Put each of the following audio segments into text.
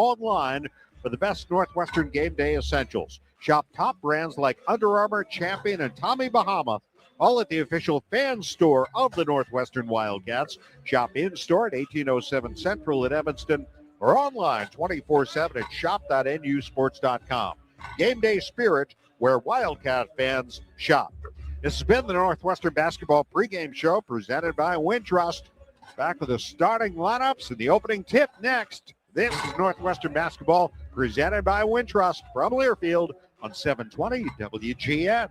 online for the best Northwestern game day essentials. Shop top brands like Under Armour, Champion, and Tommy Bahama, all at the official fan store of the Northwestern Wildcats. Shop in-store at 1807 Central in Evanston or online 24/7 at shop.nusports.com. Game day spirit where Wildcat fans shop. This has been the Northwestern Basketball pregame show presented by Wintrust. Back with the starting lineups and the opening tip next. This is Northwestern Basketball presented by Wintrust from Learfield on 720 WGN.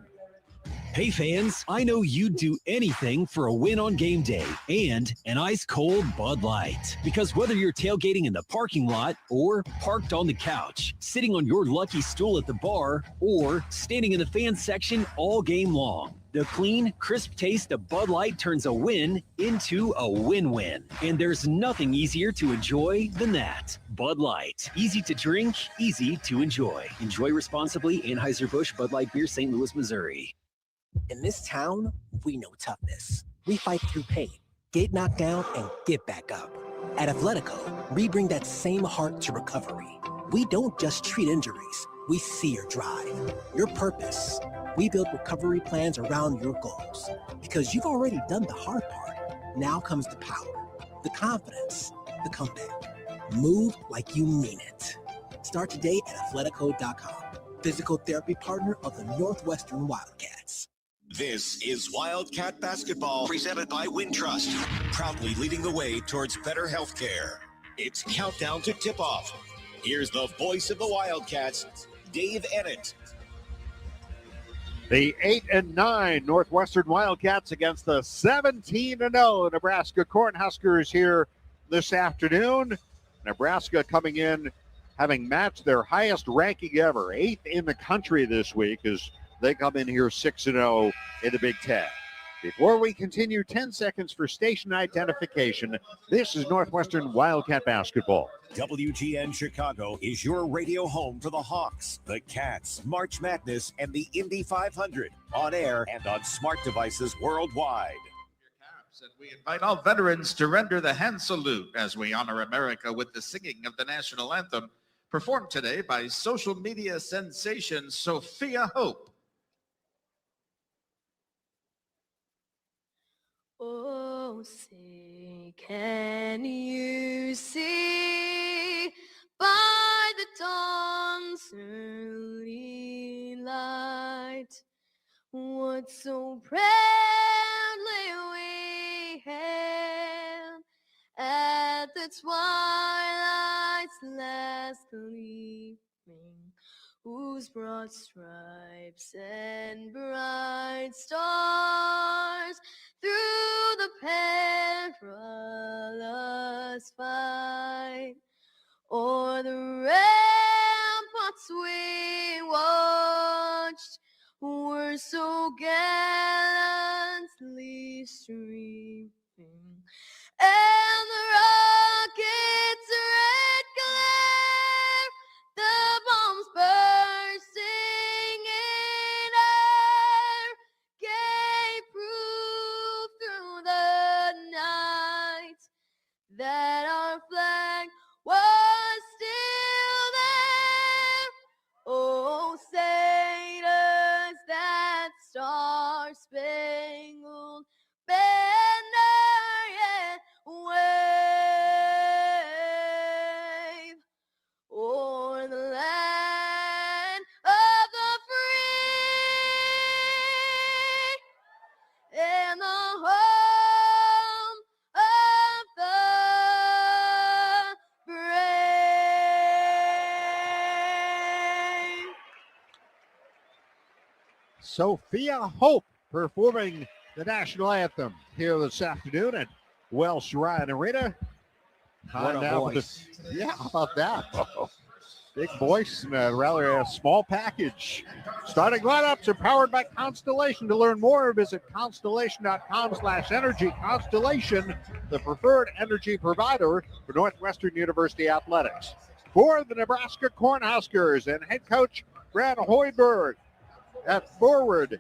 Hey fans, I know you'd do anything for a win on game day and an ice-cold Bud Light. Because whether you're tailgating in the parking lot or parked on the couch, sitting on your lucky stool at the bar, or standing in the fan section all game long, the clean, crisp taste of Bud Light turns a win into a win-win. And there's nothing easier to enjoy than that. Bud Light. Easy to drink, easy to enjoy. Enjoy responsibly. Anheuser-Busch Bud Light Beer, St. Louis, Missouri. In this town, we know toughness. We fight through pain, get knocked down, and get back up. At Athletico, we bring that same heart to recovery. We don't just treat injuries. We see your drive, your purpose. We build recovery plans around your goals. Because you've already done the hard part. Now comes the power, the confidence, the comeback. Move like you mean it. Start today at athletico.com. Physical therapy partner of the Northwestern Wildcats. This is Wildcat Basketball, presented by Wintrust, proudly leading the way towards better health care. It's countdown to tip-off. Here's the voice of the Wildcats, Dave Ennett. The 8-9 Northwestern Wildcats against the 17-0 Nebraska Cornhuskers here this afternoon. Nebraska coming in having matched their highest ranking ever, 8th in the country this week, as they come in here 6-0 in the Big Ten. Before we continue, 10 seconds for station identification. This is Northwestern Wildcat Basketball. WGN Chicago is your radio home for the Hawks, the Cats, March Madness, and the Indy 500. On air and on smart devices worldwide. And we invite all veterans to render the hand salute as we honor America with the singing of the national anthem, performed today by social media sensation Sophia Hope. Oh, say, can you see by the dawn's early light what so proudly we hailed at the twilight's last gleaming, whose broad stripes and bright stars through the perilous fight o'er the ramparts we watched were so gallantly streaming, and the rocket's red glare, the bombs bursting in air, gave proof through the night that our flag was still there. Oh, say does that star-spangled banner yet wave o'er the land of the free and the home of the brave. Sophia Hope performing the national anthem here this afternoon at Welsh Ryan Arena. What a voice. Yeah, how about that? Big voice and rather a small package. Starting lineups are powered by Constellation. To learn more, visit constellation.com/energy. Constellation, the preferred energy provider for Northwestern University athletics. For the Nebraska Cornhuskers and head coach Brad Hoiberg. At forward,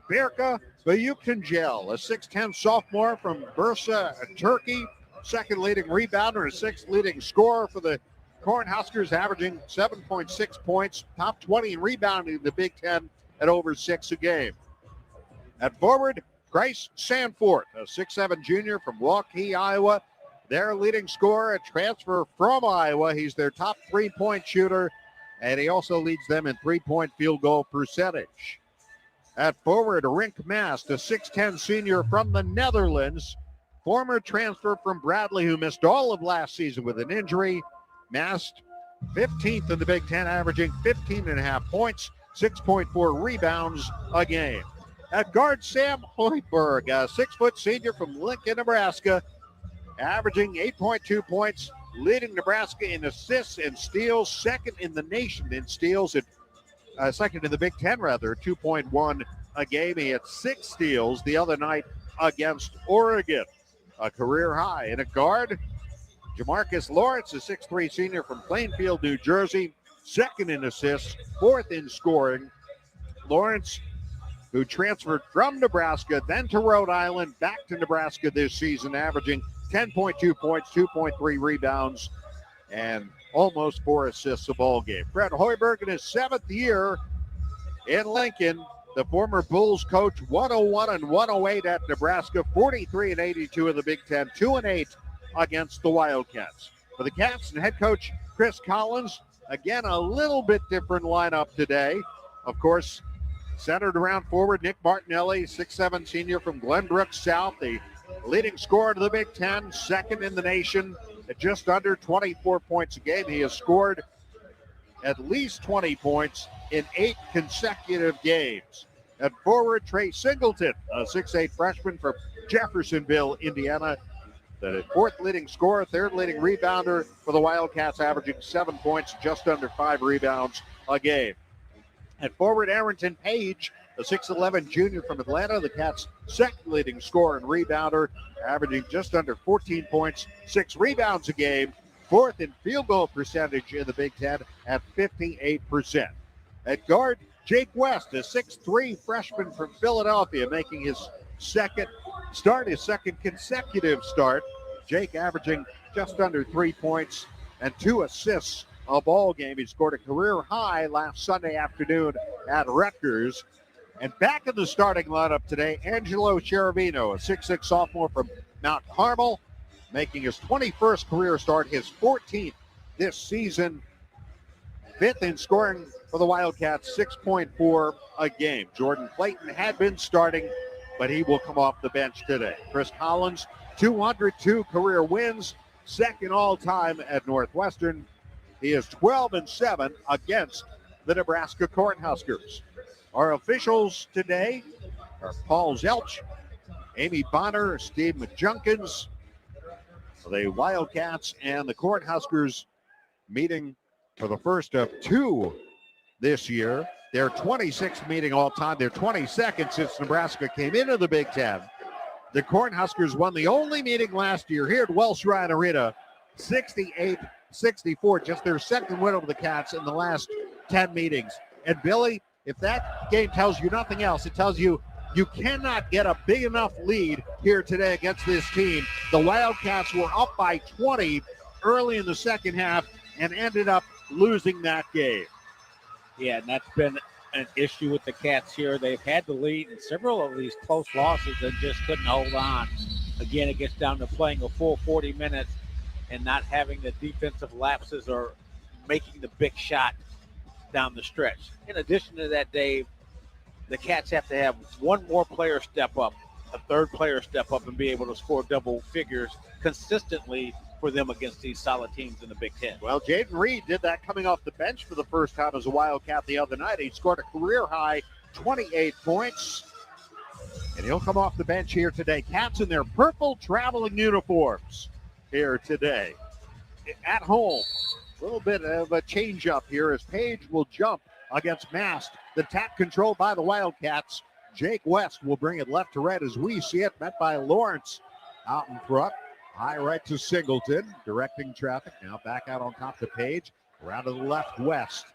Berka Bayuktangel, a 6'10 sophomore from Bursa, Turkey. Second leading rebounder and sixth leading scorer for the Cornhuskers averaging 7.6 points, top 20 in rebounding in the Big Ten at over 6 a game. At forward, Bryce Sanford, a 6'7 junior from Waukee, Iowa. Their leading scorer, a transfer from Iowa. He's their top three-point shooter, and he also leads them in three-point field goal percentage. At forward, Rink Mast, a 6'10 senior from the Netherlands. Former transfer from Bradley, who missed all of last season with an injury. Mast, 15th in the Big Ten, averaging 15.5 points, 6.4 rebounds a game. At guard, Sam Hoiberg, a 6-foot senior from Lincoln, Nebraska, averaging 8.2 points, leading Nebraska in assists and steals, second in the nation in steals, and second in the Big Ten, 2.1 a game. He had 6 steals the other night against Oregon, a career high. And at guard, Jamarcus Lawrence, a 6'3 senior from Plainfield, New Jersey, second in assists, fourth in scoring. Lawrence, who transferred from Nebraska, then to Rhode Island, back to Nebraska this season, averaging 10.2 points, 2.3 rebounds, and almost 4 assists a ball game. Fred Hoiberg in his 7th year in Lincoln, the former Bulls coach, 101 and 108 at Nebraska, 43 and 82 in the Big Ten, 2 and 8 against the Wildcats. For the Cats and head coach Chris Collins, again, a little bit different lineup today. Of course, centered around forward Nick Martinelli, 6'7 senior from Glenbrook South, the leading scorer to the Big Ten, second in the nation at just under 24 points a game. He has scored at least 20 points in 8 consecutive games. At forward, Trey Singleton, a 6'8 freshman from Jeffersonville, Indiana, the 4th leading scorer, 3rd leading rebounder for the Wildcats, averaging 7 points, just under 5 rebounds a game. At forward, Arrington Page, a 6'11 junior from Atlanta, the Cats' 2nd leading scorer and rebounder, averaging just under 14 points, 6 rebounds a game, 4th in field goal percentage in the Big Ten at 58%. At guard, Jake West, a 6'3 freshman from Philadelphia, making his second consecutive start. Jake averaging just under 3 points and 2 assists a ball game. He scored a career high last Sunday afternoon at Rutgers. And back in the starting lineup today, Angelo Cherovino, a 6'6 sophomore from Mount Carmel, making his 21st career start, his 14th this season. 5th in scoring for the Wildcats, 6.4 a game. Jordan Clayton had been starting, but he will come off the bench today. Chris Collins, 202 career wins, second all-time at Northwestern. He is 12-7 against the Nebraska Cornhuskers. Our officials today are Paul Zelch, Amy Bonner, Steve McJunkins. The Wildcats and the Cornhuskers meeting for the first of 2 this year. Their 26th meeting all time, their 22nd since Nebraska came into the Big Ten. The Cornhuskers won the only meeting last year here at Welsh Ryan Arena, 68-64, just their second win over the Cats in the last 10 meetings. And Billy, if that game tells you nothing else, it tells you you cannot get a big enough lead here today against this team. The Wildcats were up by 20 early in the second half and ended up losing that game. Yeah, and that's been an issue with the Cats here. They've had the lead in several of these close losses and just couldn't hold on. Again, it gets down to playing a full 40 minutes and not having the defensive lapses or making the big shot down the stretch. In addition to that, Dave, the Cats have to have one more player step up, a third player step up, and be able to score double figures consistently for them against these solid teams in the Big Ten. Well, Jaden Reed did that coming off the bench for the first time as a Wildcat the other night. He scored a career-high 28 points, and he'll come off the bench here today. Cats in their purple traveling uniforms here today. At home, a little bit of a change-up here as Page will jump against Mast. The tap controlled by the Wildcats. Jake West will bring it left to right as we see it, met by Lawrence out in front. High right to Singleton, directing traffic. Now back out on top to Page. Around to the left, West.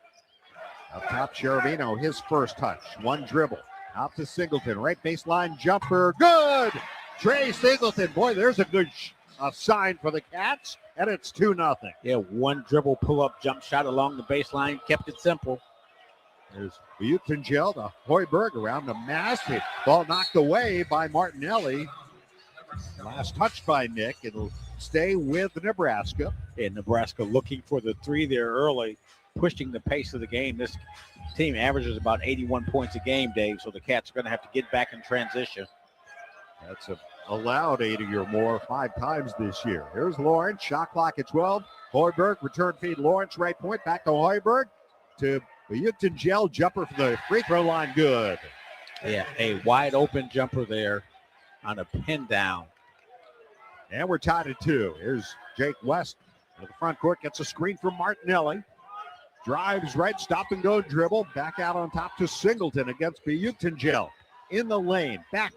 Up top, Cherovino, his first touch. One dribble. Out to Singleton. Right baseline jumper. Good! Trey Singleton. Boy, there's a good a sign for the Cats, and it's 2-0. Yeah, one dribble pull-up jump shot along the baseline, kept it simple. There's Butengel to Hoiberg around the mass. The ball knocked away by Martinelli. Last touch by Nick. It'll stay with Nebraska. And Nebraska looking for the three there early, pushing the pace of the game. This team averages about 81 points a game, Dave, so the Cats are going to have to get back in transition. That's allowed 80 or more 5 times this year. Here's Lawrence. Shot clock at 12. Hoiberg, return feed. Lawrence, right point. Back to Hoiberg. To Butengel. Jumper for the free throw line. Good. Yeah, a wide open jumper there on a pin down. And we're tied at 2. Here's Jake West to the front court. Gets a screen from Martinelli. Drives right, stop and go dribble. Back out on top to Singleton against Butengel. In the lane. Back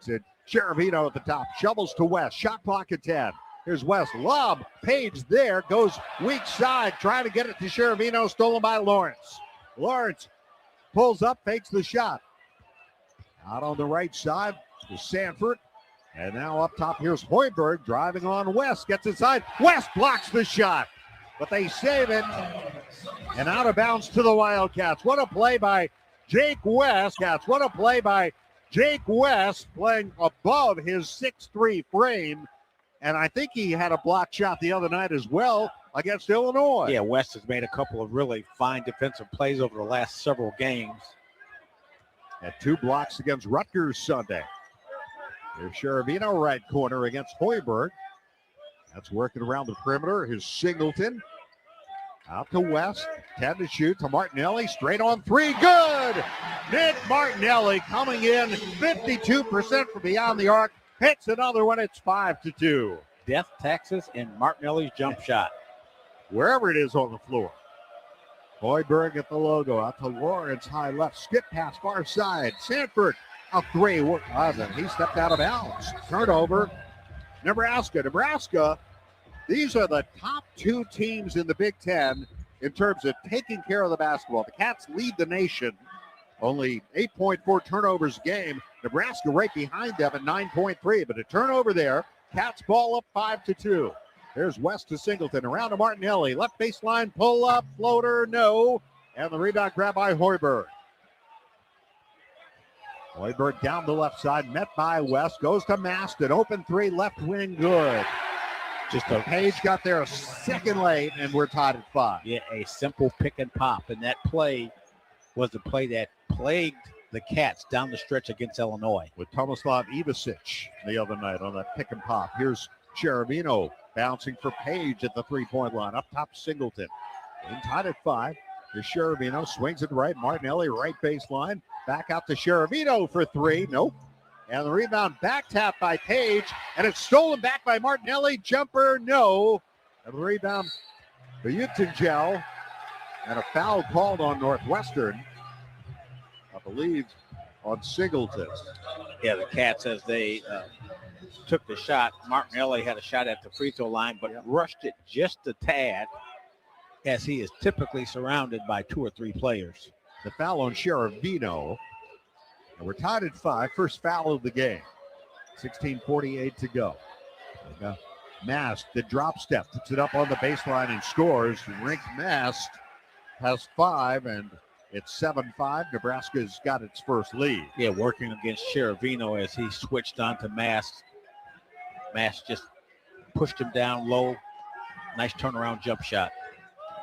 to Cherubino at the top. Shovels to West. Shot clock at 10. Here's West. Lob. Page there. Goes weak side. Trying to get it to Cherubino. Stolen by Lawrence. Lawrence pulls up. Fakes the shot. Out on the right side to Sanford. And now up top, here's Hoiberg driving on West. Gets inside. West blocks the shot. But they save it. And out of bounds to the Wildcats. What a play by Jake West. What a play by Jake West, playing above his 6'3" frame. And I think he had a block shot the other night as well against Illinois. Yeah, West has made a couple of really fine defensive plays over the last several games. Had 2 blocks against Rutgers Sunday. Here's Cherubino, right corner against Hoiberg. That's working around the perimeter. Here's Singleton. Out to West. 10 to shoot to Martinelli. Straight on 3. Good! Nick Martinelli coming in 52% from beyond the arc. Hits another one. It's 5-2. Death, Texas, and Martinelli's jump shot. Wherever it is on the floor. Hoiberg at the logo. Out to Lawrence. High left. Skip pass far side. Sanford. A 3. He stepped out of bounds. Turnover. Nebraska. These are the top 2 teams in the Big Ten in terms of taking care of the basketball. The Cats lead the nation. Only 8.4 turnovers a game. Nebraska right behind them at 9.3. But a turnover there. Cats ball up 5-2. There's West to Singleton. Around to Martinelli. Left baseline pull up. Floater. No. And the rebound grab by Hoiberg. Hoiberg down the left side, met by West, goes to Maston, open 3, left wing, good. Just a Page got there a second late, and we're tied at 5. Yeah, a simple pick and pop, and that play was the play that plagued the Cats down the stretch against Illinois. With Tomislav Ivasic the other night on that pick and pop. Here's Cherubino bouncing for Page at the 3-point line. Up top, Singleton. And tied at 5. Here's Cherubino, swings it right. Martinelli, right baseline. Back out to Cherubino for 3. Nope. And the rebound back tap by Page. And it's stolen back by Martinelli. Jumper, no. And the rebound, Butengel. And a foul called on Northwestern. I believe on Singleton. Yeah, the Cats, as they took the shot, Martinelli had a shot at the free throw line, but rushed it just a tad, as he is typically surrounded by 2 or 3 players. The foul on Cherubino. And we're tied at 5. First foul of the game. 16:48 to go. Mast, the drop step, puts it up on the baseline and scores. Rink Mast has 5, and it's 7-5. Nebraska's got its first lead. Yeah, working against Cherubino as he switched on to Mast. Mast just pushed him down low. Nice turnaround jump shot.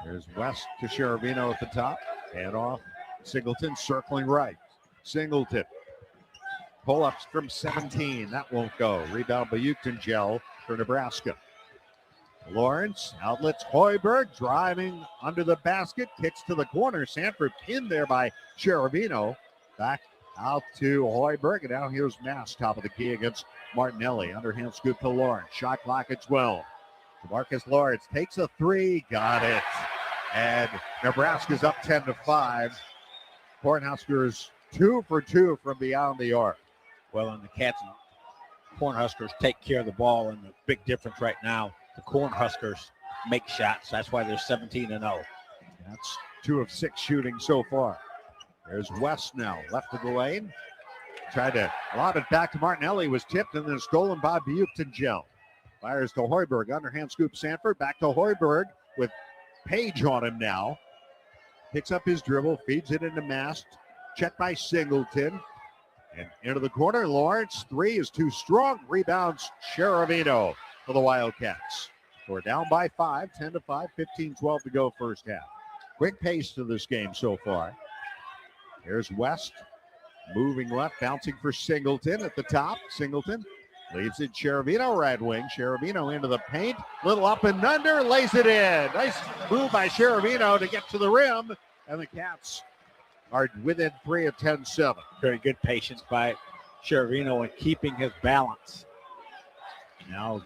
There's West to Cherubino at the top. Hand off. Singleton circling right. Singleton. Pull-ups from 17. That won't go. Rebound by Butengel for Nebraska. Lawrence outlets Hoiberg. Driving under the basket. Kicks to the corner. Sanford pinned there by Cherubino. Back out to Hoiberg. And now here's Mass, top of the key against Martinelli. Underhand scoop to Lawrence. Shot clock at 12. Marcus Lawrence takes a 3. Got it. And Nebraska's up 10-5. Cornhuskers 2 for 2 from beyond the arc. Well, and the Cats and Cornhuskers take care of the ball, and the big difference right now, the Cornhuskers make shots. That's why they're 17-0. That's 2 of 6 shooting so far. There's West now, left of the lane. Tried to lob it back to Martinelli, was tipped and then stolen by Butengel. Fires to Hoiberg. Underhand scoop Sanford. Back to Hoiberg with Page on him now. Picks up his dribble. Feeds it into Mast. Checked by Singleton. And into the corner. Lawrence. Three is too strong. Rebounds Cheravino for the Wildcats. We're down by 5. 10-5. 15-12 to go first half. Quick pace to this game so far. Here's West. Moving left. Bouncing for Singleton at the top. Singleton. Leaves it Cheravino, right wing. Cheravino into the paint. Little up and under. Lays it in. Nice move by Cheravino to get to the rim. And the Cats are within 3 at 10-7. Very good patience by Cheravino in keeping his balance. Now,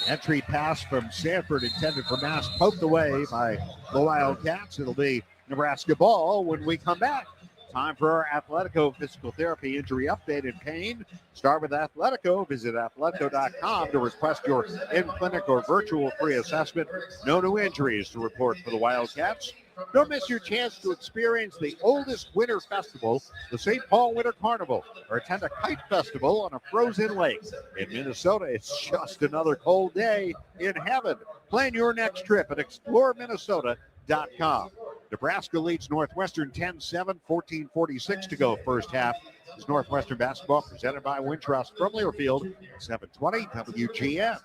entry pass from Sanford intended for Mass, poked away by the Wildcats. It'll be Nebraska ball when we come back. Time for our Athletico Physical Therapy Injury Update and Pain. Start with Athletico. Visit athletico.com to request your in-clinic or virtual free assessment. No new injuries to report for the Wildcats. Don't miss your chance to experience the oldest winter festival, the St. Paul Winter Carnival, or attend a kite festival on a frozen lake. In Minnesota, it's just another cold day in heaven. Plan your next trip at exploreminnesota.com. Nebraska leads Northwestern 10-7, 14:46 to go first half. This is Northwestern basketball presented by Wintrust from Learfield, 720 WGN.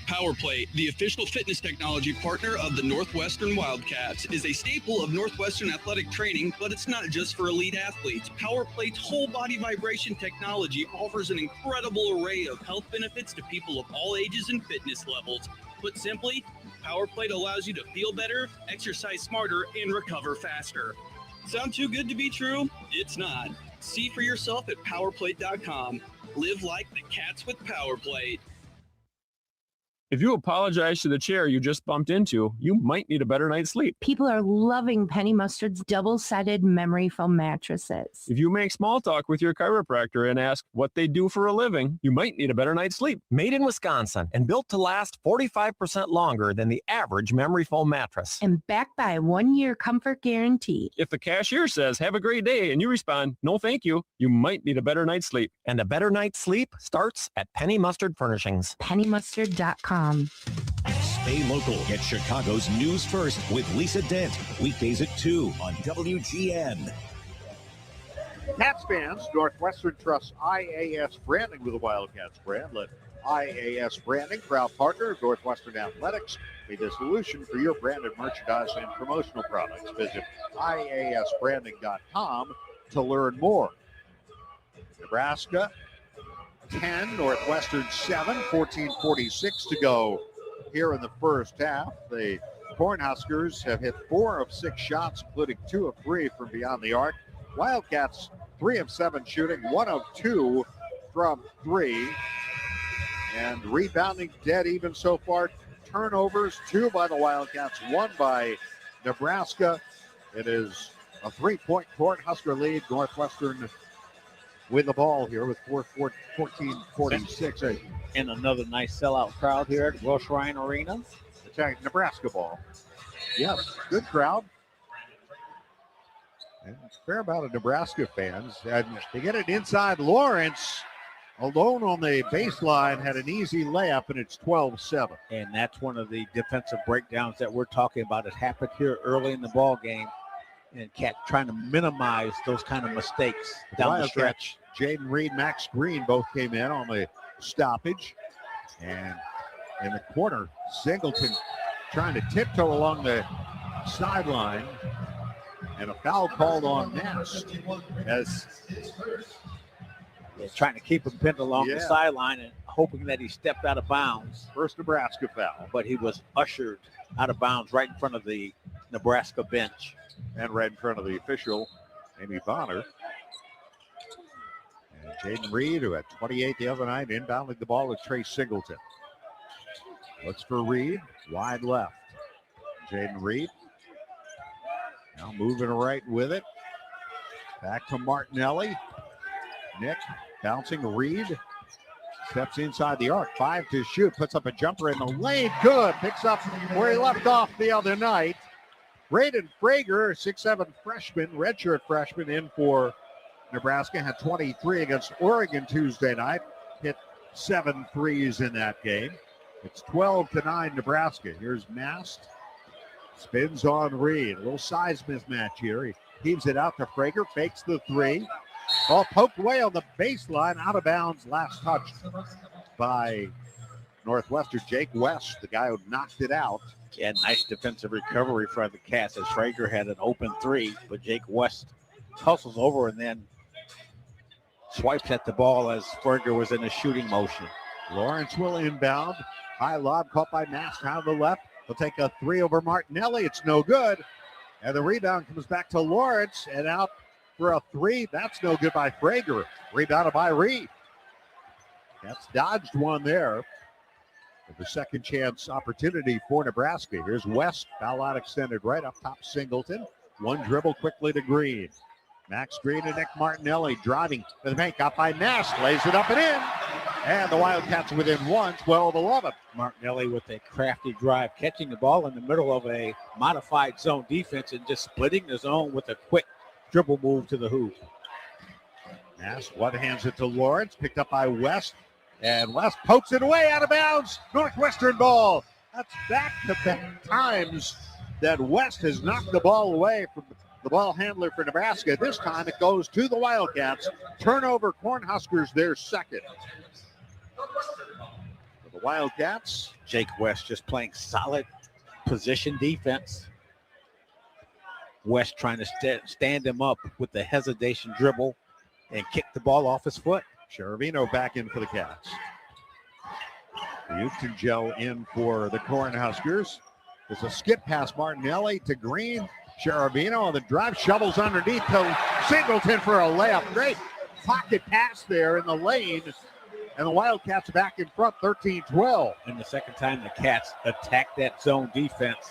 PowerPlate, the official fitness technology partner of the Northwestern Wildcats, is a staple of Northwestern athletic training, but it's not just for elite athletes. PowerPlate's whole body vibration technology offers an incredible array of health benefits to people of all ages and fitness levels. Put simply, PowerPlate allows you to feel better, exercise smarter, and recover faster. Sound too good to be true? It's not. See for yourself at PowerPlate.com. Live like the Cats with PowerPlate. If you apologize to the chair you just bumped into, you might need a better night's sleep. People are loving Penny Mustard's double-sided memory foam mattresses. If you make small talk with your chiropractor and ask what they do for a living, you might need a better night's sleep. Made in Wisconsin and built to last 45% longer than the average memory foam mattress. And backed by a 1-year comfort guarantee. If the cashier says, "Have a great day," and you respond, "No, thank you," you might need a better night's sleep. And a better night's sleep starts at Penny Mustard Furnishings. PennyMustard.com. Stay local. Get Chicago's news first with Lisa Dent. Weekdays at 2 on WGN. Cats fans, Northwestern trusts IAS branding with the Wildcats brand. Let IAS branding, proud partner of Northwestern Athletics, be the solution for your branded merchandise and promotional products. Visit IASbranding.com to learn more. Nebraska 10, Northwestern 7, 14:46 to go here in the first half. The Cornhuskers have hit 4 of 6 shots, including 2 of 3 from beyond the arc. Wildcats 3 of 7 shooting, 1 of 2 from 3. And rebounding dead even so far. Turnovers, 2 by the Wildcats, 1 by Nebraska. It is a 3-point Cornhusker lead. Northwestern with the ball here with 14:46. And another nice sellout crowd here at Welsh Ryan Arena. It's Nebraska ball. Yes, good crowd. And a fair amount of Nebraska fans. And they get it inside. Lawrence, alone on the baseline, had an easy layup, and it's 12-7. And that's one of the defensive breakdowns that we're talking about. It happened here early in the ball game. And Cat trying to minimize those kind of mistakes down the stretch. Jaden Reed, Max Green both came in on the stoppage. And in the corner, Singleton trying to tiptoe along the sideline. And a foul called on Nast as trying to keep him pinned along the sideline and hoping that he stepped out of bounds. First Nebraska foul. But he was ushered out of bounds right in front of the Nebraska bench. And right in front of the official, Amy Bonner. And Jaden Reed, who had 28 the other night, inbounding the ball with Trey Singleton. Looks for Reed, wide left. Jaden Reed. Now moving right with it. Back to Martinelli. Nick bouncing Reed. Steps inside the arc. 5 to shoot. Puts up a jumper in the lane. Good. Picks up where he left off the other night. Braden Frager, 6'7" freshman, redshirt freshman in for Nebraska, had 23 against Oregon Tuesday night. Hit 7 threes in that game. It's 12-9 Nebraska. Here's Mast. Spins on Reed. A little size mismatch here. He heaves it out to Frager. Fakes the three. Ball poked away on the baseline. Out of bounds. Last touched by Northwestern. Jake West, the guy who knocked it out. Yeah, nice defensive recovery for the Cats as Frager had an open three, but Jake West hustles over and then swipes at the ball as Frager was in a shooting motion. Lawrence will inbound. High lob caught by Mast down the left. He'll take a three over Martinelli. It's no good. And the rebound comes back to Lawrence and out for a three. That's no good by Frager. Rebounded by Reed. That's dodged one there. The second chance opportunity for Nebraska. Here's West. Foul line extended right up top. Singleton. One dribble quickly to Green. Max Green and Nick Martinelli driving to the paint. Got by Mast. Lays it up and in. And the Wildcats within one, 12-11. Martinelli with a crafty drive, catching the ball in the middle of a modified zone defense and just splitting the zone with a quick dribble move to the hoop. Mast one hands it to Lawrence. Picked up by West. And West pokes it away out of bounds. Northwestern ball. That's back-to-back times that West has knocked the ball away from the ball handler for Nebraska. This time it goes to the Wildcats. Turnover, Cornhuskers, their second. For the Wildcats. Jake West just playing solid position defense. West trying to stand him up with the hesitation dribble and kick the ball off his foot. Cheravino back in for the Cats. Ugel in for the Cornhuskers. There's a skip past Martinelli to Green. Cheravino on the drive, shovels underneath to Singleton for a layup. Great pocket pass there in the lane. And the Wildcats back in front, 13-12. And the second time the Cats attacked that zone defense.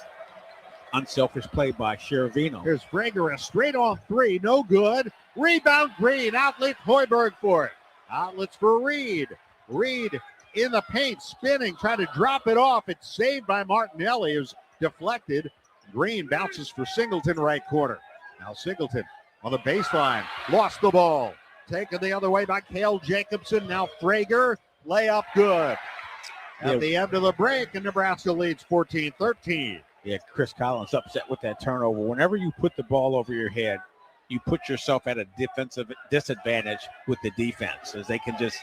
Unselfish play by Cheravino. Here's Frager, a straight on three, no good. Rebound Green, outlet Hoiberg for it. Outlets for Reed. Reed in the paint, spinning, trying to drop it off. It's saved by Martinelli. It was deflected. Green bounces for Singleton, right corner. Now Singleton on the baseline. Lost the ball. Taken the other way by Cale Jacobson. Now Frager. Layup good. At the end of the break, and Nebraska leads 14-13. Yeah, Chris Collins upset with that turnover. Whenever you put the ball over your head, you put yourself at a defensive disadvantage with the defense, as they can just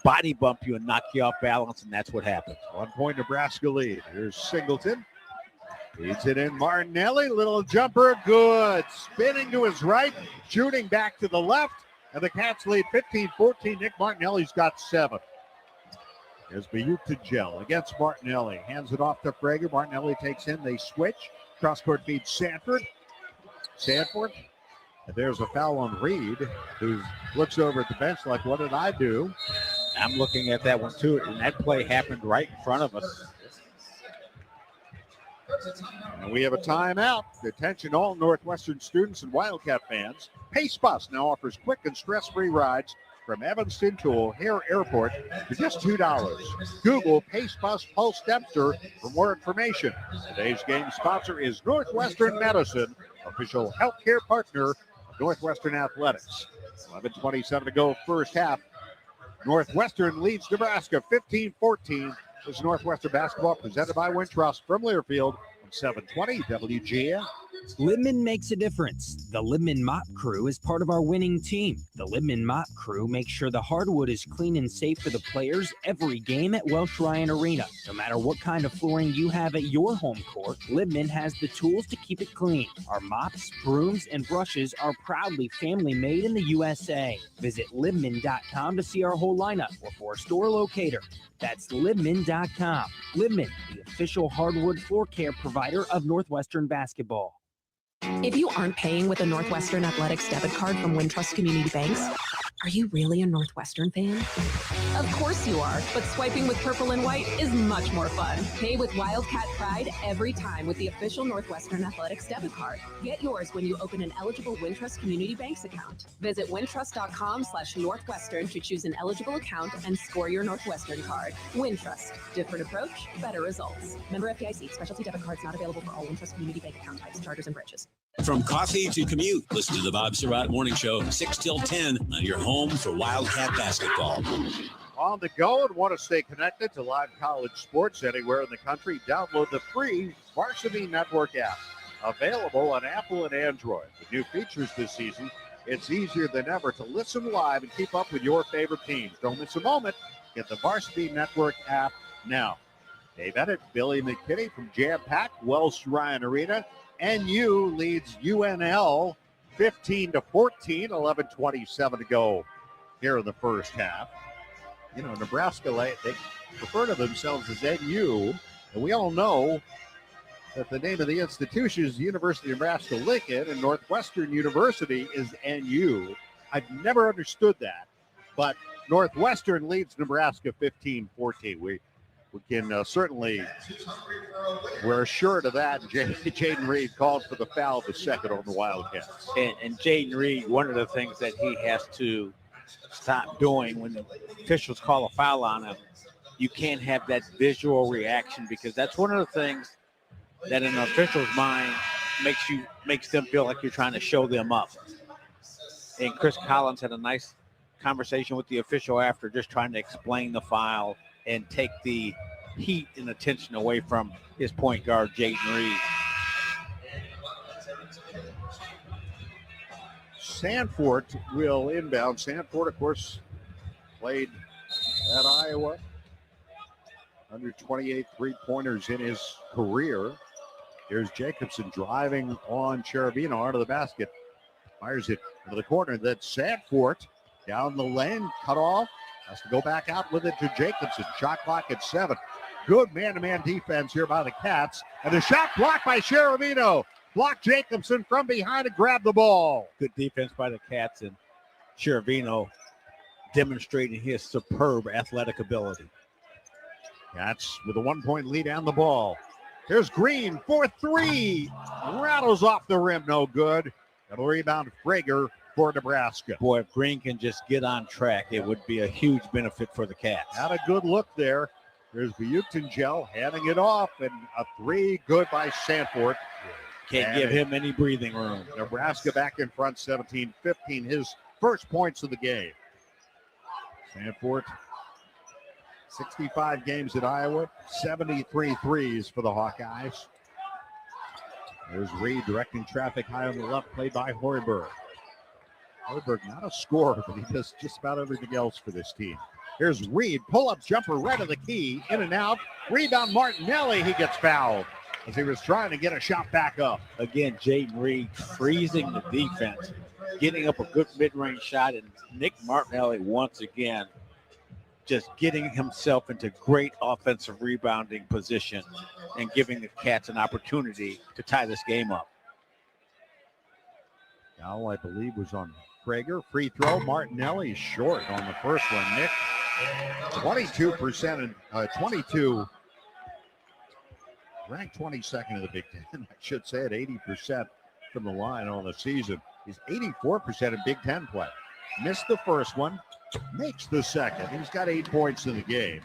body bump you and knock you off balance, and that's what happens. 1 point Nebraska lead. Here's Singleton. Feeds it in. Martinelli, little jumper, good. Spinning to his right, shooting back to the left, and the Cats lead 15-14. Nick Martinelli's got 7. Here's Ugel against Martinelli. Hands it off to Frager. Martinelli takes in. They switch. Cross-court feed Sanford. And there's a foul on Reed, who looks over at the bench like, what did I do? I'm looking at that one too, and that play happened right in front of us. And we have a timeout. Attention all Northwestern students and Wildcat fans. Pace Bus now offers quick and stress-free rides from Evanston to O'Hare Airport for just $2. Google Pace Bus Pulse Dempster for more information. Today's game sponsor is Northwestern Medicine, official healthcare partner of Northwestern Athletics. 11:27 to go first half. Northwestern leads Nebraska 15-14. This is Northwestern basketball presented by Wintrust from Learfield on 720 WGN. Libman makes a difference. The Libman Mop Crew is part of our winning team. The Libman Mop Crew makes sure the hardwood is clean and safe for the players every game at Welsh Ryan Arena. No matter what kind of flooring you have at your home court, Libman has the tools to keep it clean. Our mops, brooms, and brushes are proudly family made in the USA. Visit Libman.com to see our whole lineup or for a store locator. That's Libman.com. Libman, the official hardwood floor care provider of Northwestern basketball. If you aren't paying with a Northwestern Athletics debit card from Wintrust Community Banks, are you really a Northwestern fan? Of course you are, but swiping with purple and white is much more fun. Pay with Wildcat Pride every time with the official Northwestern Athletics debit card. Get yours when you open an eligible Wintrust Community Banks account. Visit wintrust.com/Northwestern to choose an eligible account and score your Northwestern card. Wintrust. Different approach, better results. Member FDIC. Specialty debit cards not available for all Wintrust Community Bank account types, charters, and branches. From coffee to commute, listen to the Bob Surratt Morning Show, 6 till 10 on your home for Wildcat basketball. On the go and want to stay connected to live college sports anywhere in the country, download the free Varsity Network app. Available on Apple and Android. With new features this season, it's easier than ever to listen live and keep up with your favorite teams. Don't miss a moment. Get the Varsity Network app now. Dave Edit, Billy McKinney from Jam Pack, Wells Ryan Arena. NU leads UNL 15-14, 11:27 to go here in the first half. You know, Nebraska, they refer to themselves as NU, and we all know that the name of the institution is University of Nebraska-Lincoln, and Northwestern University is NU. I've never understood that, but Northwestern leads Nebraska 15-14. We can certainly, we're assured of that. Jaden Reed called for the foul, the second on the Wildcats. And Jaden Reed, one of the things that he has to stop doing when the officials call a foul on him, you can't have that visual reaction, because that's one of the things that in an official's mind makes them feel like you're trying to show them up. And Chris Collins had a nice conversation with the official after, just trying to explain the foul and take the heat and attention away from his point guard, Jaden Reed. Sanford will inbound. Sanford, of course, played at Iowa. Under 28 three-pointers in his career. Here's Jacobson driving on Cherubino onto the basket. Fires it into the corner. Then Sanford down the lane, cut off. Has to go back out with it to Jacobson. Shot clock at 7. Good man-to-man defense here by the Cats. And the shot blocked by Cherubino. Blocked Jacobson from behind to grab the ball. Good defense by the Cats, and Cherubino demonstrating his superb athletic ability. Cats with a 1-point lead and the ball. Here's Green for 3. Rattles off the rim, no good. That'll rebound Frager for Nebraska. Boy, if Green can just get on track, it would be a huge benefit for the Cats. Had a good look there. There's Buyuktingel handing it off, and a 3 good by Sanford. Can't give him any breathing room. Nebraska back in front, 17-15, his first points of the game. Sanford, 65 games at Iowa, 73 threes for the Hawkeyes. There's Reed directing traffic high on the left, played by Hoiberg. Hoiberg, not a scorer, but he does just about everything else for this team. Here's Reed, pull-up jumper right of the key, in and out. Rebound Martinelli, he gets fouled as he was trying to get a shot back up. Again, Jaden Reed freezing the defense, getting up a good mid-range shot, and Nick Martinelli once again just getting himself into great offensive rebounding position and giving the Cats an opportunity to tie this game up. Foul, I believe, was on Prager. Free throw. Martinelli is short on the first one. Nick, 22% and 22, ranked 22nd in the Big Ten. I should say at 80% from the line on the season. He's 84% in Big Ten play. Missed the first one, makes the second. He's got 8 points in the game.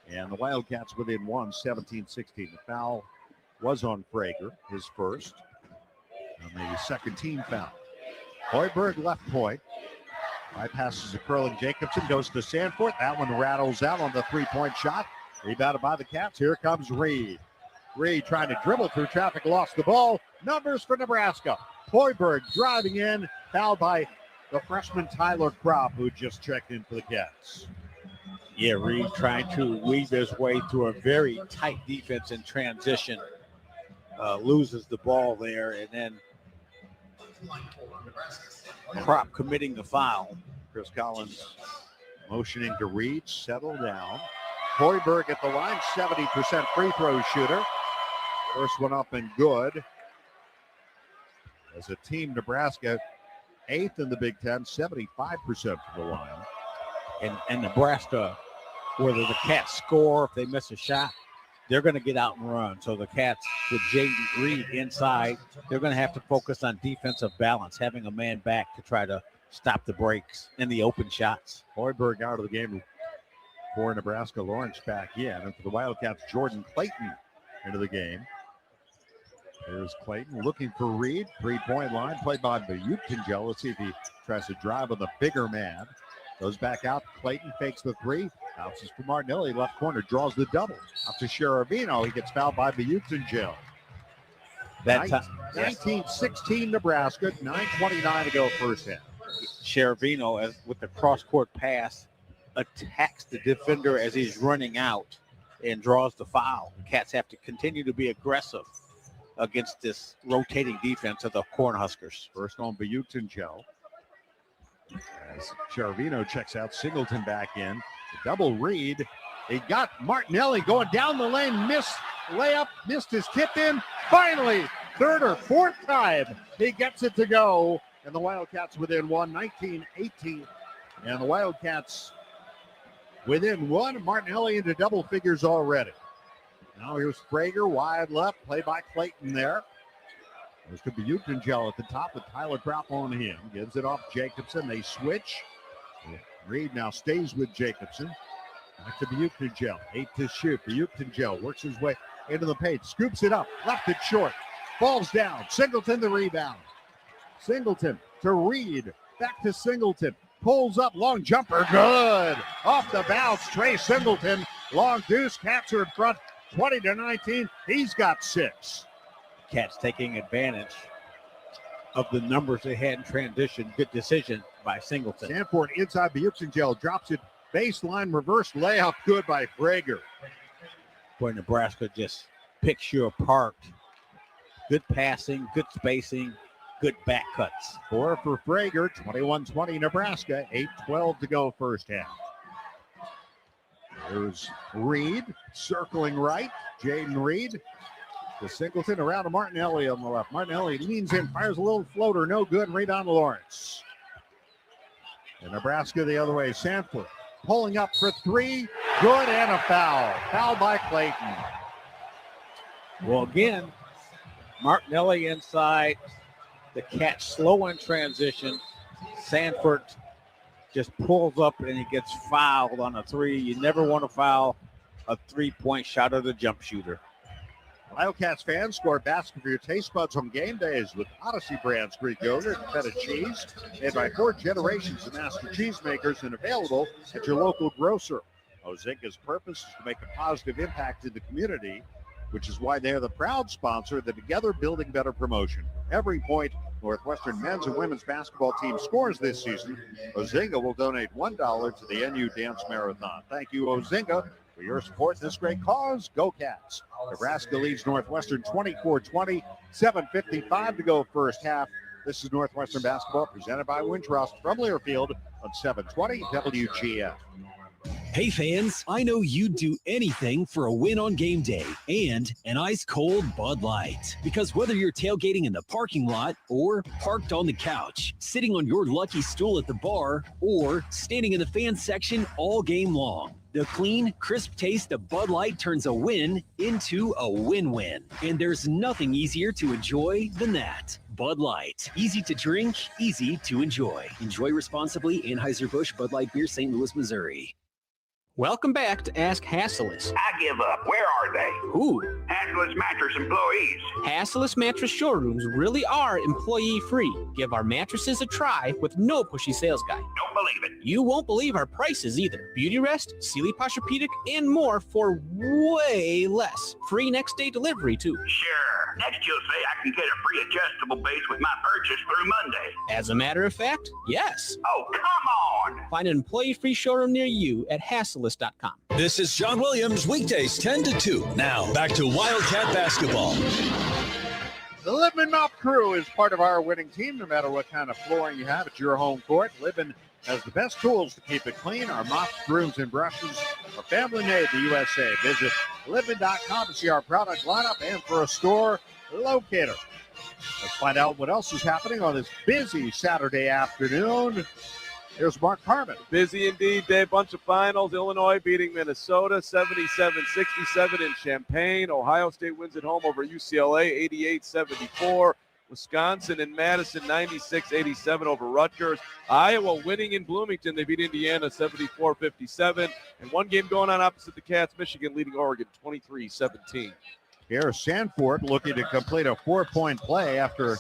And the Wildcats within 1, 17-16. The foul was on Prager, his first. And the second team foul. Hoiberg left point. Bypasses the curling Jacobson, goes to Sanford. That one rattles out on the three-point shot. Rebounded by the Cats. Here comes Reed. Reed trying to dribble through traffic, lost the ball. Numbers for Nebraska. Hoiberg driving in, fouled by the freshman Tyler Kropp, who just checked in for the Cats. Yeah, Reed trying to weave his way through a very tight defense in transition. Loses the ball there, and then Kropp committing the foul. Chris Collins motioning to Reed, settle down. Hoiberg at the line, 70% free throw shooter. First one up and good. As a team, Nebraska 8th in the Big Ten, 75% from the line. And Nebraska, whether the Cats score, if they miss a shot, they're going to get out and run. So the Cats, with Jaden Reed inside, they're going to have to focus on defensive balance, having a man back to try to stop the breaks and the open shots. Hoiberg out of the game for Nebraska. Lawrence back in. And for the Wildcats, Jordan Clayton into the game. There's Clayton looking for Reed. 3-point line played by Buyuktingel. Let's see if he tries to drive on the bigger man. Goes back out. Clayton fakes the three. Bounces for Martinelli. Left corner. Draws the double. Out to Sheravino. He gets fouled by Buyuktanjil. 19-16 Nebraska. 9:29 to go first half. Sheravino, with the cross-court pass, attacks the defender as he's running out and draws the foul. The Cats have to continue to be aggressive against this rotating defense of the Cornhuskers. First on Buyuktanjil. As Sheravino checks out, Singleton back in. The double read. He got Martinelli going down the lane. Missed layup. Missed his tip in. Finally, third or fourth time, he gets it to go. And the Wildcats within one, 19-18. And the Wildcats within one. Martinelli into double figures already. Now here's Frager, wide left. Play by Clayton there. There's to Buyuktanjil at the top with Tyler Krapp on him. Gives it off Jacobson. They switch. Reed now stays with Jacobson. Back to Buyuktanjil. 8 to shoot. Buyuktanjil works his way into the paint. Scoops it up. Left it short. Falls down. Singleton the rebound. Singleton to Reed. Back to Singleton. Pulls up. Long jumper. Good. Off the bounce. Trey Singleton. Long deuce. Cats are in front. 20-19. He's got 6. Cats taking advantage of the numbers they had in transition. Good decision by Singleton. Sanford inside Buyuktanjil. Drops it. Baseline reverse layup. Good by Frager. Boy, Nebraska just picks you apart. Good passing, good spacing, good back cuts. 4 for Frager. 21-20 Nebraska. 8:12 to go first half. There's Reed circling right. Jaden Reed to Singleton, around to Martinelli on the left. Martinelli leans in, fires a little floater. No good. Rebound Lawrence. And Nebraska the other way. Sanford pulling up for 3. Good, and a foul. Foul by Clayton. Well, again, Martinelli inside. The Cats slow in transition. Sanford just pulls up and he gets fouled on a 3. You never want to foul a 3-point shot at a jump shooter. Wildcats fans, score a basket for your taste buds on game days with Odyssey Brands Greek yogurt and feta cheese, made by 4 generations of master cheesemakers and available at your local grocer. Ozinka's purpose is to make a positive impact in the community, which is why they are the proud sponsor of the Together Building Better promotion. Every point Northwestern men's and women's basketball team scores this season, Ozinka will donate $1 to the NU Dance Marathon. Thank you, Ozinka, for your support in this great cause. Go Cats. Nebraska leads Northwestern 24-20, 7:55 to go first half. This is Northwestern basketball presented by Wintrust from Learfield on 720 WGF. Hey fans, I know you'd do anything for a win on game day and an ice-cold Bud Light. Because whether you're tailgating in the parking lot or parked on the couch, sitting on your lucky stool at the bar, or standing in the fan section all game long, the clean, crisp taste of Bud Light turns a win into a win-win. And there's nothing easier to enjoy than that. Bud Light. Easy to drink, easy to enjoy. Enjoy responsibly. Anheuser-Busch Bud Light Beer, St. Louis, Missouri. Welcome back to Ask Hassellus. I give up. Where are they? Who? Hassellus Mattress employees. Hassellus Mattress showrooms really are employee-free. Give our mattresses a try with no pushy sales guy. Don't believe it. You won't believe our prices either. Beauty Rest, Sealy Posturepedic, and more for way less. Free next day delivery, too. Sure. Next you'll say I can get a free adjustable base with my purchase through Monday. As a matter of fact, yes. Oh, come on. Find an employee-free showroom near you at Hassellus.com. This is John Williams, weekdays 10 to 2. Now, back to Wildcat basketball. The Libman Mop Crew is part of our winning team, no matter what kind of flooring you have at your home court. Libman has the best tools to keep it clean. Our mops, brooms, and brushes are family made in the USA. Visit Libman.com to see our product lineup and for a store locator. Let's find out what else is happening on this busy Saturday afternoon. Here's Mark Harmon. Busy indeed day. Bunch of finals. Illinois beating Minnesota 77-67 in Champaign. Ohio State wins at home over UCLA 88-74. Wisconsin and Madison 96-87 over Rutgers. Iowa winning in Bloomington. They beat Indiana 74-57. And one game going on opposite the Cats. Michigan leading Oregon 23-17. Here's Sanford looking to complete a 4-point play after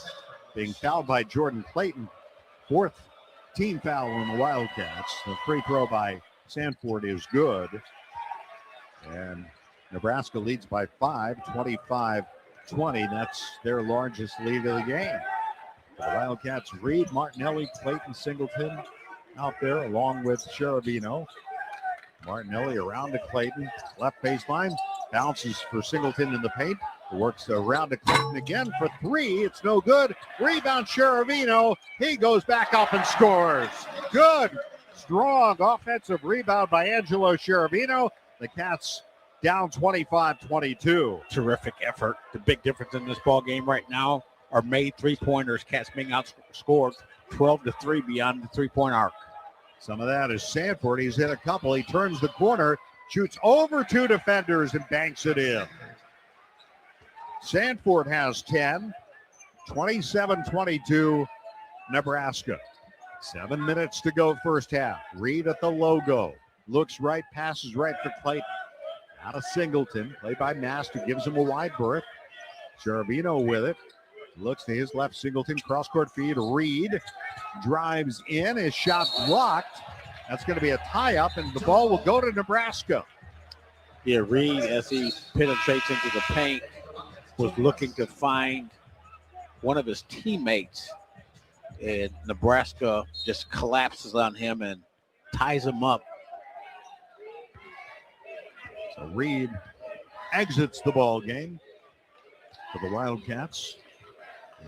being fouled by Jordan Clayton. Fourth team foul on the Wildcats. The free throw by Sanford is good. And Nebraska leads by 5, 25-20. That's their largest lead of the game. The Wildcats, Reed, Martinelli, Clayton, Singleton out there along with Cherubino. Martinelli around to Clayton, left baseline, bounces for Singleton in the paint. Works around to Clayton again for three. It's no good. Rebound Cherubino. He goes back up and scores. Good, strong offensive rebound by Angelo Cherubino. The Cats down 25-22. Terrific effort. The big difference in this ball game right now are made three-pointers. Cats being outscored 12-3 beyond the three-point arc. Some of that is Sanford. He's hit a couple. He turns the corner, shoots over two defenders, and banks it in. Sanford has 10, 27-22, Nebraska. 7 minutes to go first half. Reed at the logo. Looks right, passes right for Clayton. Out of Singleton, played by Master, gives him a wide berth. Cherubino with it. Looks to his left, Singleton, cross-court feed. Reed drives in, his shot blocked. That's going to be a tie-up, and the ball will go to Nebraska. Yeah, Reed, as he penetrates into the paint, was looking to find one of his teammates, and Nebraska just collapses on him and ties him up. So Reed exits the ball game for the Wildcats.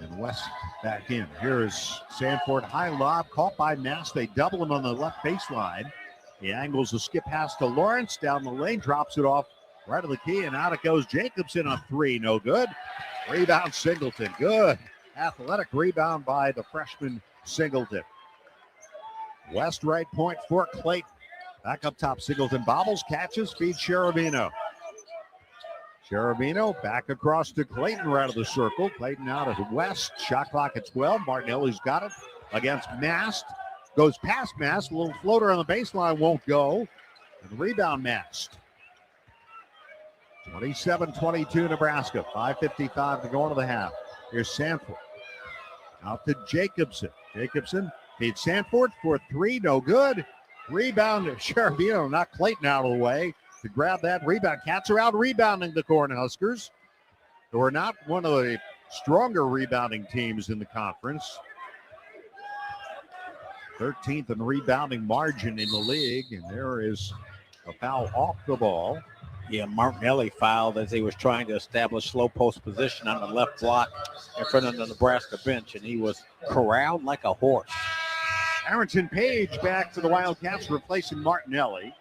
And West back in. Here is Sanford, high lob, caught by Mass. They double him on the left baseline. He angles the skip pass to Lawrence, down the lane, drops it off right of the key, and out it goes. Jacobson on three, no good. Rebound Singleton, good. Athletic rebound by the freshman Singleton. West right point for Clayton. Back up top, Singleton bobbles, catches, feeds Cherubino. Cherubino back across to Clayton right of the circle. Clayton out of West. Shot clock at 12. Martinelli's got it against Mast. Goes past Mast. A little floater on the baseline won't go. And the rebound Mast. 27-22 Nebraska. 5:55 to go into the half. Here's Sanford. Out to Jacobson. Jacobson feeds Sanford for three. No good. Rebound to Cherubino. Knock Clayton out of the way. To grab that rebound. Cats are out rebounding the Cornhuskers, who are not one of the stronger rebounding teams in the conference. 13th in rebounding margin in the league, and there is a foul off the ball. Yeah, Martinelli fouled as he was trying to establish slow post position on the left block in front of the Nebraska bench, and he was corralled like a horse. Harrington Page back for the Wildcats, replacing Martinelli.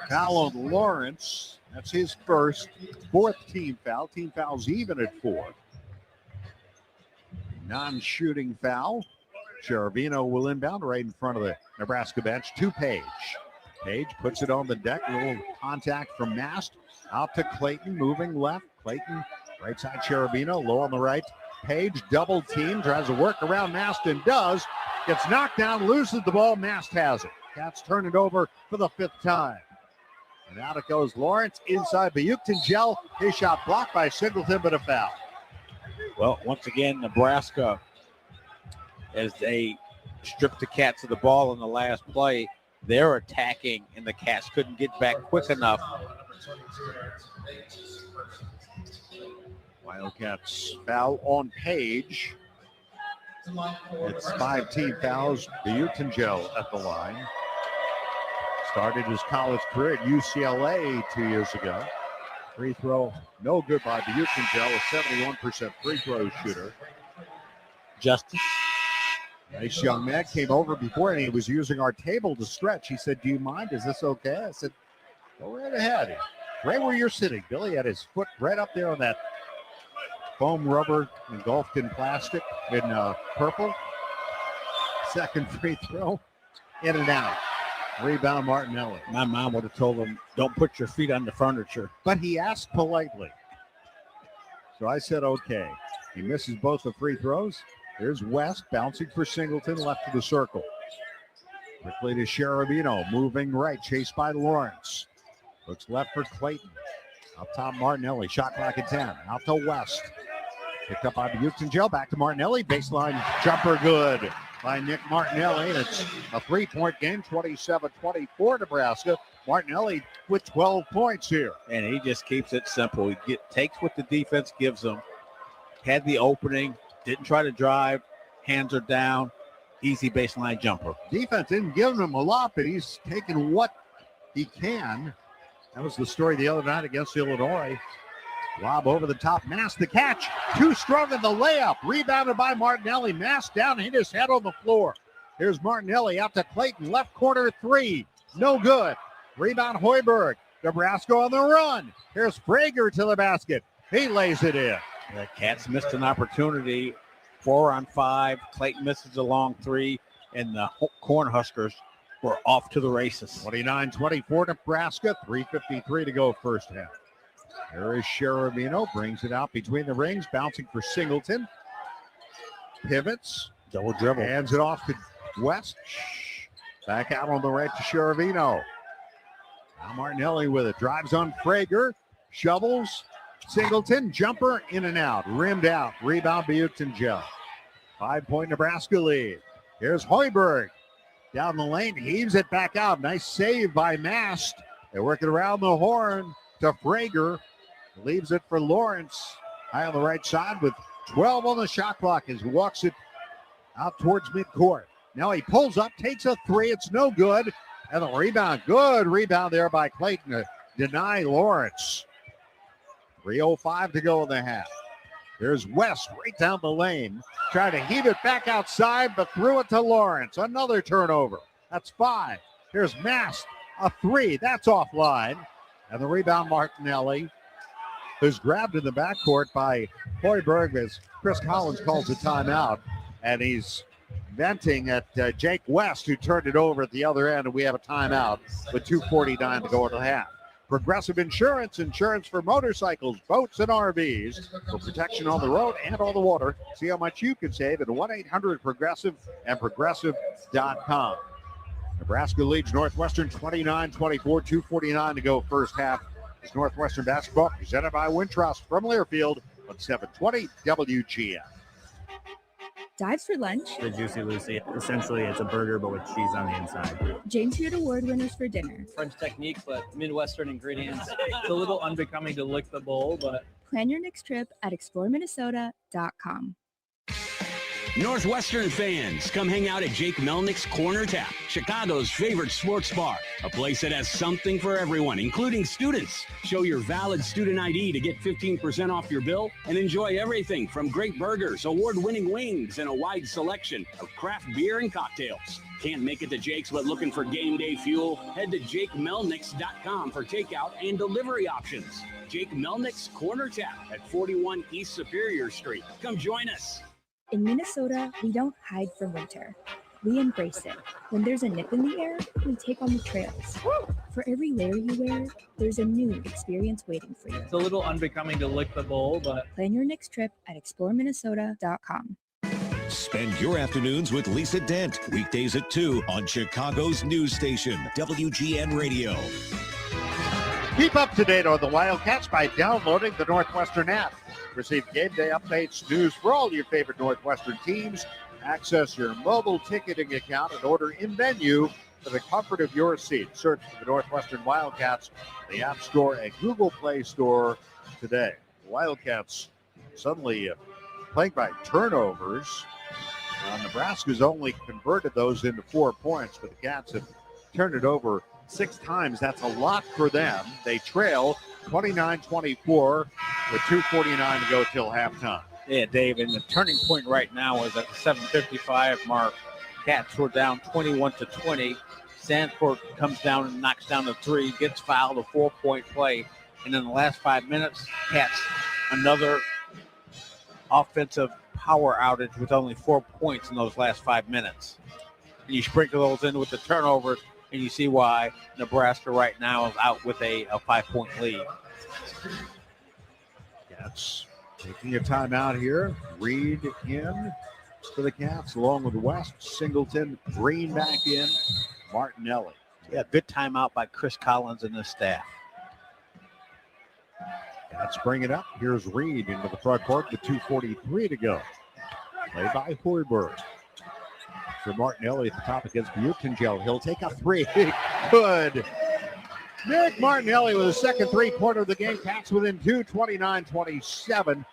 Foul on Lawrence. That's his fourth team foul. Team foul's even at 4. Non-shooting foul. Cherubino will inbound right in front of the Nebraska bench to Page. Page puts it on the deck. A little contact from Mast. Out to Clayton, moving left. Clayton, right side Cherubino, low on the right. Page, double team, tries to work around Mast and does. Gets knocked down, loses the ball. Mast has it. Cats turn it over for the 5th time. And out it goes Lawrence inside Bukton-Gel. His shot blocked by Singleton, but a foul. Well, once again, Nebraska, as they stripped the Cats of the ball in the last play, they're attacking, and the Cats couldn't get back quick enough. Wildcats foul on Page. It's 5 team fouls. Bukton-Gel at the line. Started his college career at UCLA 2 years ago. Free throw, no good by Bukton-Gel, a 71% free throw shooter. Justice. Nice young man came over before, and he was using our table to stretch. He said, "Do you mind? Is this okay?" I said, "Go right ahead." Right where you're sitting, Billy had his foot right up there on that foam rubber engulfed in plastic in purple. Second free throw, in and out. Rebound Martinelli. My mom would have told him, don't put your feet on the furniture. But he asked politely. So I said, okay. He misses both the free throws. Here's West bouncing for Singleton, left of the circle. Quickly to Cherubino, moving right, chased by Lawrence. Looks left for Clayton. Up top, Martinelli, shot clock at 10. Out to West. Picked up by Bukton-Gel, back to Martinelli, baseline jumper good. by Nick Martinelli. And it's a 3-point game, 27-24 Nebraska. Martinelli with 12 points here. And he just keeps it simple. He takes what the defense gives him. Had the opening, didn't try to drive, hands are down, easy baseline jumper. Defense didn't give him a lot, but he's taken what he can. That was the story the other night against Illinois. Lob over the top, Mass the catch. Too strong in the layup. Rebounded by Martinelli. Mass down, hit his head on the floor. Here's Martinelli out to Clayton, left corner three. No good. Rebound Hoiberg. Nebraska on the run. Here's Frager to the basket. He lays it in. The Cats missed an opportunity. 4-on-5. Clayton misses a long three, and the Cornhuskers were off to the races. 29-24 Nebraska. 3:53 to go first half. There is Sheravino, brings it out between the rings, bouncing for Singleton. Pivots. Double dribble. Hands it off to West. Back out on the right to Sheravino. Now Martinelli with it. Drives on Frager. Shovels. Singleton. Jumper in and out. Rimmed out. Rebound Butenjel. 5-point Nebraska lead. Here's Hoiberg. Down the lane. Heaves it back out. Nice save by Mast. They're working around the horn to Frager. Leaves it for Lawrence. High on the right side with 12 on the shot clock as he walks it out towards midcourt. Now he pulls up, takes a three. It's no good. And the rebound. Good rebound there by Clayton to deny Lawrence. 3:05 to go in the half. There's West right down the lane. Trying to heave it back outside, but threw it to Lawrence. Another turnover. That's 5. Here's Mast. A three. That's offline. And the rebound, Martinelli, who's grabbed in the backcourt by Hoiberg as Chris Collins calls a timeout. And he's venting at Jake West, who turned it over at the other end. And we have a timeout with 2:49 to go in the half. Progressive Insurance, insurance for motorcycles, boats, and RVs for protection on the road and on the water. See how much you can save at 1-800-PROGRESSIVE and progressive.com. Nebraska leads Northwestern 29-24, 2:49 to go first half. It's Northwestern basketball presented by Wintrust from Learfield on 720 WGN. Dives for lunch. The Juicy Lucy. Essentially, it's a burger, but with cheese on the inside. James Beard Award winners for dinner. French technique, but Midwestern ingredients. It's a little unbecoming to lick the bowl, but... Plan your next trip at exploreminnesota.com. Northwestern fans, come hang out at Jake Melnick's Corner Tap, Chicago's favorite sports bar. A place that has something for everyone, including students. Show your valid student ID to get 15% off your bill and enjoy everything from great burgers, award-winning wings, and a wide selection of craft beer and cocktails. Can't make it to Jake's but looking for game day fuel? Head to JakeMelnicks.com for takeout and delivery options. Jake Melnick's Corner Tap at 41 East Superior Street. Come join us. In Minnesota, we don't hide from winter. We embrace it. When there's a nip in the air, we take on the trails. For every layer you wear, there's a new experience waiting for you. It's a little unbecoming to lick the bowl, but... Plan your next trip at exploreminnesota.com. Spend your afternoons with Lisa Dent. Weekdays at 2 on Chicago's news station, WGN Radio. Keep up to date on the Wildcats by downloading the Northwestern app. Receive game day updates, news for all your favorite Northwestern teams. Access your mobile ticketing account and order in venue for the comfort of your seat. Search for the Northwestern Wildcats in the App Store and Google Play Store today. The Wildcats suddenly playing by turnovers. Nebraska's only converted those into 4 points, but the Cats have turned it over 6 times. That's a lot for them. They trail 29-24 with 2:49 to go till halftime. Yeah, Dave, and the turning point right now is at the 7:55 mark. Cats were down 21-20. Sanford comes down and knocks down the three, gets fouled, a 4-point play. And in the last 5 minutes, Cats another offensive power outage with only 4 points in those last 5 minutes. And you sprinkle those in with the turnovers, and you see why Nebraska right now is out with a 5-point lead. Cats taking a timeout here. Reed in for the Cats, along with West, Singleton, Green back in, Martinelli. Yeah, good timeout by Chris Collins and his staff. Cats bring it up. Here's Reed into the front court with 2:43 to go. Played by Hoiberg. for Martinelli at the top against Butangel. He'll take a three. Good. Nick Martinelli with the second three-pointer of the game. Cats within 2, 29-27.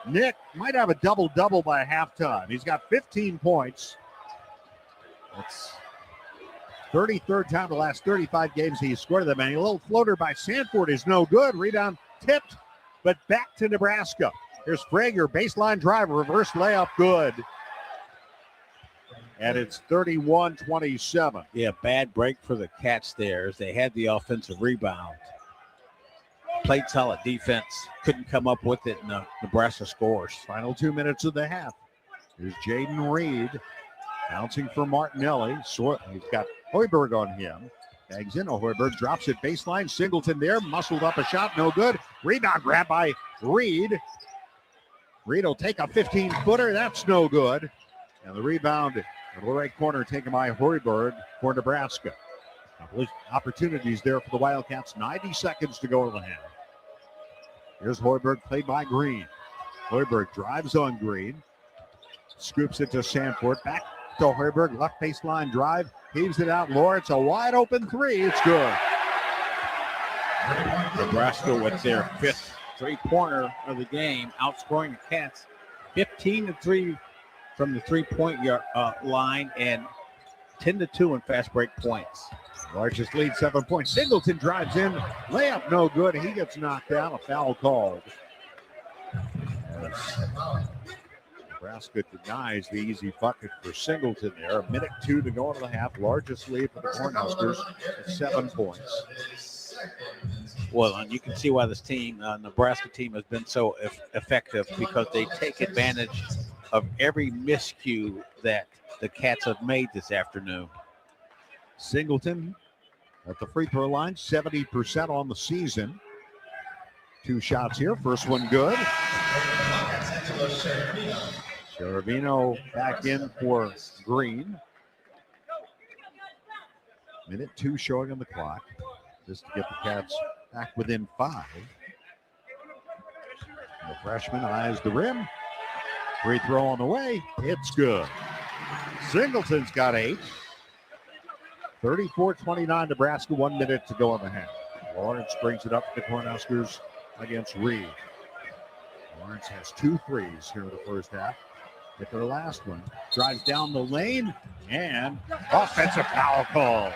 Nick might have a double-double by halftime. He's got 15 points. That's 33rd time the last 35 games he's scored them. And a little floater by Sanford is no good. Rebound tipped, but back to Nebraska. Here's Frager, baseline drive, reverse layup, good. And it's 31-27. Yeah, bad break for the Cats there as they had the offensive rebound. Played solid defense. Couldn't come up with it, and Nebraska scores. Final 2 minutes of the half. Here's Jaden Reed bouncing for Martinelli. He's got Hoiberg on him. Bags in. Hoiberg drops it baseline. Singleton there. Muscled up a shot. No good. Rebound grab by Reed. Reed will take a 15-footer. That's no good. And the rebound in the right corner taken by Hoiberg for Nebraska. Opportunities there for the Wildcats. 90 seconds to go in the half. Here's Hoiberg, played by Green. Hoiberg drives on Green. Scoops it to Sanford. Back to Hoiberg. Left baseline drive. Heaves it out. Lawrence, a wide open three. It's good. Nebraska with their fifth three-pointer of the game, outscoring the Cats 15-3 from the three-point line and 10-2 in fast break points. Largest lead, 7 points. Singleton drives in. Layup no good. He gets knocked down. A foul called. Nebraska denies the easy bucket for Singleton there. A minute 2 to go into the half. Largest lead for the Cornhuskers at 7 points. Well, and you can see why this team, Nebraska team, has been so effective because they take advantage of every miscue that the Cats have made this afternoon. Singleton at the free throw line, 70% on the season. 2 shots here. First one good. Cheravino back in for Green. Minute 2 showing on the clock. Just to get the Cats back within 5. And the freshman eyes the rim. Free throw on the way. It's good. Singleton's got 8. 34-29 Nebraska, 1 minute to go in the half. Lawrence brings it up to the Cornhuskers against Reed. Lawrence has 2 threes here in the first half. Get their last one. Drives down the lane and offensive foul call.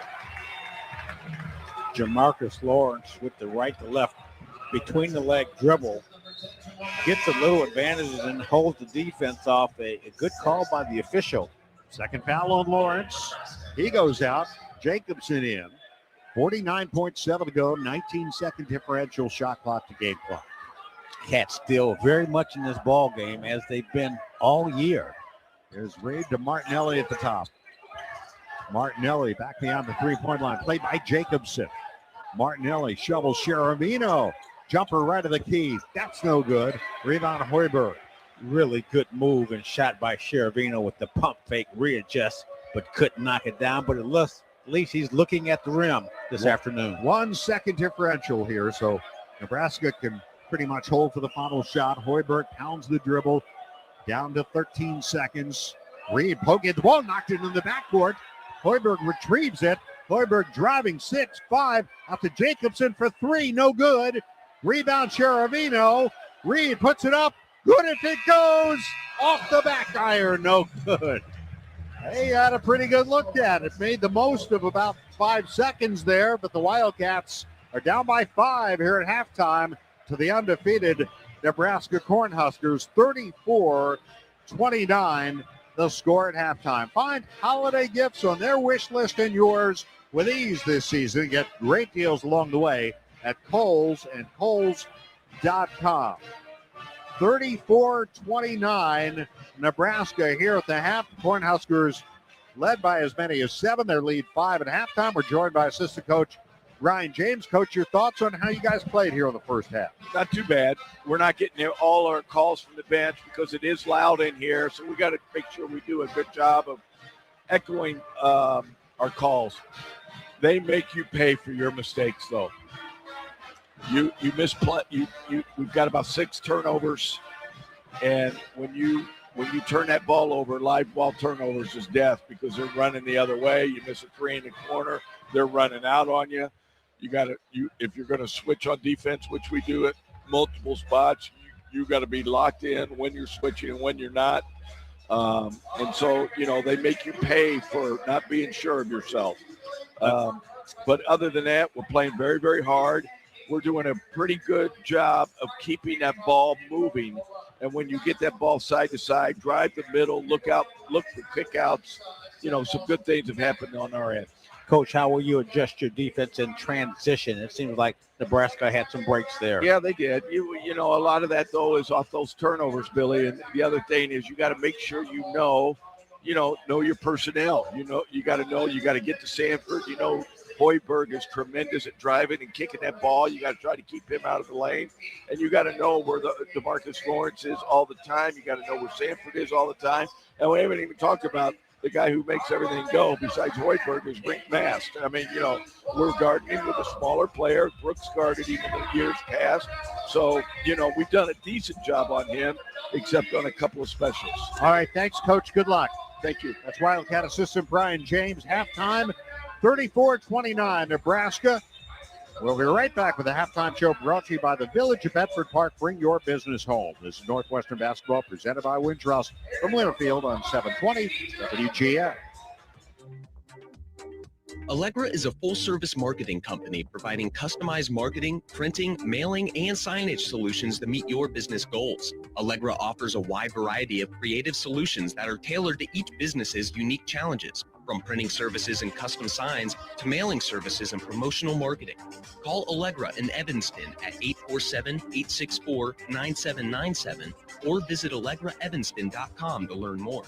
Jamarcus Lawrence with the right to left between the leg dribble. Gets a little advantage and holds the defense off. A good call by the official. Second foul on Lawrence. He goes out. Jacobson in. 49.7 to go. 19-second differential shot clock to game clock. Cats still very much in this ball game as they've been all year. There's Reed to Martinelli at the top. Martinelli back beyond the three-point line. Played by Jacobson. Martinelli shovels Cheravino. Jumper right of the key. That's no good. Rebound Hoiberg. Really good move and shot by Cheravino with the pump fake readjust, but couldn't knock it down. But at least he's looking at the rim this afternoon. 1 second differential here, so Nebraska can pretty much hold for the final shot. Hoiberg pounds the dribble down to 13 seconds. Reed poking the ball, knocked it in the backcourt. Hoiberg retrieves it. Hoiberg driving 6-5 out to Jacobson for 3, no good. Rebound Cheravino. Reed puts it up. Good if it goes. Off the back iron, no good. They had a pretty good look at it. Made the most of about 5 seconds there, but the Wildcats are down by 5 here at halftime to the undefeated Nebraska Cornhuskers. 34-29 the score at halftime. Find holiday gifts on their wish list and yours with ease this season. Get great deals along the way at Kohl's and Kohls.com. 34-29 Nebraska here at the half. The Cornhuskers led by as many as 7. Their lead 5 at halftime. We're joined by assistant coach Ryan James. Coach, your thoughts on how you guys played here in the first half? Not too bad. We're not getting all our calls from the bench because it is loud in here, so we got to make sure we do a good job of echoing our calls. They make you pay for your mistakes, though. You misplay. We've got about 6 turnovers, and when you when you turn that ball over, live ball turnovers is death because they're running the other way. You miss a three in the corner, they're running out on you. If you're going to switch on defense, which we do at multiple spots, you got to be locked in when you're switching and when you're not. And so, they make you pay for not being sure of yourself. But other than that, we're playing very, very hard. We're doing a pretty good job of keeping that ball moving. And when you get that ball side to side, drive the middle, look for kickouts. Some good things have happened on our end. Coach, how will you adjust your defense in transition? It seems like Nebraska had some breaks there. Yeah, they did. A lot of that, though, is off those turnovers, Billy. And the other thing is you got to make sure know your personnel. You got to get to Sanford. Hoiberg is tremendous at driving and kicking that ball. You got to try to keep him out of the lane. And you got to know where DeMarcus Lawrence is all the time. You got to know where Sanford is all the time. And we haven't even talked about the guy who makes everything go besides Hoiberg is Rick Mast. I mean, we're guarding him with a smaller player. Brooks guarded him in the years past. So, we've done a decent job on him, except on a couple of specials. All right, thanks, Coach. Good luck. Thank you. That's Wildcat assistant Brian James. Halftime, 34-29, Nebraska. We'll be right back with the halftime show brought to you by the Village of Bedford Park. Bring your business home. This is Northwestern Basketball presented by Wintrust from Winterfield on 720 WGN. Allegra is a full-service marketing company providing customized marketing, printing, mailing, and signage solutions to meet your business goals. Allegra offers a wide variety of creative solutions that are tailored to each business's unique challenges, from printing services and custom signs to mailing services and promotional marketing. Call Allegra in Evanston at 847-864-9797 or visit AllegraEvanston.com to learn more.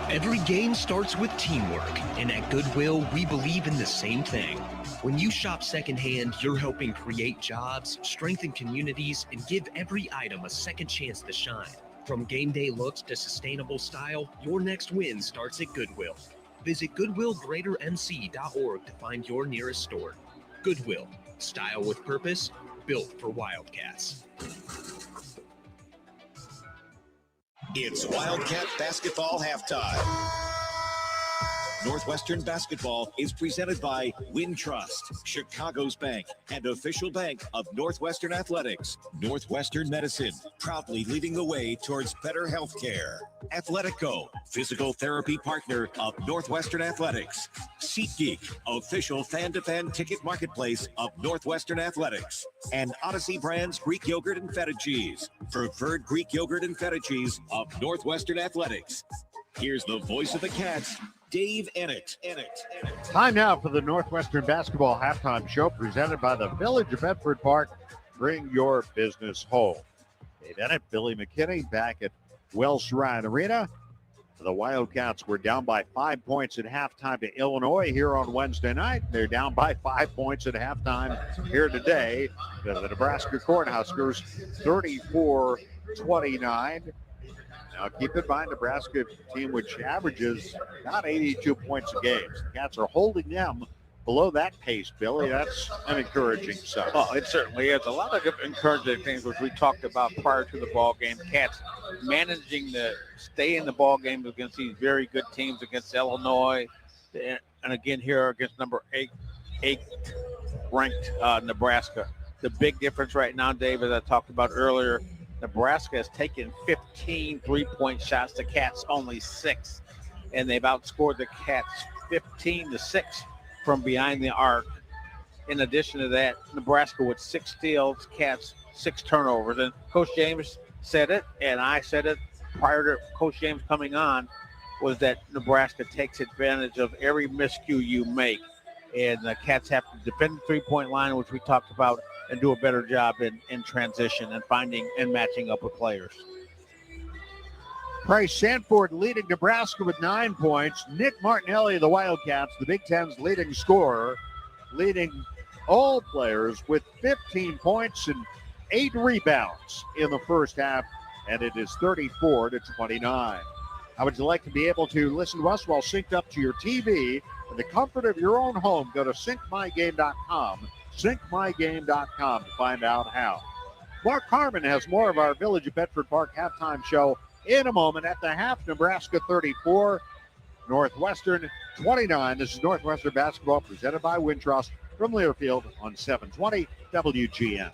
Every game starts with teamwork, and at Goodwill, we believe in the same thing. When you shop secondhand, you're helping create jobs, strengthen communities, and give every item a second chance to shine. From game day looks to sustainable style, your next win starts at Goodwill. Visit GoodwillGreaterNC.org to find your nearest store. Goodwill, style with purpose, built for Wildcats. It's Wildcat Basketball Halftime. Northwestern Basketball is presented by Wintrust, Chicago's bank and official bank of Northwestern Athletics. Northwestern Medicine, proudly leading the way towards better health care. Athletico, physical therapy partner of Northwestern Athletics. SeatGeek, official fan-to-fan ticket marketplace of Northwestern Athletics. And Odyssey Brands Greek Yogurt and Feta Cheese, preferred Greek Yogurt and Feta Cheese of Northwestern Athletics. Here's the voice of the Cats, Dave Ennett. Time now for the Northwestern Basketball Halftime Show presented by the Village of Bedford Park. Bring your business home. Dave Ennett, Billy McKinney back at Welsh Ryan Arena. The Wildcats were down by 5 points at halftime to Illinois here on Wednesday night. They're down by 5 points at halftime here today to the Nebraska Cornhuskers, 34-29. Now, keep in mind, Nebraska team which averages about 82 points a game. The Cats are holding them below that pace, Billy. That's an encouraging sign. Well, it certainly is. A lot of encouraging things, which we talked about prior to the ball game. Cats managing to stay in the ball game against these very good teams, against Illinois, and again here against number 8 ranked Nebraska. The big difference right now, Dave, as I talked about earlier, Nebraska has taken 15 three-point shots. The Cats only 6, and they've outscored the Cats 15-6 from behind the arc. In addition to that, Nebraska with 6 steals, Cats 6 turnovers. And Coach James said it, and I said it prior to Coach James coming on, was that Nebraska takes advantage of every miscue you make. And the Cats have to defend the three-point line, which we talked about, and do a better job in transition and finding and matching up with players. Bryce Sanford leading Nebraska with 9 points. Nick Martinelli of the Wildcats, the Big Ten's leading scorer, leading all players with 15 points and 8 rebounds in the first half, and it is 34-29. How would you like to be able to listen to us while synced up to your TV in the comfort of your own home? Go to syncmygame.com. syncmygame.com to find out how. Mark Harmon has more of our Village of Bedford Park halftime show in a moment. At the half, Nebraska 34, Northwestern 29. This is Northwestern basketball presented by Wintrust from Learfield on 720 WGN.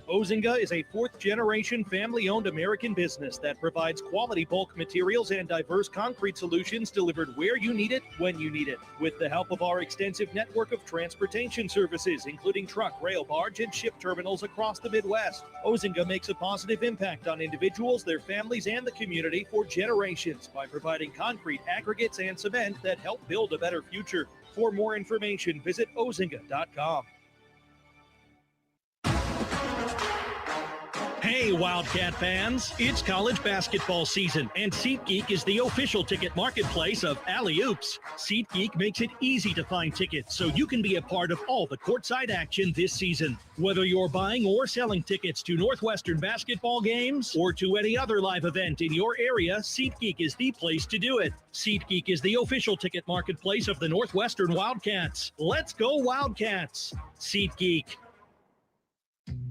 Ozinga is a fourth-generation family-owned American business that provides quality bulk materials and diverse concrete solutions delivered where you need it, when you need it. With the help of our extensive network of transportation services, including truck, rail, barge, and ship terminals across the Midwest, Ozinga makes a positive impact on individuals, their families, and the community for generations by providing concrete, aggregates, and cement that help build a better future. For more information, visit ozinga.com. Hey, Wildcat fans, it's college basketball season, and SeatGeek is the official ticket marketplace of Alley Oops. SeatGeek makes it easy to find tickets so you can be a part of all the courtside action this season. Whether you're buying or selling tickets to Northwestern basketball games or to any other live event in your area, SeatGeek is the place to do it. SeatGeek is the official ticket marketplace of the Northwestern Wildcats. Let's go Wildcats! SeatGeek.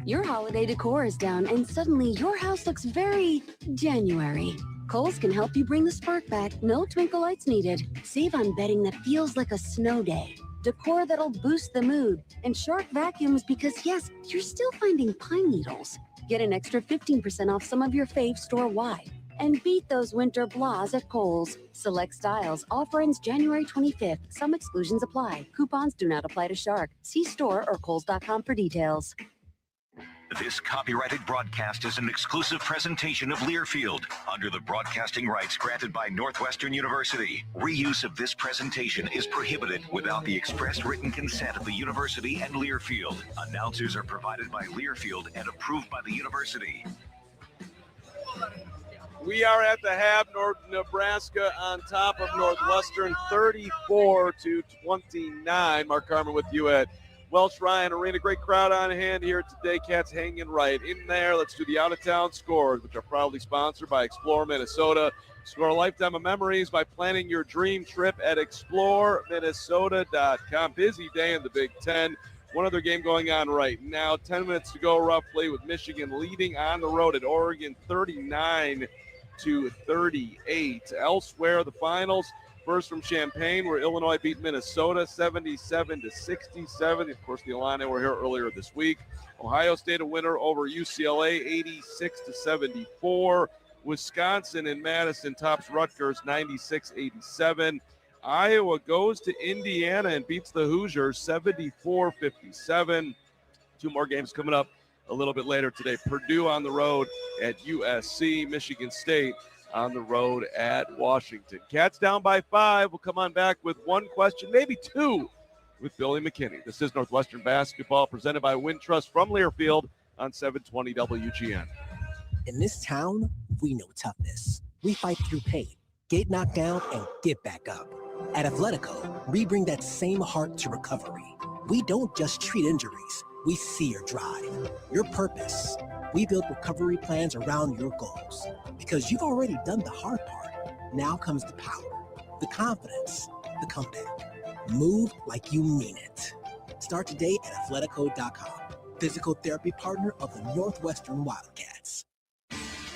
Your holiday decor is down and suddenly your house looks very January. Kohl's can help you bring the spark back. No twinkle lights needed. Save on bedding that feels like a snow day. Decor that'll boost the mood. And Shark vacuums because yes, you're still finding pine needles. Get an extra 15% off some of your faves store-wide. And beat those winter blahs at Kohl's. Select styles. Offer ends January 25th. Some exclusions apply. Coupons do not apply to Shark. See store or Kohls.com for details. This copyrighted broadcast is an exclusive presentation of Learfield under the broadcasting rights granted by Northwestern University. Reuse of this presentation is prohibited without the express written consent of the university and Learfield. Announcers are provided by Learfield and approved by the university. We are at the half. Nebraska on top of Northwestern, 34-29. Mark Carmen with you at Welsh Ryan Arena. Great crowd on hand here today. Cats hanging right in there. Let's do the out-of-town scores, which are proudly sponsored by Explore Minnesota. Score a lifetime of memories by planning your dream trip at exploreminnesota.com. Busy day in the Big Ten. One other game going on right now. 10 minutes to go roughly with Michigan leading on the road at Oregon 39-38. Elsewhere, the finals. First from Champaign, where Illinois beat Minnesota 77-67. Of course, the Illini were here earlier this week. Ohio State a winner over UCLA 86-74. Wisconsin in Madison tops Rutgers 96-87. Iowa goes to Indiana and beats the Hoosiers 74-57. Two more games coming up a little bit later today. Purdue on the road at USC. Michigan State on the road at Washington. Cats down by 5. We'll come on back with one question, maybe two, with Billy McKinney. This is Northwestern basketball presented by Wintrust from Learfield on 720 WGN. In this town, we know toughness. We fight through pain, get knocked down, and get back up. At Athletico, we bring that same heart to recovery. We don't just treat injuries. We see your drive, your purpose. We build recovery plans around your goals because you've already done the hard part. Now comes the power, the confidence, the comeback. Move like you mean it. Start today at Athletico.com. Physical therapy partner of the Northwestern Wildcats.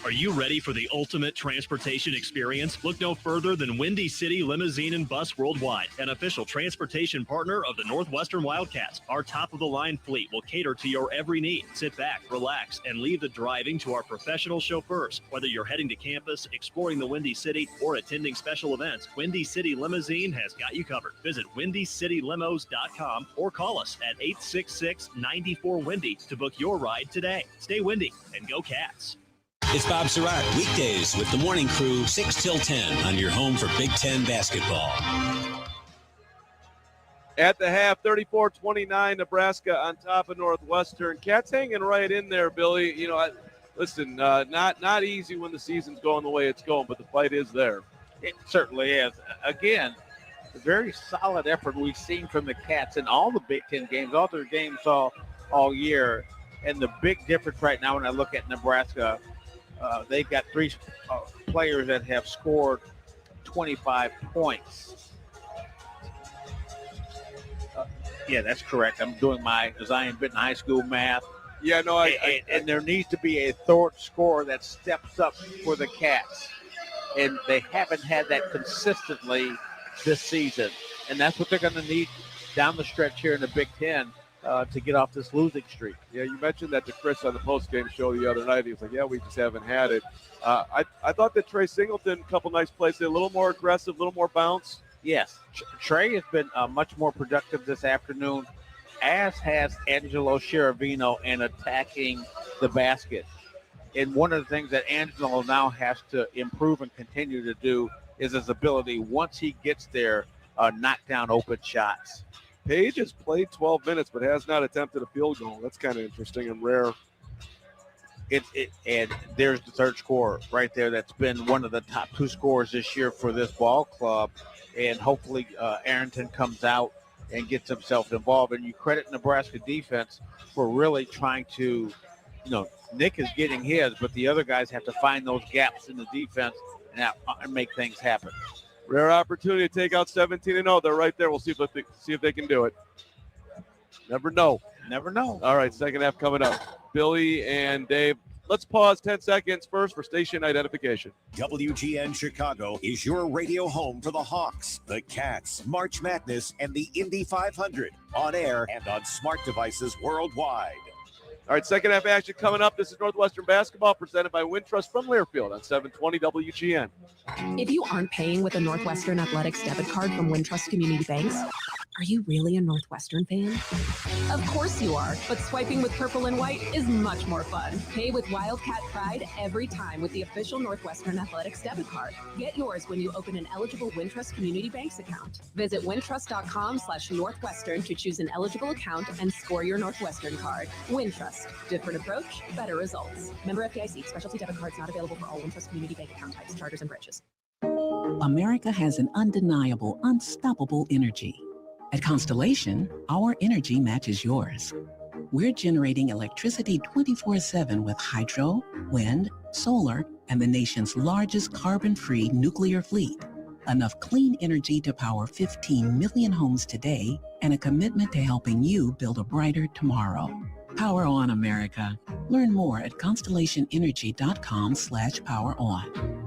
Are you ready for the ultimate transportation experience? Look no further than Windy City Limousine and Bus Worldwide, an official transportation partner of the Northwestern Wildcats. Our top-of-the-line fleet will cater to your every need. Sit back, relax, and leave the driving to our professional chauffeurs. Whether you're heading to campus, exploring the Windy City, or attending special events, Windy City Limousine has got you covered. Visit WindyCityLimos.com or call us at 866-94-WINDY to book your ride today. Stay windy and go Cats. It's Bob Surratt, weekdays with the morning crew, 6 till 10 on your home for Big Ten basketball. At the half, 34-29, Nebraska on top of Northwestern. Cats hanging right in there, Billy. You know, listen, not easy when the season's going the way it's going, but the fight is there. It certainly is. Again, a very solid effort we've seen from the Cats in all the Big Ten games, all their games all year. And the big difference right now when I look at Nebraska, they've got three players that have scored 25 points. Yeah, that's correct. I'm doing my Zion Benton High School math. Yeah, no, and there needs to be a third scorer that steps up for the Cats. And they haven't had that consistently this season. And that's what they're going to need down the stretch here in the Big Ten to get off this losing streak. Yeah, you mentioned that to Chris on the postgame show the other night. He was like, yeah, we just haven't had it. I thought that Trey Singleton, a couple nice plays, a little more aggressive, a little more bounce. Yes, Trey has been much more productive this afternoon, as has Angelo Cheravino in attacking the basket. And one of the things that Angelo now has to improve and continue to do is his ability, once he gets there, knock down open shots. Page has played 12 minutes but has not attempted a field goal. That's kind of interesting and rare. And there's the third scorer right there that's been one of the top two scorers this year for this ball club. And hopefully Arrington comes out and gets himself involved. And you credit Nebraska defense for really trying to, Nick is getting his, but the other guys have to find those gaps in the defense and make things happen. Rare opportunity to take out 17-0. They're right there. We'll see if they can do it. Never know. Never know. All right, second half coming up. Billy and Dave, let's pause 10 seconds first for station identification. WGN Chicago is your radio home for the Hawks, the Cats, March Madness, and the Indy 500 on air and on smart devices worldwide. All right, second half action coming up. This is Northwestern basketball presented by Wintrust from Learfield on 720 WGN. If you aren't paying with a Northwestern Athletics debit card from Wintrust Community Banks, are you really a Northwestern fan? Of course you are, but swiping with purple and white is much more fun. Pay with Wildcat Pride every time with the official Northwestern Athletics debit card. Get yours when you open an eligible Wintrust Community Banks account. Visit wintrust.com/Northwestern to choose an eligible account and score your Northwestern card. Wintrust. Different approach, better results. Member FDIC. Specialty debit cards not available for all Wintrust Community Bank account types, charters, and branches. America has an undeniable, unstoppable energy. At Constellation, our energy matches yours. We're generating electricity 24/7 with hydro, wind, solar, and the nation's largest carbon-free nuclear fleet. Enough clean energy to power 15 million homes today, and a commitment to helping you build a brighter tomorrow. Power on, America. Learn more at constellationenergy.com/poweron.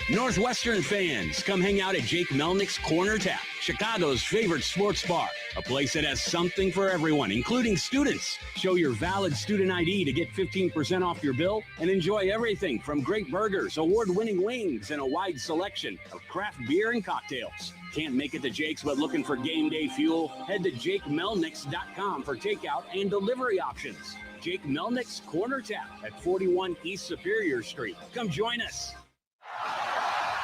Northwestern fans, come hang out at Jake Melnick's Corner Tap, Chicago's favorite sports bar. A place that has something for everyone, including students. Show your valid student ID to get 15% off your bill and enjoy everything from great burgers, award-winning wings, and a wide selection of craft beer and cocktails. Can't make it to Jake's but looking for game day fuel? Head to JakeMelnicks.com for takeout and delivery options. Jake Melnick's Corner Tap at 41 East Superior Street. Come join us.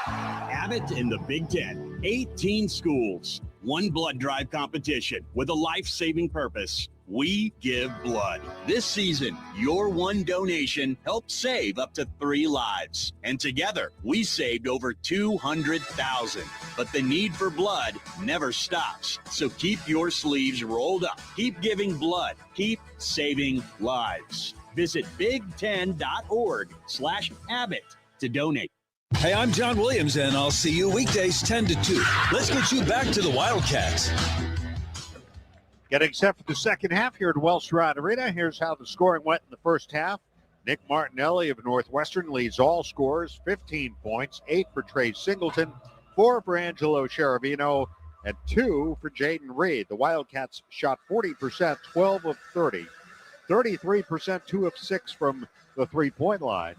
Abbott in the Big Ten. 18 schools. One blood drive competition with a life-saving purpose. We give blood. This season, your one donation helped save up to 3 lives. And together, we saved over 200,000. But the need for blood never stops. So keep your sleeves rolled up. Keep giving blood. Keep saving lives. Visit big10.org/Abbott to donate. Hey, I'm John Williams, and I'll see you weekdays 10 to 2. Let's get you back to the Wildcats. Getting set for the second half here at Wells Rod Arena. Here's how the scoring went in the first half. Nick Martinelli of Northwestern leads all scorers, 15 points, 8 for Trey Singleton, 4 for Angelo Cheravino, and 2 for Jaden Reed. The Wildcats shot 40%, 12 of 30, 33%, 2 of 6 from the three-point line.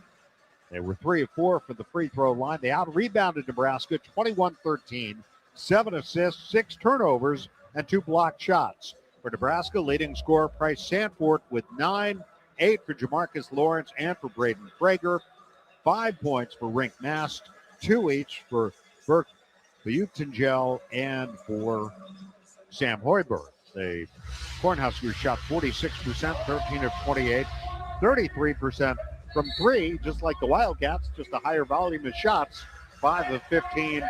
They were 3 of 4 from the free throw line. They out-rebounded Nebraska 21-13, 7 assists, 6 turnovers, and 2 blocked shots. For Nebraska, leading scorer Price Sanford with 9, 8 for Jamarcus Lawrence and for Braden Frager, 5 points for Rink Mast, 2 each for Burke Butengel and for Sam Hoiberg. The Cornhuskers shot 46%, 13 of 28, 33% from 3, just like the Wildcats, just a higher volume of shots, 5 of 15,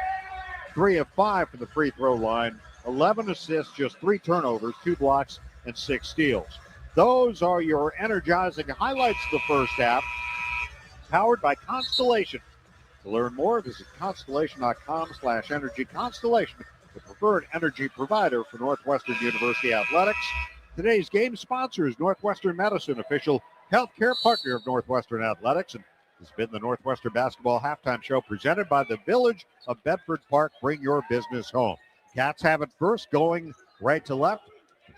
3 of 5 from the free throw line, 11 assists, just 3 turnovers, 2 blocks, and 6 steals. Those are your energizing highlights of the first half, powered by Constellation. To learn more, visit constellation.com/energy. Constellation, the preferred energy provider for Northwestern University athletics. Today's game sponsor is Northwestern Medicine, official healthcare partner of Northwestern Athletics. And this has been the Northwestern Basketball Halftime Show presented by the Village of Bedford Park. Bring your business home. Cats have it first, going right to left.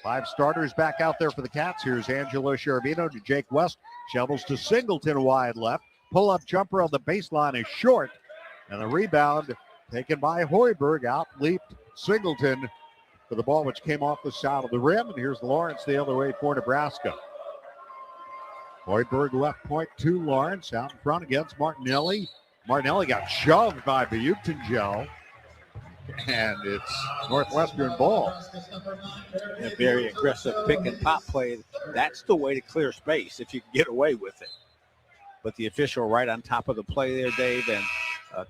5 starters back out there for the Cats. Here's Angelo Sciarvino to Jake West. Shovels to Singleton wide left. Pull-up jumper on the baseline is short. And the rebound taken by Hoiberg. Out-leaped Singleton for the ball, which came off the side of the rim. And here's Lawrence the other way for Nebraska. Hoiberg left point to Lawrence. Out in front against Martinelli. Martinelli got shoved by Butengel. And it's Northwestern ball. A very aggressive pick and pop play. That's the way to clear space if you can get away with it. But the official right on top of the play there, Dave, and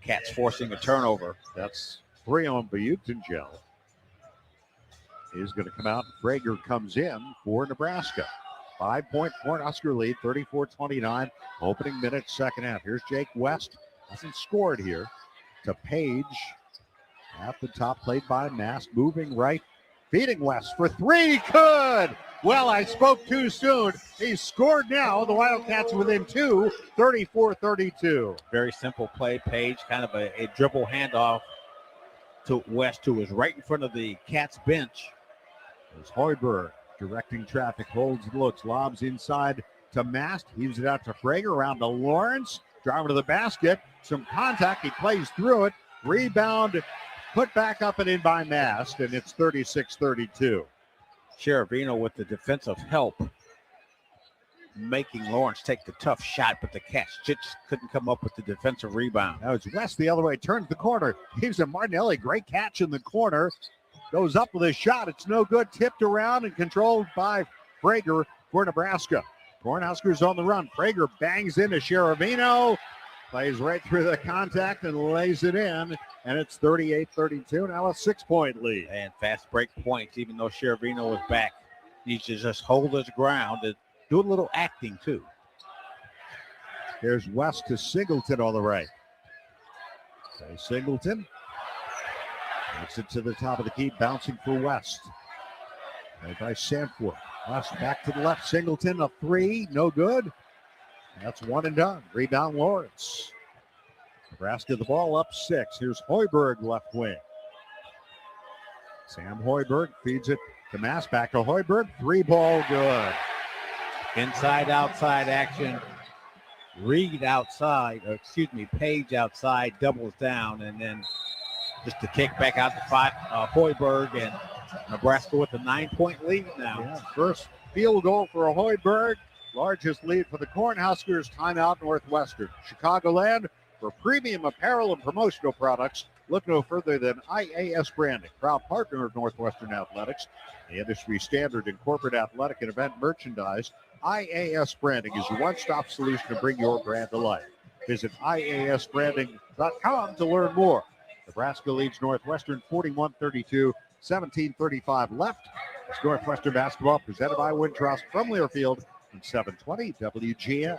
Cats forcing a turnover. That's 3 on Butengel. He's going to come out. Prager comes in for Nebraska. 5-point Cornhusker lead, 34-29. Opening minute, second half. Here's Jake West. Hasn't scored here. To Page. At the top, played by Mast. Moving right. Feeding West for 3. Good. Well, I spoke too soon. He's scored now. The Wildcats within 2, 34-32. Very simple play. Page, kind of a dribble handoff to West, who was right in front of the Cats bench. There's Hoiberg directing traffic, holds, looks, lobs inside to Mast. Heaves it out to Prager, around to Lawrence. Driving to the basket. Some contact. He plays through it. Rebound put back up and in by Mast, and it's 36-32. Sciarvino with the defensive help, making Lawrence take the tough shot, but the Cats just couldn't come up with the defensive rebound. Now it's West the other way, turns the corner. Gives to Martinelli, great catch in the corner. Goes up with a shot. It's no good. Tipped around and controlled by Prager for Nebraska. Cornhuskers on the run. Prager bangs into Sciarvino. Plays right through the contact and lays it in. And it's 38-32. Now a 6-point lead. And fast break points, even though Sciarvino was back. Needs to just hold his ground and do a little acting, too. Here's West to Singleton on the right. So Singleton makes it to the top of the key, bouncing for West. Played by Sanford. West back to the left. Singleton, a 3, no good. That's 1 and done. Rebound Lawrence. Nebraska the ball up 6. Here's Hoiberg left wing. Sam Hoiberg feeds it to Mast. Back to Hoiberg. 3-ball good. Inside outside action. Reed outside, Page outside, doubles down, and then just to kick back out to Hoiberg, and Nebraska with a 9-point lead now. Yeah, first field goal for Hoiberg. Largest lead for the Cornhuskers. Timeout Northwestern. Chicagoland, for premium apparel and promotional products, look no further than IAS Branding, proud partner of Northwestern Athletics, the industry standard in corporate athletic and event merchandise. IAS Branding is your one-stop solution to bring your brand to life. Visit IASbranding.com to learn more. Nebraska leads Northwestern 41-32, 17:35 left. It's Northwestern basketball presented by Wintrust from Learfield. 720 WGN.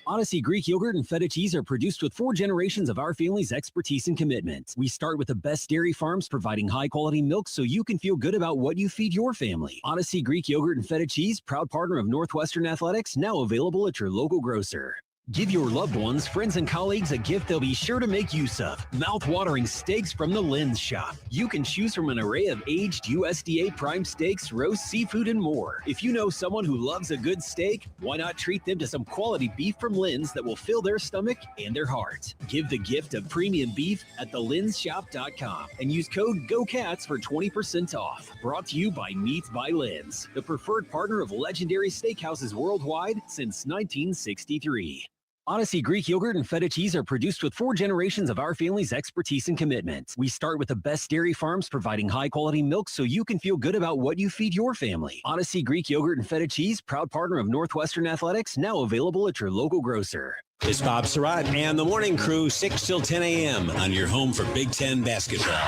Odyssey Greek yogurt and feta cheese are produced with 4 generations of our family's expertise and commitment. We start with the best dairy farms providing high-quality milk so you can feel good about what you feed your family. Odyssey Greek yogurt and feta cheese, proud partner of Northwestern Athletics, now available at your local grocer. Give your loved ones, friends, and colleagues a gift they'll be sure to make use of. Mouth-watering steaks from the Lynn's Shop. You can choose from an array of aged USDA prime steaks, roast seafood, and more. If you know someone who loves a good steak, why not treat them to some quality beef from Lynn's that will fill their stomach and their heart. Give the gift of premium beef at thelynnshop.com and use code GOCATS for 20% off. Brought to you by Meats by Lynn's, the preferred partner of legendary steakhouses worldwide since 1963. Odyssey Greek yogurt and feta cheese are produced with 4 generations of our family's expertise and commitment. We start with the best dairy farms providing high-quality milk so you can feel good about what you feed your family. Odyssey Greek yogurt and feta cheese, proud partner of Northwestern Athletics, now available at your local grocer. It's Bob Surratt and the morning crew, 6 till 10 a.m. on your home for Big Ten basketball.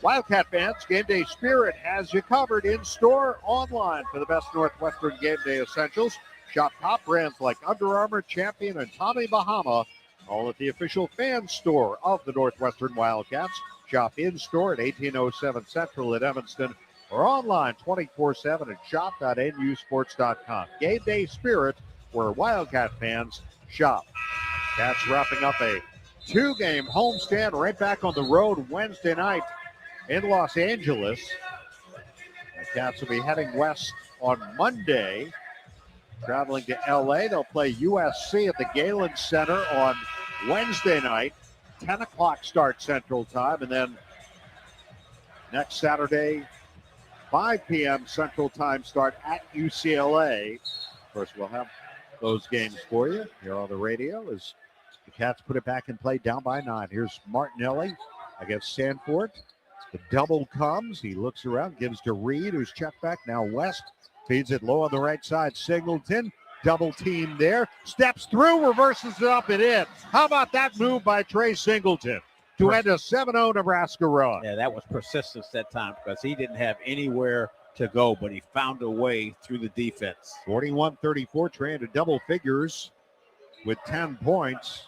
Wildcat fans, Game Day Spirit has you covered in store, online for the best Northwestern Game Day essentials. Shop top brands like Under Armour, Champion, and Tommy Bahama, all at the official fan store of the Northwestern Wildcats. Shop in-store at 1807 Central at Evanston or online 24/7 at shop.nusports.com. Game day spirit where Wildcat fans shop. Cats wrapping up a 2-game homestand right back on the road Wednesday night in Los Angeles. The Cats will be heading west on Monday, traveling to LA. They'll play USC at the Galen Center on Wednesday night, 10 o'clock start Central Time, and then next Saturday, 5 p.m. Central Time start at UCLA. Of course, we'll have those games for you here on the radio as the Cats put it back in play down by 9. Here's Martinelli against Sanford. The double comes. He looks around, gives to Reed, who's checked back. Now West feeds it low on the right side. Singleton, double team there. Steps through, reverses it up and in. How about that move by Trey Singleton to end a 7-0 Nebraska run? Yeah, that was persistence that time because he didn't have anywhere to go, but he found a way through the defense. 41-34, Trey into double figures with 10 points.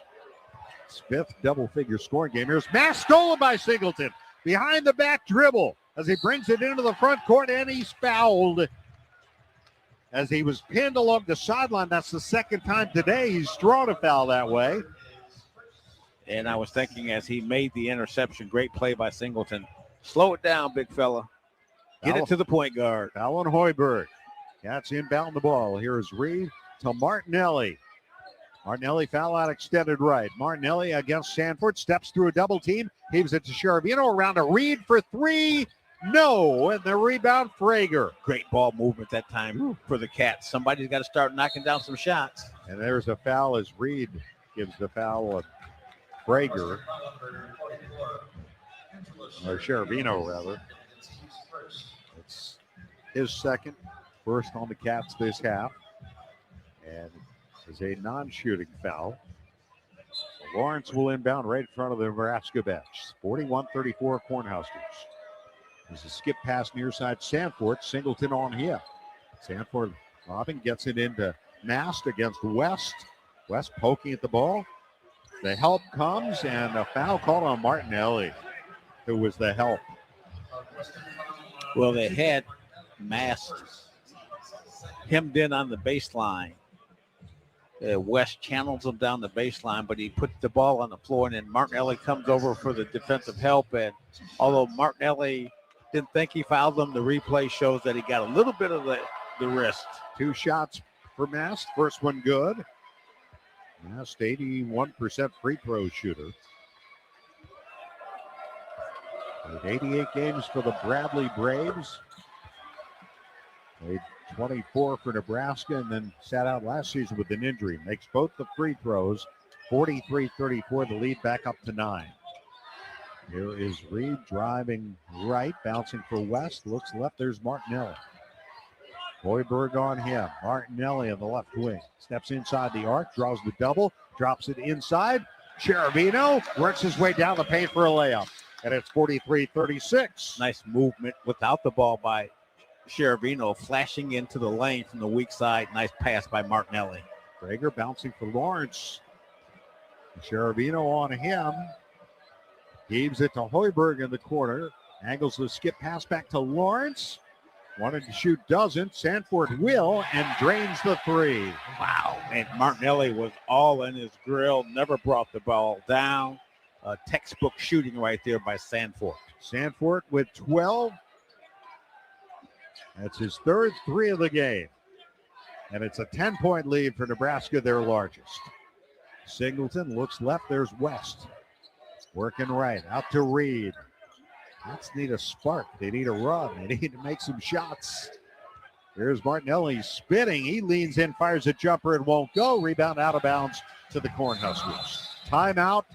His 5th double-figure scoring game. Here's Mass stolen by Singleton. Behind the back dribble as he brings it into the front court, and he's fouled as he was pinned along the sideline. That's the second time today he's drawn a foul that way. And I was thinking as he made the interception, great play by Singleton. Slow it down, big fella. Get it to the point guard. Alan Hoiberg. Cats inbound the ball. Here's Reed to Martinelli. Martinelli foul out extended right. Martinelli against Sanford. Steps through a double team. Heaves it to Shervino. Around to Reed for 3. No. And the rebound, Frager. Great ball movement that time for the Cats. Somebody's got to start knocking down some shots. And there's a foul as Reed gives the foul of Frager. Or Shervino, rather. It's his second. First on the Cats this half. And is a non-shooting foul. Lawrence will inbound right in front of the Nebraska bench. 41-34 Cornhuskers. There's a skip pass near side Sanford. Singleton on him. Sanford lobbing, gets it into Mast against West. West poking at the ball. The help comes and a foul called on Martinelli, who was the help. Well, they had Mast hemmed in on the baseline. West channels him down the baseline, but he put the ball on the floor, and then Martinelli comes over for the defensive help. And although Martinelli didn't think he fouled him, the replay shows that he got a little bit of the wrist. 2 shots for Mast. First one good. Mast, 81% free throw shooter. With 88 games for the Bradley Braves. Played 24 for Nebraska and then sat out last season with an injury. Makes both the free throws. 43-34, the lead back up to 9. Here is Reed driving right, bouncing for West. Looks left, there's Martinelli. Hoiberg on him. Martinelli on the left wing. Steps inside the arc, draws the double, drops it inside. Cherubino works his way down the paint for a layup. And it's 43-36. Nice movement without the ball by Cherubino, flashing into the lane from the weak side. Nice pass by Martinelli. Frager bouncing for Lawrence. Cherubino on him. Heaves it to Hoiberg in the corner. Angles the skip pass back to Lawrence. Wanted to shoot, doesn't. Sanford will and drains the 3. Wow. And Martinelli was all in his grill, never brought the ball down. Textbook shooting right there by Sanford. Sanford with 12. That's his 3rd 3 of the game. And it's a 10-point lead for Nebraska, their largest. Singleton looks left. There's West. Working right. Out to Reed. Cats need a spark. They need a run. They need to make some shots. Here's Martinelli spinning. He leans in, fires a jumper, and won't go. Rebound out of bounds to the Cornhuskers. Timeout.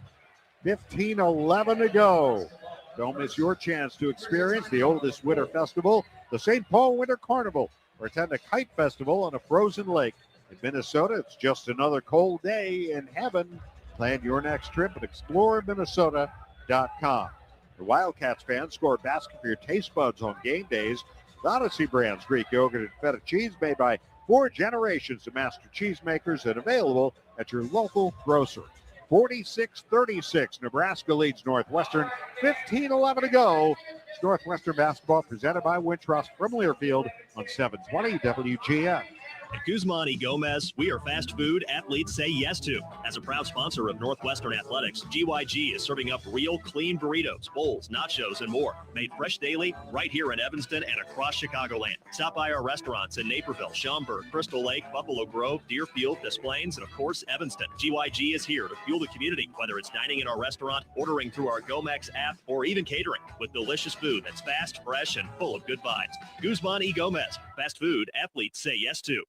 15-11 to go. Don't miss your chance to experience the oldest winter festival, the St. Paul Winter Carnival, or attend a kite festival on a frozen lake. In Minnesota, it's just another cold day in heaven. Plan your next trip at exploreminnesota.com. The Wildcats fans score a basket for your taste buds on game days. The Odyssey Brands Greek yogurt and feta cheese made by 4 generations of master cheesemakers and available at your local grocer. 46-36. Nebraska leads Northwestern. 15-11 to go. It's Northwestern basketball presented by Wintrust from Learfield on 720 WGN. At Guzman y Gomez, we are fast food athletes say yes to. As a proud sponsor of Northwestern Athletics, GYG is serving up real clean burritos, bowls, nachos, and more. Made fresh daily right here in Evanston and across Chicagoland. Stop by our restaurants in Naperville, Schaumburg, Crystal Lake, Buffalo Grove, Deerfield, Des Plaines, and of course, Evanston. GYG is here to fuel the community, whether it's dining in our restaurant, ordering through our Gomex app, or even catering with delicious food that's fast, fresh, and full of good vibes. Guzman y Gomez, fast food athletes say yes to.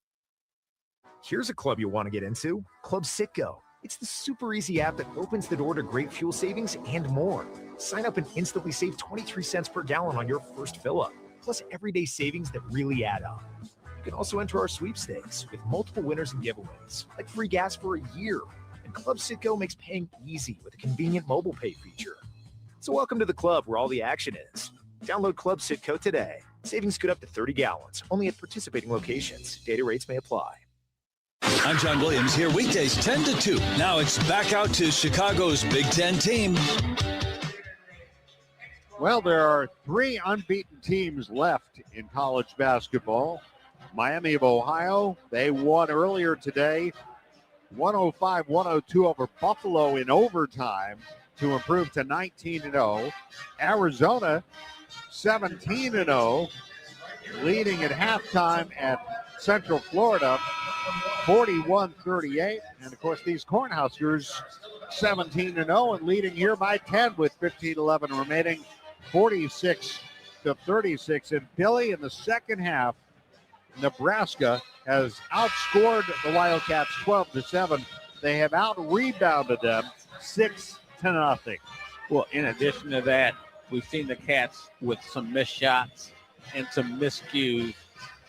Here's a club you want to get into, Club Citgo. It's the super easy app that opens the door to great fuel savings and more. Sign up and instantly save 23 cents per gallon on your first fill up, plus everyday savings that really add up. You can also enter our sweepstakes with multiple winners and giveaways, like free gas for a year. And Club Citgo makes paying easy with a convenient mobile pay feature. So welcome to the club where all the action is. Download Club Citgo today. Savings good up to 30 gallons, only at participating locations. Data rates may apply. I'm John Williams here weekdays 10 to 2. Now it's back out to Chicago's Big Ten team. Well, there are 3 unbeaten teams left in college basketball. Miami of Ohio, they won earlier today, 105-102 over Buffalo in overtime to improve to 19-0. Arizona, 17-0, leading at halftime at Central Florida, 41-38. And, of course, these Cornhuskers, 17-0 and leading here by 10 with 15-11 remaining, 46-36. And, Billy, in the second half, Nebraska has outscored the Wildcats 12-7. They have out-rebounded them 6-0. Well, in addition to that, we've seen the Cats with some missed shots and some miscues.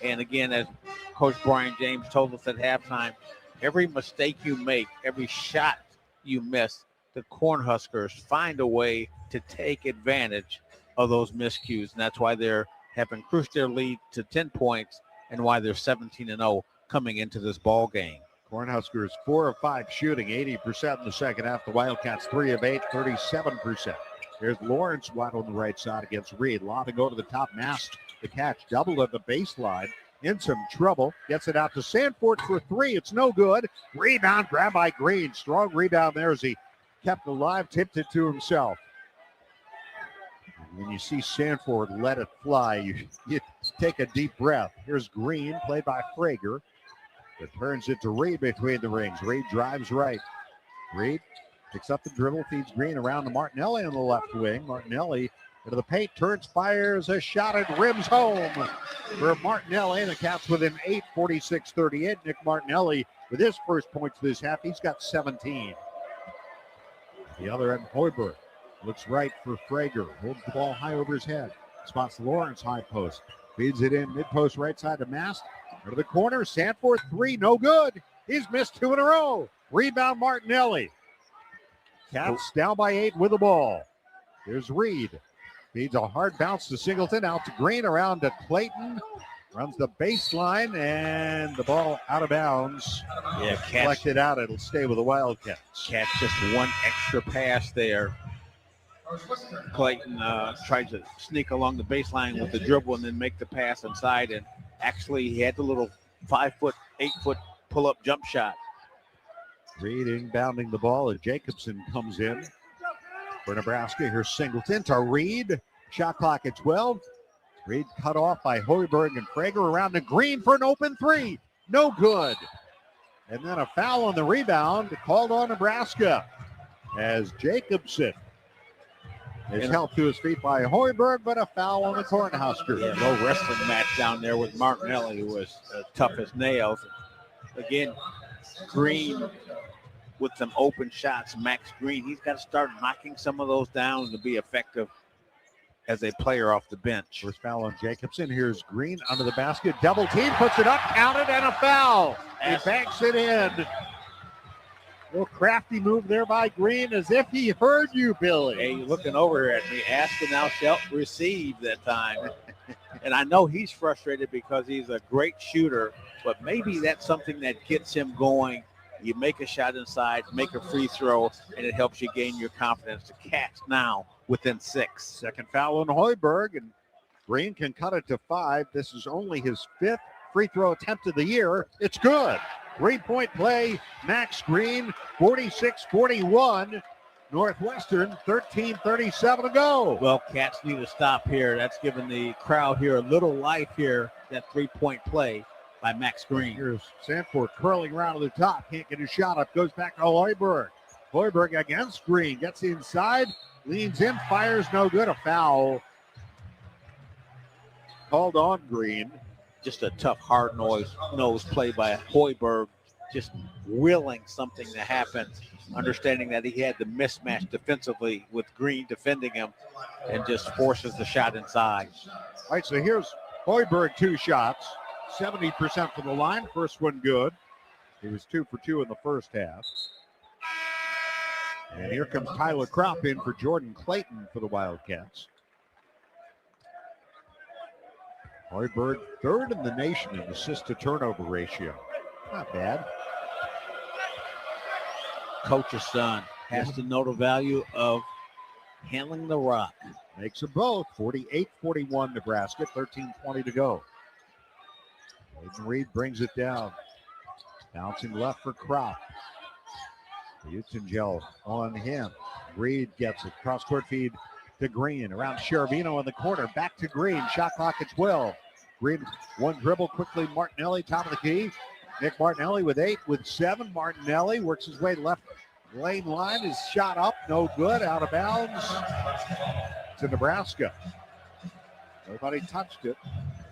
And again, as Coach Brian James told us at halftime, every mistake you make, every shot you miss, the Cornhuskers find a way to take advantage of those miscues. And that's why they have increased their lead to 10 points and why they're 17-0 coming into this ball game. Cornhuskers 4 of 5 shooting, 80% in the second half. The Wildcats 3 of 8, 37%. There's Lawrence wide on the right side against Reed. Lob to go to the top mast. The catch doubled at the baseline. In some trouble. Gets it out to Sanford for 3. It's no good. Rebound grabbed by Green. Strong rebound there as he kept alive, tipped it to himself. When you see Sanford let it fly, you take a deep breath. Here's Green, played by Frager. Returns it to Reed between the rings. Reed drives right. Reed picks up the dribble, feeds Green around to Martinelli on the left wing. Martinelli into the paint, turns, fires a shot, and rims home for Martinelli. The Cats within 8, 46-38. Nick Martinelli with his first points this half. He's got 17. The other end, Hoiberg looks right for Frager. Holds the ball high over his head. Spots Lawrence high post. Feeds it in mid-post right side to Mast. To the corner, Sanford 3, no good. He's missed 2 in a row. Rebound Martinelli. Cats down by 8 with the ball. Here's Reed. Feeds a hard bounce to Singleton, out to Green, around to Clayton. Runs the baseline, and the ball out of bounds. Yeah, collected out. It'll stay with the Wildcats. Cats just one extra pass there. Clayton tried to sneak along the baseline with the dribble and then make the pass inside. And actually, he had the little 5-foot, 8-foot pull-up jump shot. Reed inbounding the ball as Jacobson comes in for Nebraska. Here's Singleton to Reed. Shot clock at 12. Reed cut off by Hoiberg and Frager, around to Green for an open 3. No good. And then a foul on the rebound called on Nebraska as Jacobson is helped to his feet by Hoiberg, but a foul on the Cornhuskers. Yeah, no wrestling match down there with Martinelli, who was tough as nails. Again, Green with some open shots. Max Green, he's got to start knocking some of those down to be effective as a player off the bench. First foul on Jacobson. Here's Green under the basket. Double team, puts it up, counted, and a foul. He banks it in. Little crafty move there by Green, as if he heard you, Billy. Hey, looking over at me, ask and thou shalt receive that time. And I know he's frustrated because he's a great shooter, but maybe that's something that gets him going You make a shot inside, make a free throw, and it helps you gain your confidence. The Cats now within 6. Second foul on Hoiberg, and Green can cut it to 5. This is only his 5th free throw attempt of the year. It's good. 3-point play, Max Green, 46-41. Northwestern, 13:37 to go. Well, Cats need to stop here. That's giving the crowd here a little life here, that 3-point play by Max Green. Here's Sanford curling around to the top. Can't get his shot up. Goes back to Hoiberg. Hoiberg against Green. Gets inside. Leans in. Fires. No good. A foul called on Green. Just a tough, hard-nose play by Hoiberg. Just willing something to happen. Understanding that he had the mismatch defensively with Green defending him, and just forces the shot inside. All right, so here's Hoiberg, 2 shots, 70% from the line. First one good. He was 2 for 2 in the first half. And here comes Tyler Kropp in for Jordan Clayton for the Wildcats. Hoiberg, 3rd in the nation in assist-to-turnover ratio. Not bad. Coach's son has to know the value of handling the rock. Makes them both. 48-41 Nebraska, 13:20 to go. Aiden Reed brings it down. Bouncing left for Kropp. Utengel on him. Reed gets it. Cross-court feed to Green. Around Shervino in the corner. Back to Green. Shot clock at 12. Green, one dribble quickly. Martinelli, top of the key. Nick Martinelli with 8, with 7. Martinelli works his way left lane line. His shot up, no good, out of bounds to Nebraska. Nobody touched it.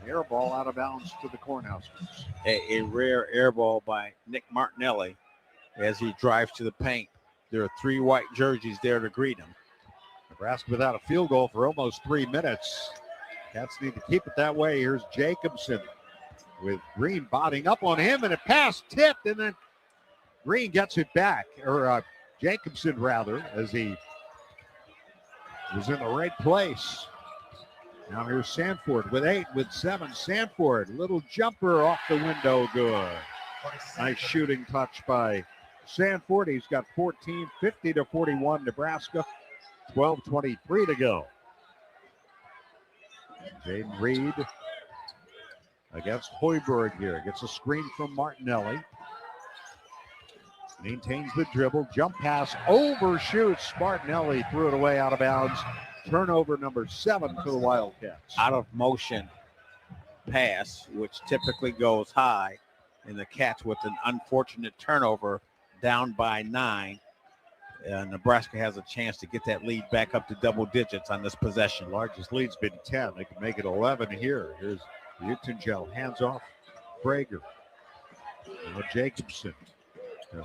Air ball out of bounds to the Cornhuskers. A rare air ball by Nick Martinelli as he drives to the paint. There are 3 white jerseys there to greet him. Nebraska without a field goal for almost 3 minutes. Cats need to keep it that way. Here's Jacobson with Green botting up on him, and a pass tipped, and then Green gets it back, or Jacobson rather, as he was in the right place. Now here's Sanford with 8, with 7. Sanford, little jumper off the window, good. Nice shooting touch by Sanford. He's got 14, 50-41 Nebraska, 12:23 to go. Jaden Reed against Hoiberg here. Gets a screen from Martinelli. Maintains the dribble. Jump pass. Overshoots. Martinelli threw it away out of bounds. Turnover number 7 for the Wildcats. Out of motion pass, which typically goes high. And the Cats with an unfortunate turnover, down by 9. Nebraska has a chance to get that lead back up to double digits on this possession. Largest lead's been 10. They can make it 11 here. Here's Utengel, hands off Prager. Jacobson.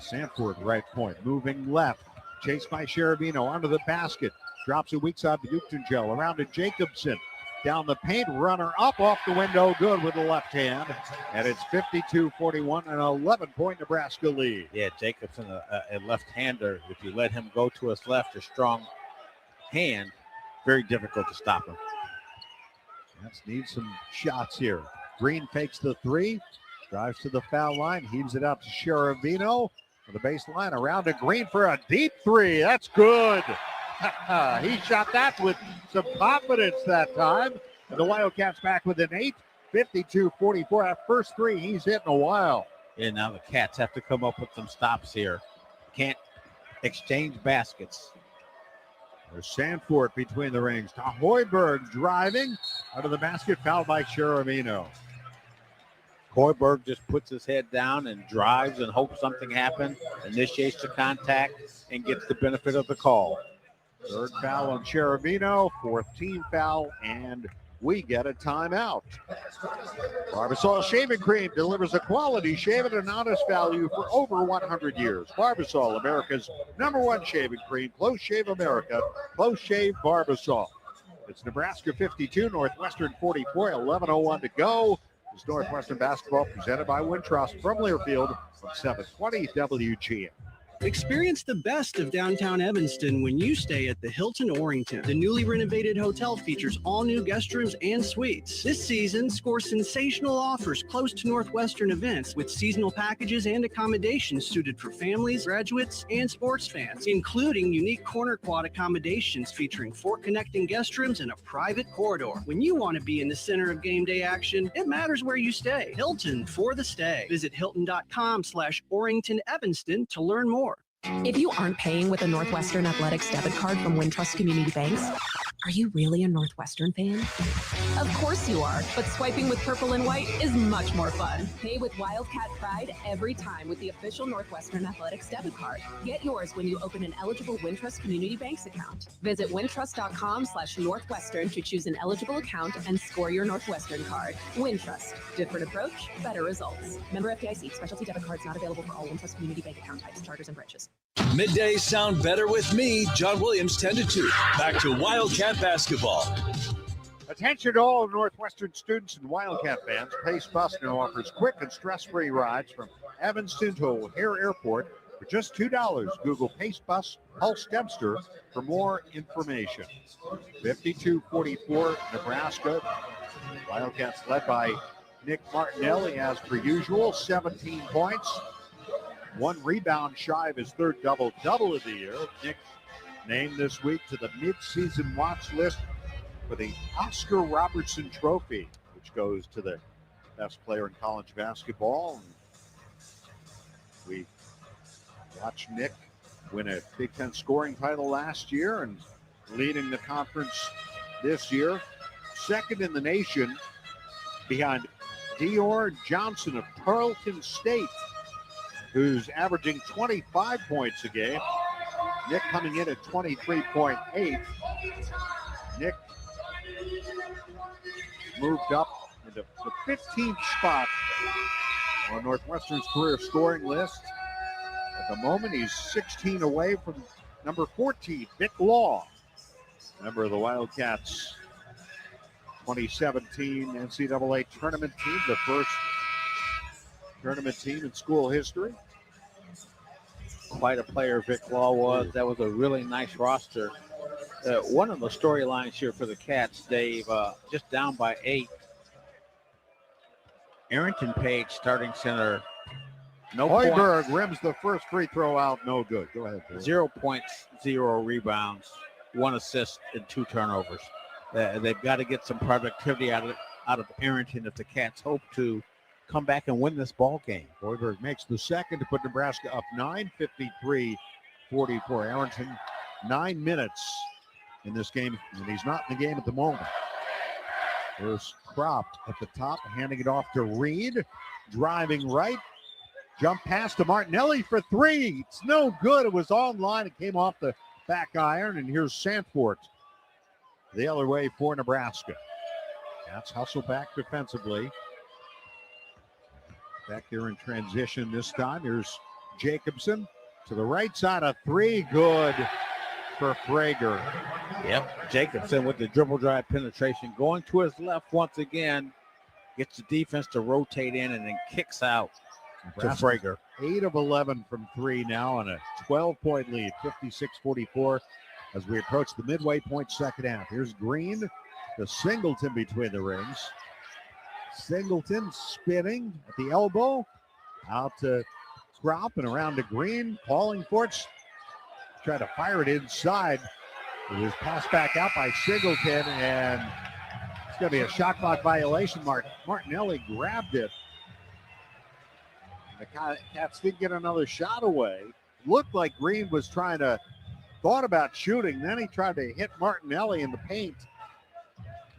Sanford, right point. Moving left. Chased by Shervino onto the basket. Drops it weak side to Utengel. Around to Jacobson. Down the paint. Runner up off the window. Good with the left hand. And it's 52-41, an 11-point Nebraska lead. Yeah, Jacobson, a left-hander. If you let him go to his left, a strong hand, very difficult to stop him. Cats need some shots here. Green fakes the 3, drives to the foul line, heaves it out to Shervino for the baseline, around to Green for a deep 3. That's good. He shot that with some confidence that time. And the Wildcats back with an 8, 52-44. That first 3 he's hit in a while. And now the Cats have to come up with some stops here. Can't exchange baskets. There's Sanford between the rings. To Hoiberg driving out of the basket, fouled by Shervino. Hoiberg just puts his head down and drives and hopes something happens, initiates the contact, and gets the benefit of the call. Third foul on Shervino, 4th team foul, and we get a timeout. Barbasol Shaving Cream delivers a quality shave at an honest value for over 100 years. Barbasol, America's #1 shaving cream. Close Shave America. Close Shave Barbasol. It's Nebraska 52, Northwestern 44, 11:01 to go. It's Northwestern basketball presented by Wintrust from Learfield from 720 WGN. Experience the best of downtown Evanston when you stay at the Hilton Orrington. The newly renovated hotel features all new guest rooms and suites. This season, score sensational offers close to Northwestern events with seasonal packages and accommodations suited for families, graduates, and sports fans, including unique corner quad accommodations featuring 4 connecting guest rooms and a private corridor. When you want to be in the center of game day action, it matters where you stay. Hilton for the stay. Visit hilton.com/Orrington Evanston to learn more. If you aren't paying with a Northwestern Athletics debit card from Wintrust Community Banks, are you really a Northwestern fan? Of course you are, but swiping with purple and white is much more fun. Pay with Wildcat Pride every time with the official Northwestern Athletics debit card. Get yours when you open an eligible Wintrust Community Banks account. Visit wintrust.com/Northwestern to choose an eligible account and score your Northwestern card. Wintrust. Different approach, better results. Member FDIC. Specialty debit cards not available for all Wintrust Community Bank account types, charters, and branches. Middays sound better with me, John Williams, 10 to 2. Back to Wildcat basketball. Attention to all Northwestern students and Wildcat fans. Pace Bus now offers quick and stress-free rides from Evanston to O'Hare Airport for just $2. Google Pace Bus Pulse Dempster for more information. 52-44 Nebraska. Wildcats led by Nick Martinelli as per usual, 17 points. 1 rebound shy of his 3rd double-double of the year. Nick named this week to the mid-season watch list for the Oscar Robertson Trophy, which goes to the best player in college basketball. And we watched Nick win a Big Ten scoring title last year and leading the conference this year. 2nd in the nation behind Dior Johnson of Tarleton State, who's averaging 25 points a game. Nick coming in at 23.8. Nick moved up into the 15th spot on Northwestern's career scoring list. At the moment, he's 16 away from number 14, Vic Law, member of the Wildcats 2017 NCAA tournament team, the first tournament team in school history. Quite a player Vic Law was. That was a really nice roster. One of the storylines here for the Cats, Dave, just down by 8. Arrington Page, starting center. No Hoiberg points. rims the first free throw out. No good. Go ahead, Bill. 0 points, 0 rebounds, 1 assist, and 2 turnovers. They've got to get some productivity out of Arrington if the Cats hope to come back and win this ball game. Hoiberg makes the second to put Nebraska up 9, 53-44. Arrington, 9 minutes in this game, and he's not in the game at the moment. There's Cropt at the top, handing it off to Reed, driving right. Jump pass to Martinelli for 3. It's no good. It was online. It came off the back iron, and here's Sanford the other way for Nebraska. Cats hustle back defensively. Back there in transition this time. Here's Jacobson to the right side, a 3. Good for Frager. Yep, Jacobson with the dribble drive penetration, going to his left once again, gets the defense to rotate in and then kicks out to Frager. 8 of 11 from 3 now on a 12-point lead, 56-44 as we approach the midway point second half. Here's Green, the Singleton between the rings. Singleton spinning at the elbow, out to Krop and around to Green, calling for it. Try to fire it inside. It was passed back out by Singleton, and it's going to be a shot clock violation. Martinelli grabbed it. The Cats did get another shot away. Looked like Green was thought about shooting. Then he tried to hit Martinelli in the paint.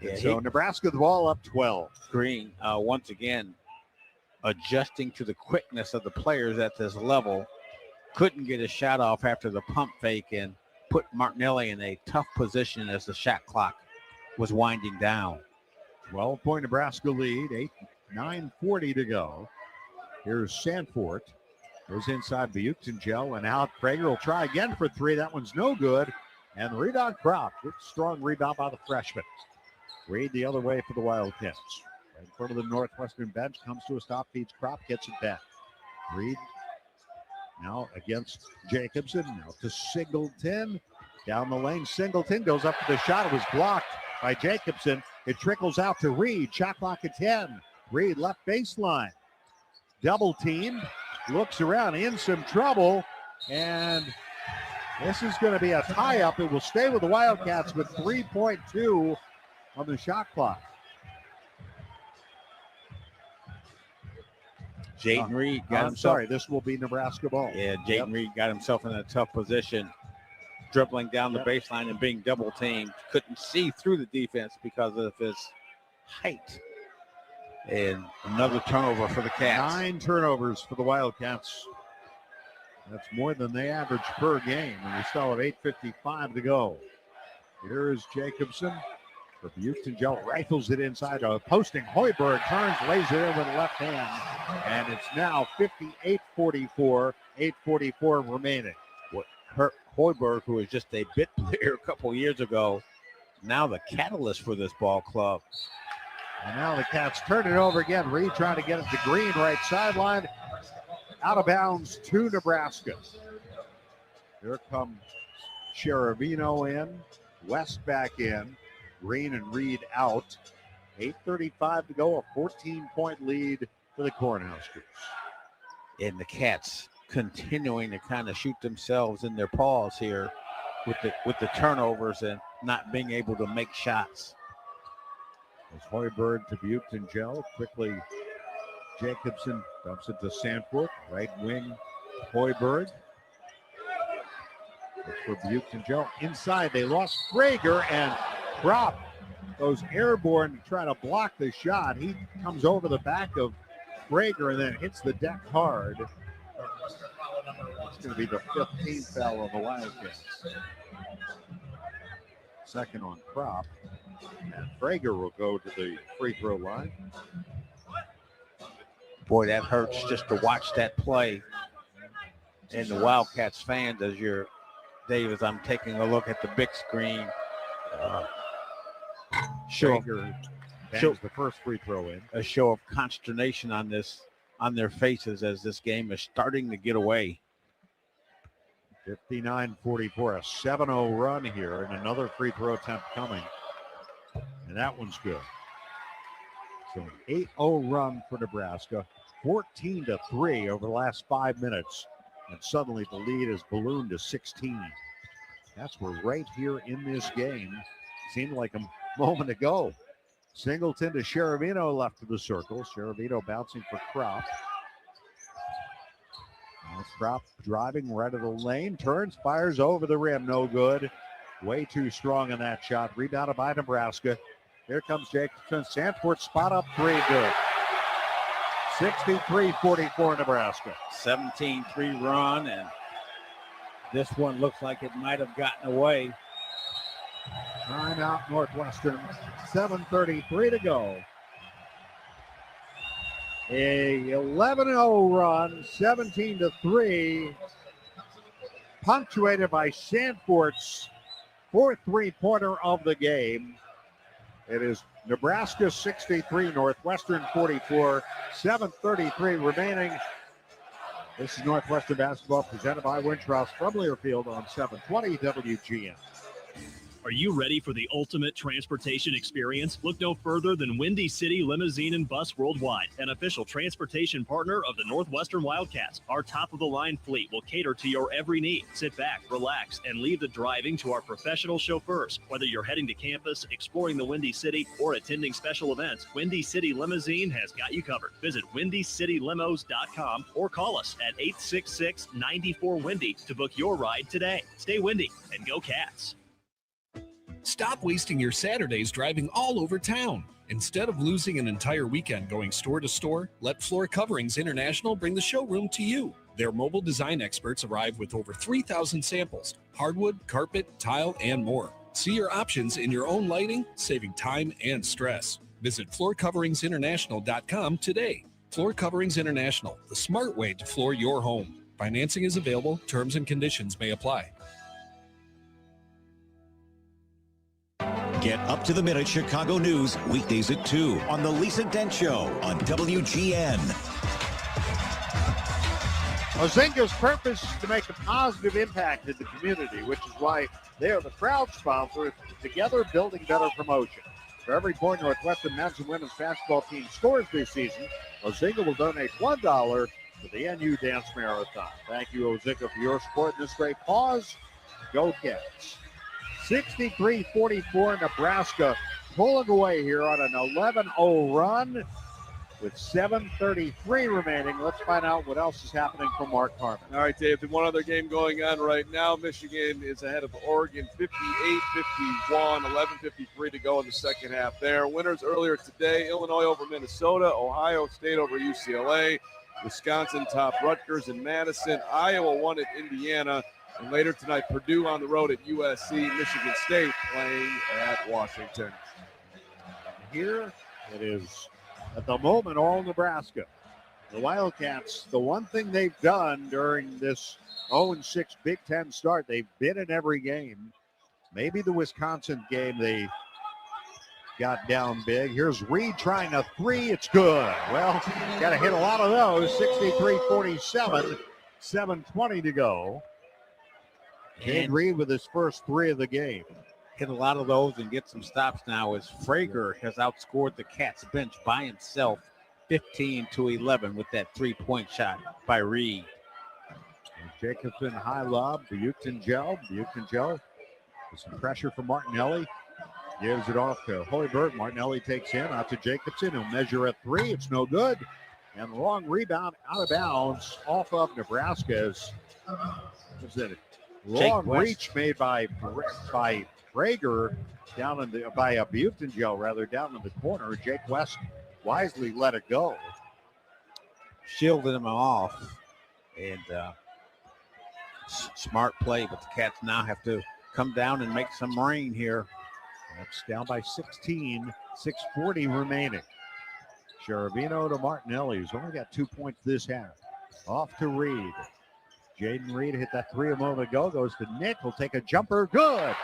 Yeah, so Nebraska the ball up 12. Green, once again, adjusting to the quickness of the players at this level. Couldn't get a shot off after the pump fake and put Martinelli in a tough position as the shot clock was winding down. 12-point Nebraska lead, 9:40 to go. Here's Sanford. Goes inside Buketengel and out. Prager will try again for 3. That one's no good. And rebound Krop. Good strong rebound by the freshman. Reed the other way for the Wildcats. Right in front of the Northwestern bench. Comes to a stop. Feeds Krop. Gets it back. Reed Now against Jacobson. Now to Singleton. Down the lane, Singleton goes up for the shot. It was blocked by Jacobson. It trickles out to Reed. Shot clock at 10. Reed left baseline. Double team. Looks around, in some trouble. And this is going to be a tie-up. It will stay with the Wildcats with 3.2 on the shot clock. Jaden Reed got himself. Sorry, this will be Nebraska ball. Yeah, Jaden Reed got himself in a tough position, dribbling down the baseline and being double teamed. Couldn't see through the defense because of his height. And another turnover for the Cats. 9 turnovers for the Wildcats. That's more than they average per game, and we still have 8:55 to go. Here is Jacobson. For Buchtengel rifles it inside. Posting Hoiberg turns, lays it in with the left hand, and it's now 58-44. 8:44 remaining. Hoiberg, who was just a bit player a couple years ago, now the catalyst for this ball club. And now the Cats turn it over again. Reed trying to get it to Green, right sideline. Out of bounds to Nebraska. Here comes Cheravino in. West back in. Green and Reed out. 8:35 to go. A 14-point lead for the Cornhuskers. And the Cats continuing to kind of shoot themselves in their paws here with the turnovers and not being able to make shots. As Hoiberg to Buchtengel. Quickly, Jacobson dumps it to Sanford. Right wing, Hoiberg. Looks for Buchtengel. Inside, they lost Frager, and Kropp goes airborne to try to block the shot. He comes over the back of Frager and then hits the deck hard. It's going to be the 15th foul on the Wildcats. Second on Kropp. And Frager will go to the free throw line. Boy, that hurts just to watch that play. And the Wildcats fans, as you're, Dave, as I'm taking a look at the big screen. Frager bangs the first free throw in. A show of consternation on their faces as this game is starting to get away. 59-44, a 7-0 run here, and another free throw attempt coming. And that one's good. So an 8-0 run for Nebraska, 14-3 over the last 5 minutes. And suddenly the lead is ballooned to 16. That's we're right here in this game. Seemed like a moment ago. Singleton to Cheravino left of the circle. Cheravino bouncing for Kropp. Now Kropp driving right of the lane. Turns, fires over the rim. No good. Way too strong in that shot. Rebounded by Nebraska. Here comes Jacobson. Sanford spot up three. Good. 63-44 Nebraska. 17-3 run, and this one looks like it might have gotten away. Timeout Northwestern. 7:33 to go. A 11-0 run, 17-3, punctuated by Sanford's fourth three-pointer of the game. It is Nebraska 63, Northwestern 44, 7:33 remaining. This is Northwestern basketball presented by Wintrust from Learfield on 720 WGN. Are you ready for the ultimate transportation experience? Look no further than Windy City Limousine and Bus Worldwide, an official transportation partner of the Northwestern Wildcats. Our top-of-the-line fleet will cater to your every need. Sit back, relax, and leave the driving to our professional chauffeurs. Whether you're heading to campus, exploring the Windy City, or attending special events, Windy City Limousine has got you covered. Visit WindyCityLimos.com or call us at 866-94-WINDY to book your ride today. Stay windy and go Cats. Stop wasting your Saturdays driving all over town. Instead of losing an entire weekend going store to store, let Floor Coverings International bring the showroom to you. Their mobile design experts arrive with over 3,000 samples, hardwood, carpet, tile, and more. See your options in your own lighting, saving time and stress. Visit floorcoveringsinternational.com today. Floor Coverings International, the smart way to floor your home. Financing is available. Terms and conditions may apply. Get up to the minute Chicago news weekdays at 2 on the Lisa Dent Show on WGN. Ozinga's purpose is to make a positive impact in the community, which is why they are the proud sponsor of Together Building Better Promotion. For every point Northwestern men's and women's basketball team scores this season, Ozinga will donate $1 to the NU Dance Marathon. Thank you, Ozinga, for your support in this great cause. Go Cats. 63-44, Nebraska pulling away here on an 11-0 run with 7:33 remaining. Let's find out what else is happening for Mark Harmon. All right, Dave, one other game going on right now. Michigan is ahead of Oregon 58-51, 11:53 to go in the second half there. Winners earlier today, Illinois over Minnesota, Ohio State over UCLA, Wisconsin topped Rutgers and Madison, Iowa won at Indiana, and later tonight, Purdue on the road at USC, Michigan State playing at Washington. Here it is. At the moment, all Nebraska. The Wildcats, the one thing they've done during this 0-6 Big Ten start, they've been in every game. Maybe the Wisconsin game they got down big. Here's Reed trying a three. It's good. Well, got to hit a lot of those. 63-47, 7:20 to go. And Reed with his first three of the game. Hit a lot of those and get some stops now as Frager has outscored the Cats bench by himself 15-11 with that three-point shot by Reed. Jacobson high lob, Buchton-Gel with some pressure from Martinelli. Gives it off to Hoiberg. Martinelli takes in out to Jacobson. He'll measure a three. It's no good. And long rebound out of bounds off of Nebraska's. What's that? Long reach made by Frager down in the by Buchton-Gel rather down in the corner. Jake West wisely let it go, shielded him off, and smart play. But the Cats now have to come down and make some rain here. That's down by 16. 6:40 remaining. Shervino to Martinelli, who's only got 2 points this half. Off to Reed. Jaden Reed hit that three a moment ago. Goes to Nick. He'll take a jumper. Good.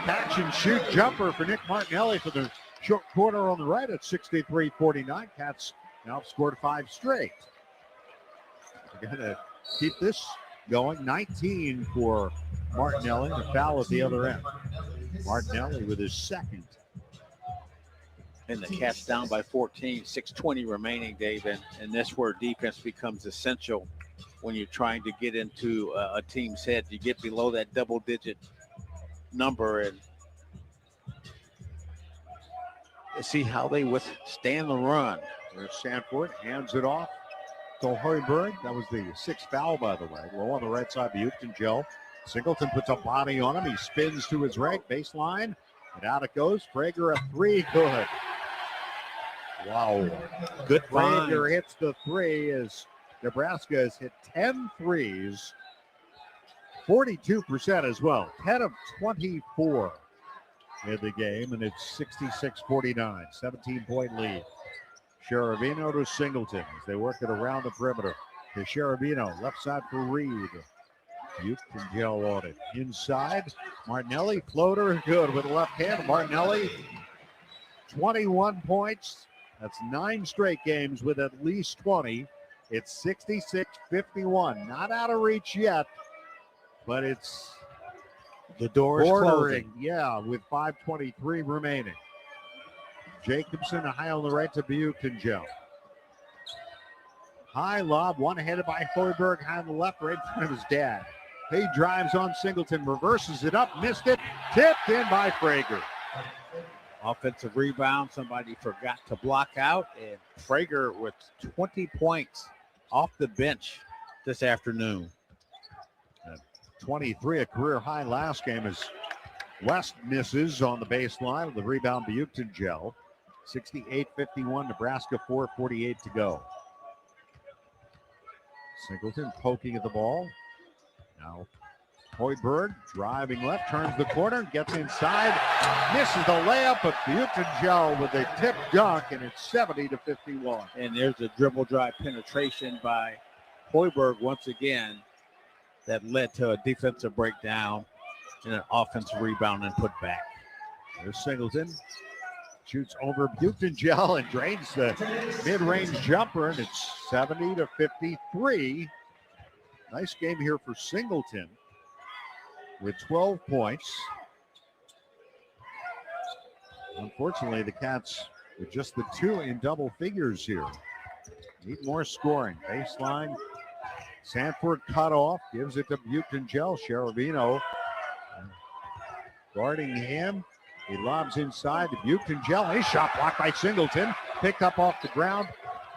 Catch and shoot jumper for Nick Martinelli for the short corner on the right at 63-49. Cats now scored 5 straight. They're going to keep this going. 19 for Martinelli. The foul at the other end. Martinelli with his second. And the Cats down by 14, 6:20 remaining, Dave. And that's where defense becomes essential when you're trying to get into a team's head. You get below that double-digit number and see how they withstand the run. There's Sanford, hands it off to Hoiberg. That was the 6th foul, by the way. Low on the right side, Buchton-Gel. Singleton puts a body on him. He spins to his right, baseline, and out it goes. Frager a three, good. Wow. Good Frager hits the three as Nebraska has hit 10 threes. 42% as well. 10 of 24 in the game, and it's 66-49. 17-point lead. Shervino to Singleton as they work it around the perimeter. To Shervino, left side for Reed. Buchton-Gel on it. Inside, Martinelli, floater, good with the left hand. Martinelli, 21 points. That's 9 straight games with at least 20. It's 66-51. Not out of reach yet, but it's the door is closing. Yeah, with 5:23 remaining. Jacobson, a high on the right to Buchton-Gel. High lob, one headed by Hoiberg, high on the left, right in front of his dad. He drives on Singleton, reverses it up, missed it, tipped in by Frager. Offensive rebound, somebody forgot to block out, and Frager with 20 points off the bench this afternoon. 23, a career high last game as West misses on the baseline of the rebound, Buchton-Gel. 68-51, Nebraska, 4:48 to go. Singleton poking at the ball. Now Hoiberg driving left, turns the corner, gets inside, misses the layup, but Buchton-Gel with a tip dunk, and it's 70-51. And there's a dribble drive penetration by Hoiberg once again that led to a defensive breakdown and an offensive rebound and put back. There's Singleton. Shoots over Buchton-Gel and drains the mid-range jumper, and it's 70-53. Nice game here for Singleton with 12 points. Unfortunately, the Cats with just the 2 in double figures here. Need more scoring. Baseline. Sanford cut off. Gives it to Buchengel. Cherovino guarding him. He lobs inside to Buchengel. A shot blocked by Singleton. Picked up off the ground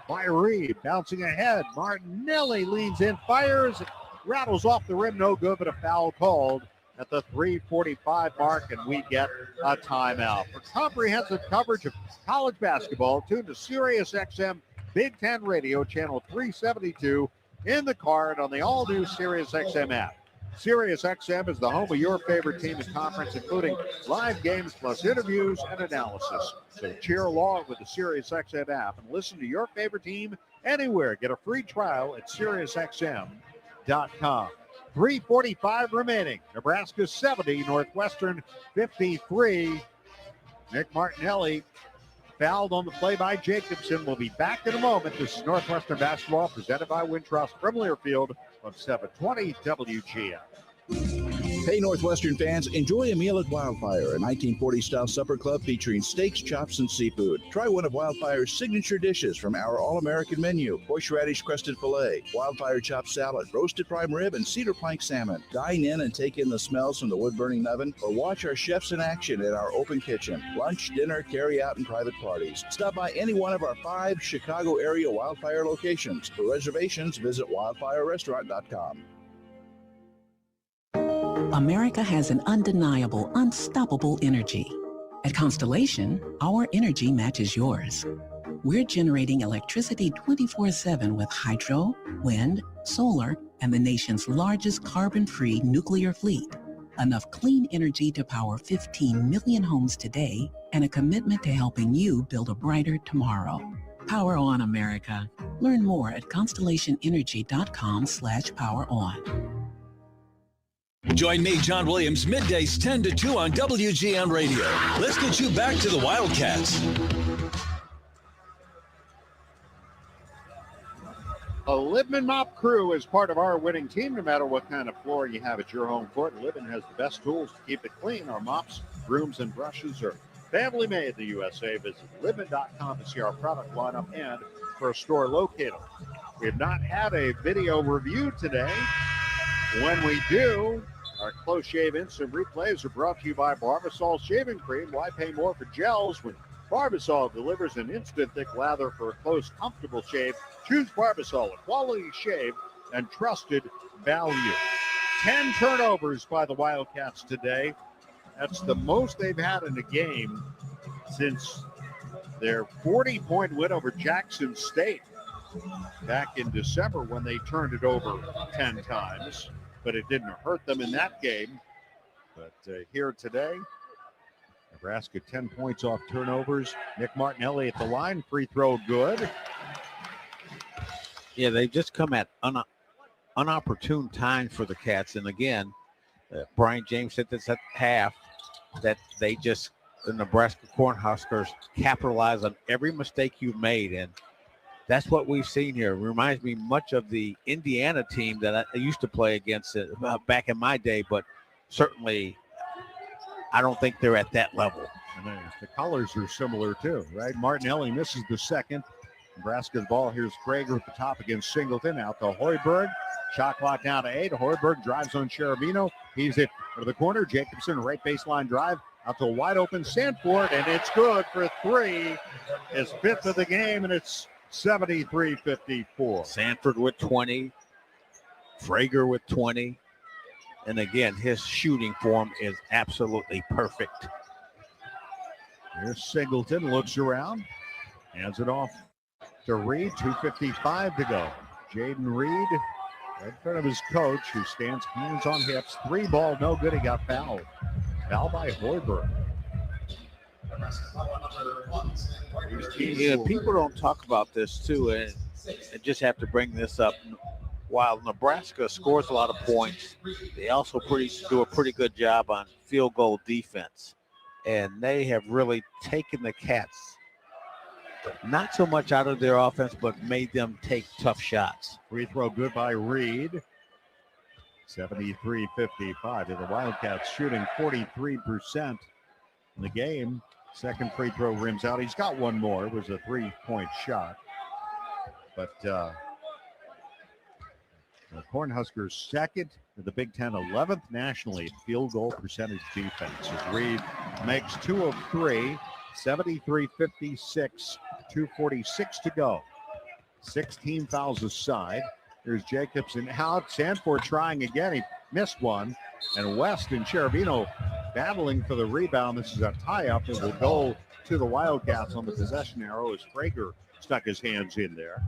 by Reed. Bouncing ahead. Martinelli leans in. Fires. Rattles off the rim. No good, but a foul called at the 3:45 mark, and we get a timeout. For comprehensive coverage of college basketball, tune to Sirius XM Big Ten Radio, channel 372, in the car and on the all-new Sirius XM app. Sirius XM is the home of your favorite team and conference, including live games plus interviews and analysis. So cheer along with the Sirius XM app and listen to your favorite team anywhere. Get a free trial at SiriusXM.com. 3:45 remaining. Nebraska 70, Northwestern 53. Nick Martinelli fouled on the play by Jacobson. We'll be back in a moment. This is Northwestern basketball presented by Wintrust from Learfield on 720 WGN. Hey, Northwestern fans, enjoy a meal at Wildfire, a 1940-style supper club featuring steaks, chops, and seafood. Try one of Wildfire's signature dishes from our all-American menu: horseradish-crusted filet, Wildfire chopped salad, roasted prime rib, and cedar plank salmon. Dine in and take in the smells from the wood-burning oven, or watch our chefs in action at our open kitchen. Lunch, dinner, carry-out, and private parties. Stop by any one of our 5 Chicago-area Wildfire locations. For reservations, visit wildfirerestaurant.com. America has an undeniable, unstoppable energy. At Constellation, our energy matches yours. We're generating electricity 24/7 with hydro, wind, solar, and the nation's largest carbon-free nuclear fleet. Enough clean energy to power 15 million homes today, and a commitment to helping you build a brighter tomorrow. Power on, America. Learn more at constellationenergy.com/poweron. Join me, John Williams, middays 10 to 2 on WGN Radio. Let's get you back to the Wildcats. A Libman Mop crew is part of our winning team, no matter what kind of floor you have at your home court. Libman has the best tools to keep it clean. Our mops, brooms, and brushes are family made in the USA. Visit Libman.com to see our product lineup and for a store locator. We have not had a video review today. When we do, our close shave instant replays are brought to you by Barbasol Shaving Cream. Why pay more for gels when Barbasol delivers an instant thick lather for a close, comfortable shave? Choose Barbasol, a quality shave and trusted value. 10 turnovers by the Wildcats today. That's the most they've had in a game since their 40-point win over Jackson State back in December, when they turned it over 10 times. But it didn't hurt them in that game. But here today, Nebraska 10 points off turnovers. Nick Martinelli at the line, free throw good. Yeah, they've just come at unopportune times for the Cats. And again, Brian James said this at half, that the Nebraska Cornhuskers capitalize on every mistake you've made. And that's what we've seen here. It reminds me much of the Indiana team that I used to play against back in my day, but certainly I don't think they're at that level. And the colors are similar too, right? Martinelli misses the second. Nebraska's ball. Here's Prager at the top against Singleton. Out to Hoiberg. Shot clock down to 8. Hoiberg drives on Cherovino. He's it to the corner. Jacobson, right baseline drive. Out to a wide open Sanford, and it's good for 3. His 5th of the game, and it's 73-54. Sanford with 20. Prager with 20. And again, his shooting form is absolutely perfect. Here's Singleton, looks around, hands it off to Reed. 2:55 to go. Jaden Reed right in front of his coach, who stands hands on hips. 3 ball, no good. He got fouled. Foul by Hoiberg. Yeah, people don't talk about this too, and I just have to bring this up. While Nebraska scores a lot of points, they also do a pretty good job on field goal defense, and they have really taken the Cats not so much out of their offense, but made them take tough shots. Free throw good by Reed. 73-55. The Wildcats shooting 43% in the game. Second free throw rims out. He's got one more. It was a 3-point shot. But the Cornhuskers second in the Big Ten, 11th nationally in field goal percentage defense. As Reed makes 2 of 3, 73-56, 2:46 to go. 16 fouls aside. Here's Jacobson out. Sanford trying again. He missed one. And West and Cherubino battling for the rebound. This is a tie-up. It will go to the Wildcats on the possession arrow as Prager stuck his hands in there.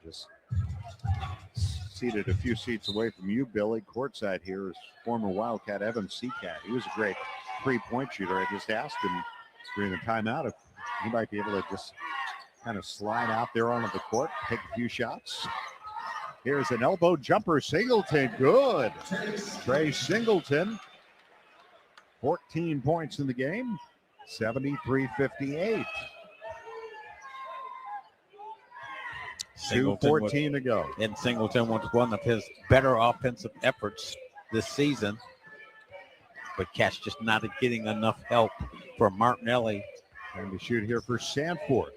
Just seated a few seats away from you, Billy. Courtside here is former Wildcat Evan Seacat. He was a great three-point shooter. I just asked him during the timeout if he might be able to just kind of slide out there onto the court, take a few shots. Here's an elbow jumper. Singleton, good. Trey Singleton, 14 points in the game, 73-58. 2:14 to go. And Singleton was one of his better offensive efforts this season. But Cat's just not getting enough help for Martinelli. Trying to shoot here for Sanford.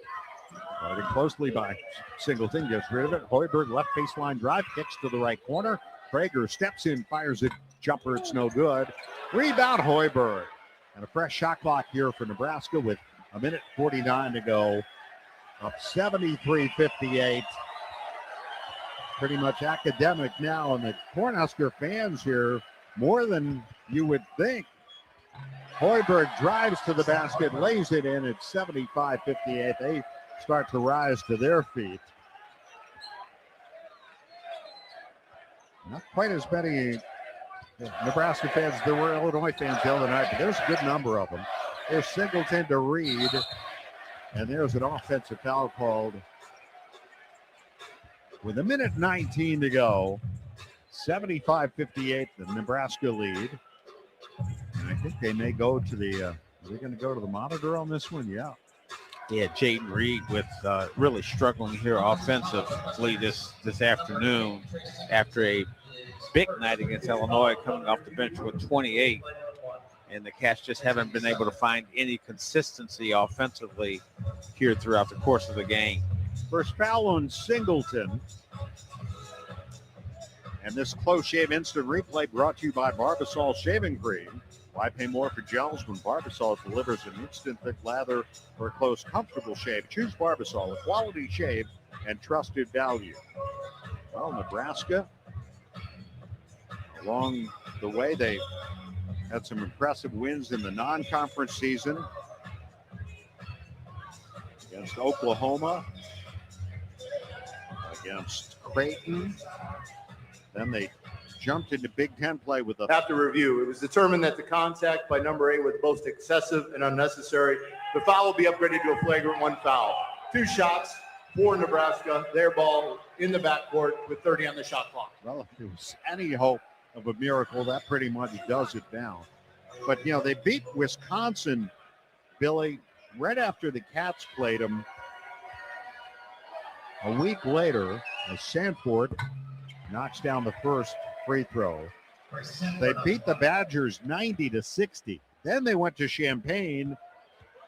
Guarded closely by Singleton, gets rid of it. Hoiberg left baseline drive, kicks to the right corner. Prager steps in, fires a jumper. It's no good. Rebound Hoiberg. And a fresh shot clock here for Nebraska with 1:49 to go. Up 73-58. Pretty much academic now. And the Cornhusker fans here, more than you would think. Hoiberg drives to the basket, lays it in. It's 75-58. They start to rise to their feet. Not quite as many Nebraska fans as there were Illinois fans the other night, but there's a good number of them. There's Singleton to Reed, and there's an offensive foul called with 1:19 to go. 75-58, the Nebraska lead. And I think they may go to the, are they going to go to the monitor on this one? Yeah. Yeah, Jaden Reed with really struggling here offensively this afternoon after a big night against Illinois, coming off the bench with 28. And the Cats just haven't been able to find any consistency offensively here throughout the course of the game. First foul on Singleton. And this close shave instant replay brought to you by Barbasol Shaving Cream. Why pay more for gels when Barbasol delivers an instant thick lather for a close, comfortable shave? Choose Barbasol, a quality shave and trusted value. Well, Nebraska, along the way, they had some impressive wins in the non-conference season against Oklahoma, against Creighton. Then they jumped into Big Ten play with the... After review, it was determined that the contact by number 8 was both excessive and unnecessary. The foul will be upgraded to a flagrant 1 foul. 2 shots for Nebraska. Their ball in the backcourt with 30 on the shot clock. Well, if there was any hope of a miracle, that pretty much does it now. But, you know, they beat Wisconsin, Billy, right after the Cats played them. A week later, as Sanford knocks down the first free throw. They beat the Badgers 90-60. Then they went to Champaign,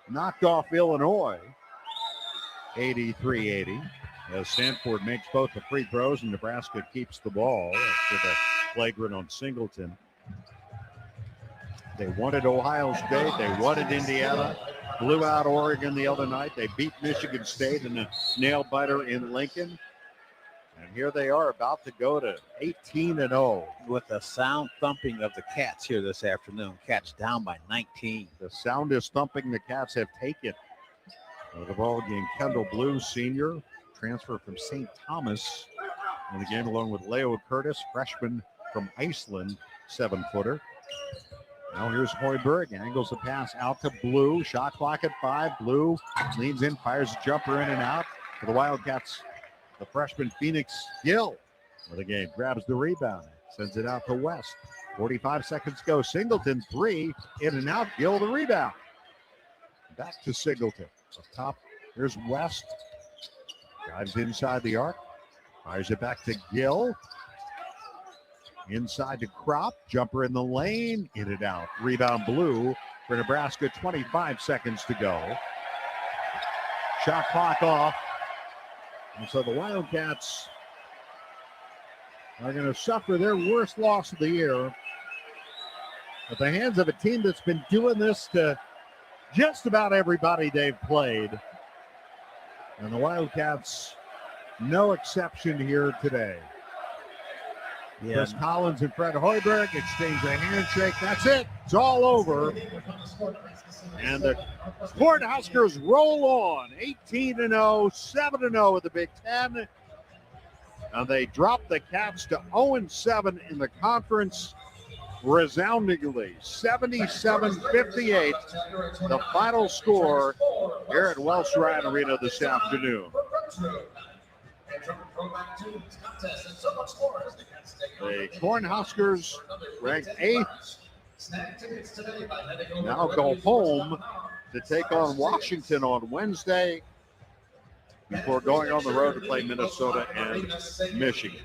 knocked off Illinois 83-80. As Sanford makes both the free throws and Nebraska keeps the ball after the flagrant on Singleton. They wanted Ohio State. They wanted Indiana. Blew out Oregon the other night. They beat Michigan State in a nail-biter in Lincoln. And here they are about to go to 18-0. With the sound thumping of the Cats here this afternoon. Cats down by 19. The soundest thumping the Cats have taken. The ball game, Kendall Blue, senior, transfer from St. Thomas in the game, along with Leo Curtis, freshman from Iceland, 7-footer. Now here's Hoiberg, angles the pass out to Blue. Shot clock at 5. Blue leans in, fires a jumper in and out. For the Wildcats, the freshman Phoenix Gill for the game grabs the rebound, sends it out to West. 45 seconds to go. Singleton 3, in and out. Gill the rebound. Back to Singleton. Up top, here's West. Drives inside the arc. Fires it back to Gill. Inside to Crop, jumper in the lane, in and out. Rebound Blue for Nebraska, 25 seconds to go. Shot clock off. And so the Wildcats are going to suffer their worst loss of the year at the hands of a team that's been doing this to just about everybody they've played. And the Wildcats, no exception here today. Yeah. Chris Collins and Fred Hoiberg exchange a handshake. That's it. It's all over. And the Cornhuskers roll on. 18-0, 7-0 in the Big Ten. And they drop the Cats to 0-7 in the conference resoundingly. 77-58, the final score here at Welsh Ryan Arena this afternoon. The Cornhuskers, ranked 8th, now go home to take on Washington on Wednesday before going on the road to play Minnesota and Michigan.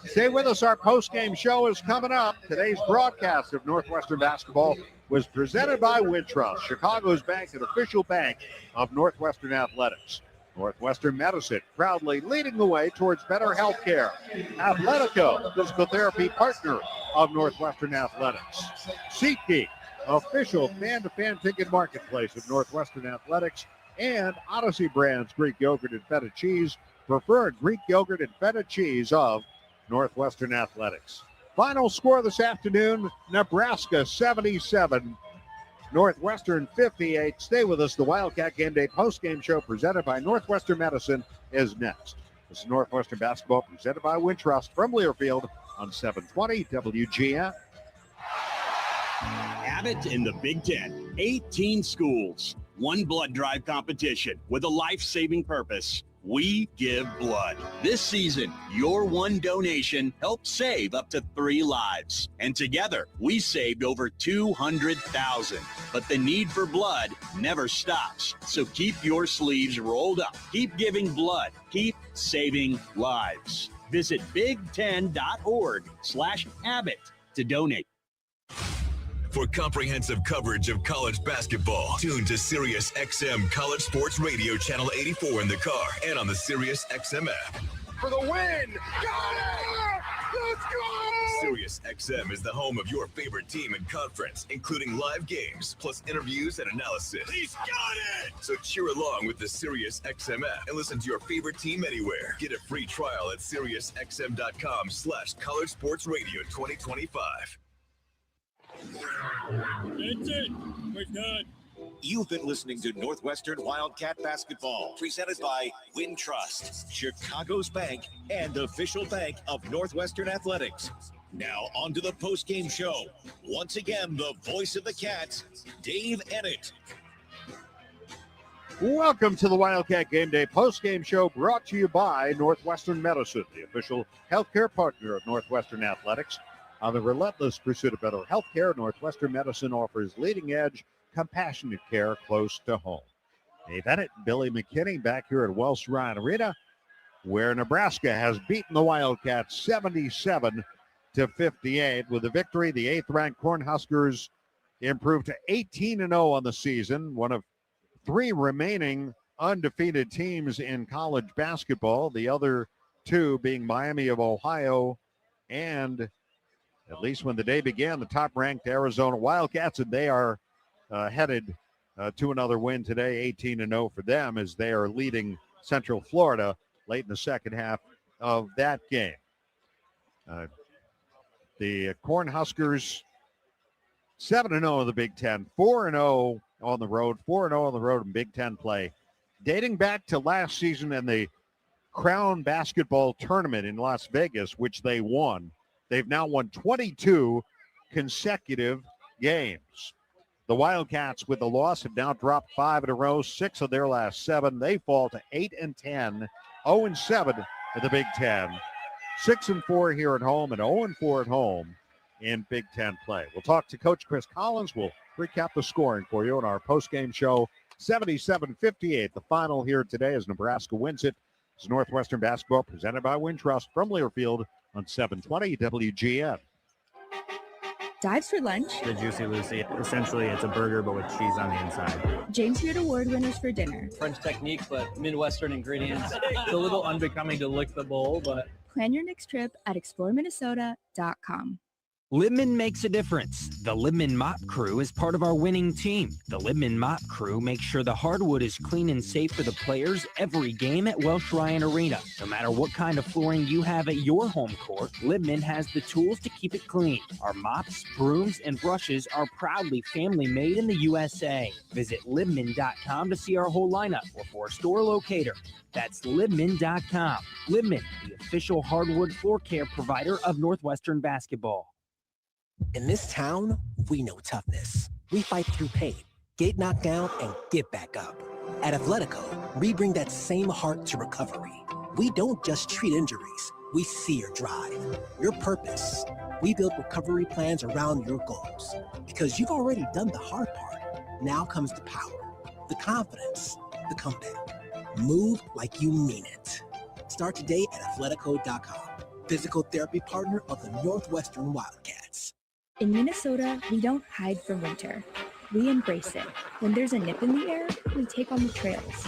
Stay with us. Our post-game show is coming up. Today's broadcast of Northwestern basketball was presented by Wintrust, Chicago's bank and official bank of Northwestern Athletics. Northwestern Medicine, proudly leading the way towards better health care. Athletico, physical therapy partner of Northwestern Athletics. SeatGeek, official fan-to-fan ticket marketplace of Northwestern Athletics. And Odyssey Brands Greek yogurt and feta cheese, preferred Greek yogurt and feta cheese of Northwestern Athletics. Final score this afternoon, Nebraska 77, Northwestern 58. Stay with us. The Wildcat Game Day post-game show presented by Northwestern Medicine is next. This is Northwestern basketball presented by Wintrust from Learfield on 720 WGN. Abbott in the Big Ten. 18 schools. One blood drive competition with a life-saving purpose. We give blood. This season, your one donation helped save up to 3 lives. And together, we saved over 200,000. But the need for blood never stops. So keep your sleeves rolled up. Keep giving blood. Keep saving lives. Visit big10.org/Abbott to donate. For comprehensive coverage of college basketball, tune to Sirius XM College Sports Radio Channel 84 in the car and on the Sirius XM app. For the win! Got it! Let's go! Sirius XM is the home of your favorite team and conference, including live games, plus interviews and analysis. He's got it! So cheer along with the Sirius XM app and listen to your favorite team anywhere. Get a free trial at SiriusXM.com/College Sports Radio 2025. That's it. We're done. You've been listening to Northwestern Wildcat Basketball, presented by Wintrust, Chicago's bank and official bank of Northwestern Athletics. Now on to the post-game show. Once again, the voice of the Cats, Dave Ennett. Welcome to the Wildcat Game Day post-game show brought to you by Northwestern Medicine, the official healthcare partner of Northwestern Athletics. On the relentless pursuit of better health care, Northwestern Medicine offers leading-edge, compassionate care close to home. Dave Ennett, Billy McKinney back here at Welsh Ryan Arena, where Nebraska has beaten the Wildcats 77-58. With the victory, the 8th-ranked Cornhuskers improved to 18-0 on the season, one of 3 remaining undefeated teams in college basketball, the other 2 being Miami of Ohio and, at least when the day began, the top-ranked Arizona Wildcats, and they are headed to another win today, 18-0 for them, as they are leading Central Florida late in the second half of that game. The Cornhuskers, 7-0 in the Big Ten, 4-0 on the road, 4-0 on the road in Big Ten play. Dating back to last season and the Crown Basketball Tournament in Las Vegas, which they won, they've now won 22 consecutive games. The Wildcats, with the loss, have now dropped 5 in a row, 6 of their last 7. They fall to 8-10, 0-7 in the Big Ten, 6-4 here at home, and 0-4 at home in Big Ten play. We'll talk to Coach Chris Collins. We'll recap the scoring for you on our postgame show. 77-58, the final here today as Nebraska wins it It's Northwestern basketball presented by Wintrust from Learfield on 720 WGN. Dives for lunch. The Juicy Lucy. Essentially, it's a burger, but with cheese on the inside. James Beard Award winners for dinner. French technique, but Midwestern ingredients. It's a little unbecoming to lick the bowl, but... Plan your next trip at exploreminnesota.com. Libman makes a difference. The Libman Mop Crew is part of our winning team. The Libman Mop Crew makes sure the hardwood is clean and safe for the players every game at Welsh Ryan Arena. No matter what kind of flooring you have at your home court, Libman has the tools to keep it clean. Our mops, brooms, and brushes are proudly family made in the USA. Visit Libman.com to see our whole lineup or for a store locator. That's Libman.com. Libman, the official hardwood floor care provider of Northwestern basketball. In this town, we know toughness. We fight through pain, get knocked down, and get back up. At Athletico, we bring that same heart to recovery. We don't just treat injuries, we see your drive, your purpose. We build recovery plans around your goals. Because you've already done the hard part. Now comes the power, the confidence, the comeback. Move like you mean it. Start today at Athletico.com. Physical therapy partner of the Northwestern Wildcats. In Minnesota, we don't hide from winter. We embrace it. When there's a nip in the air, we take on the trails.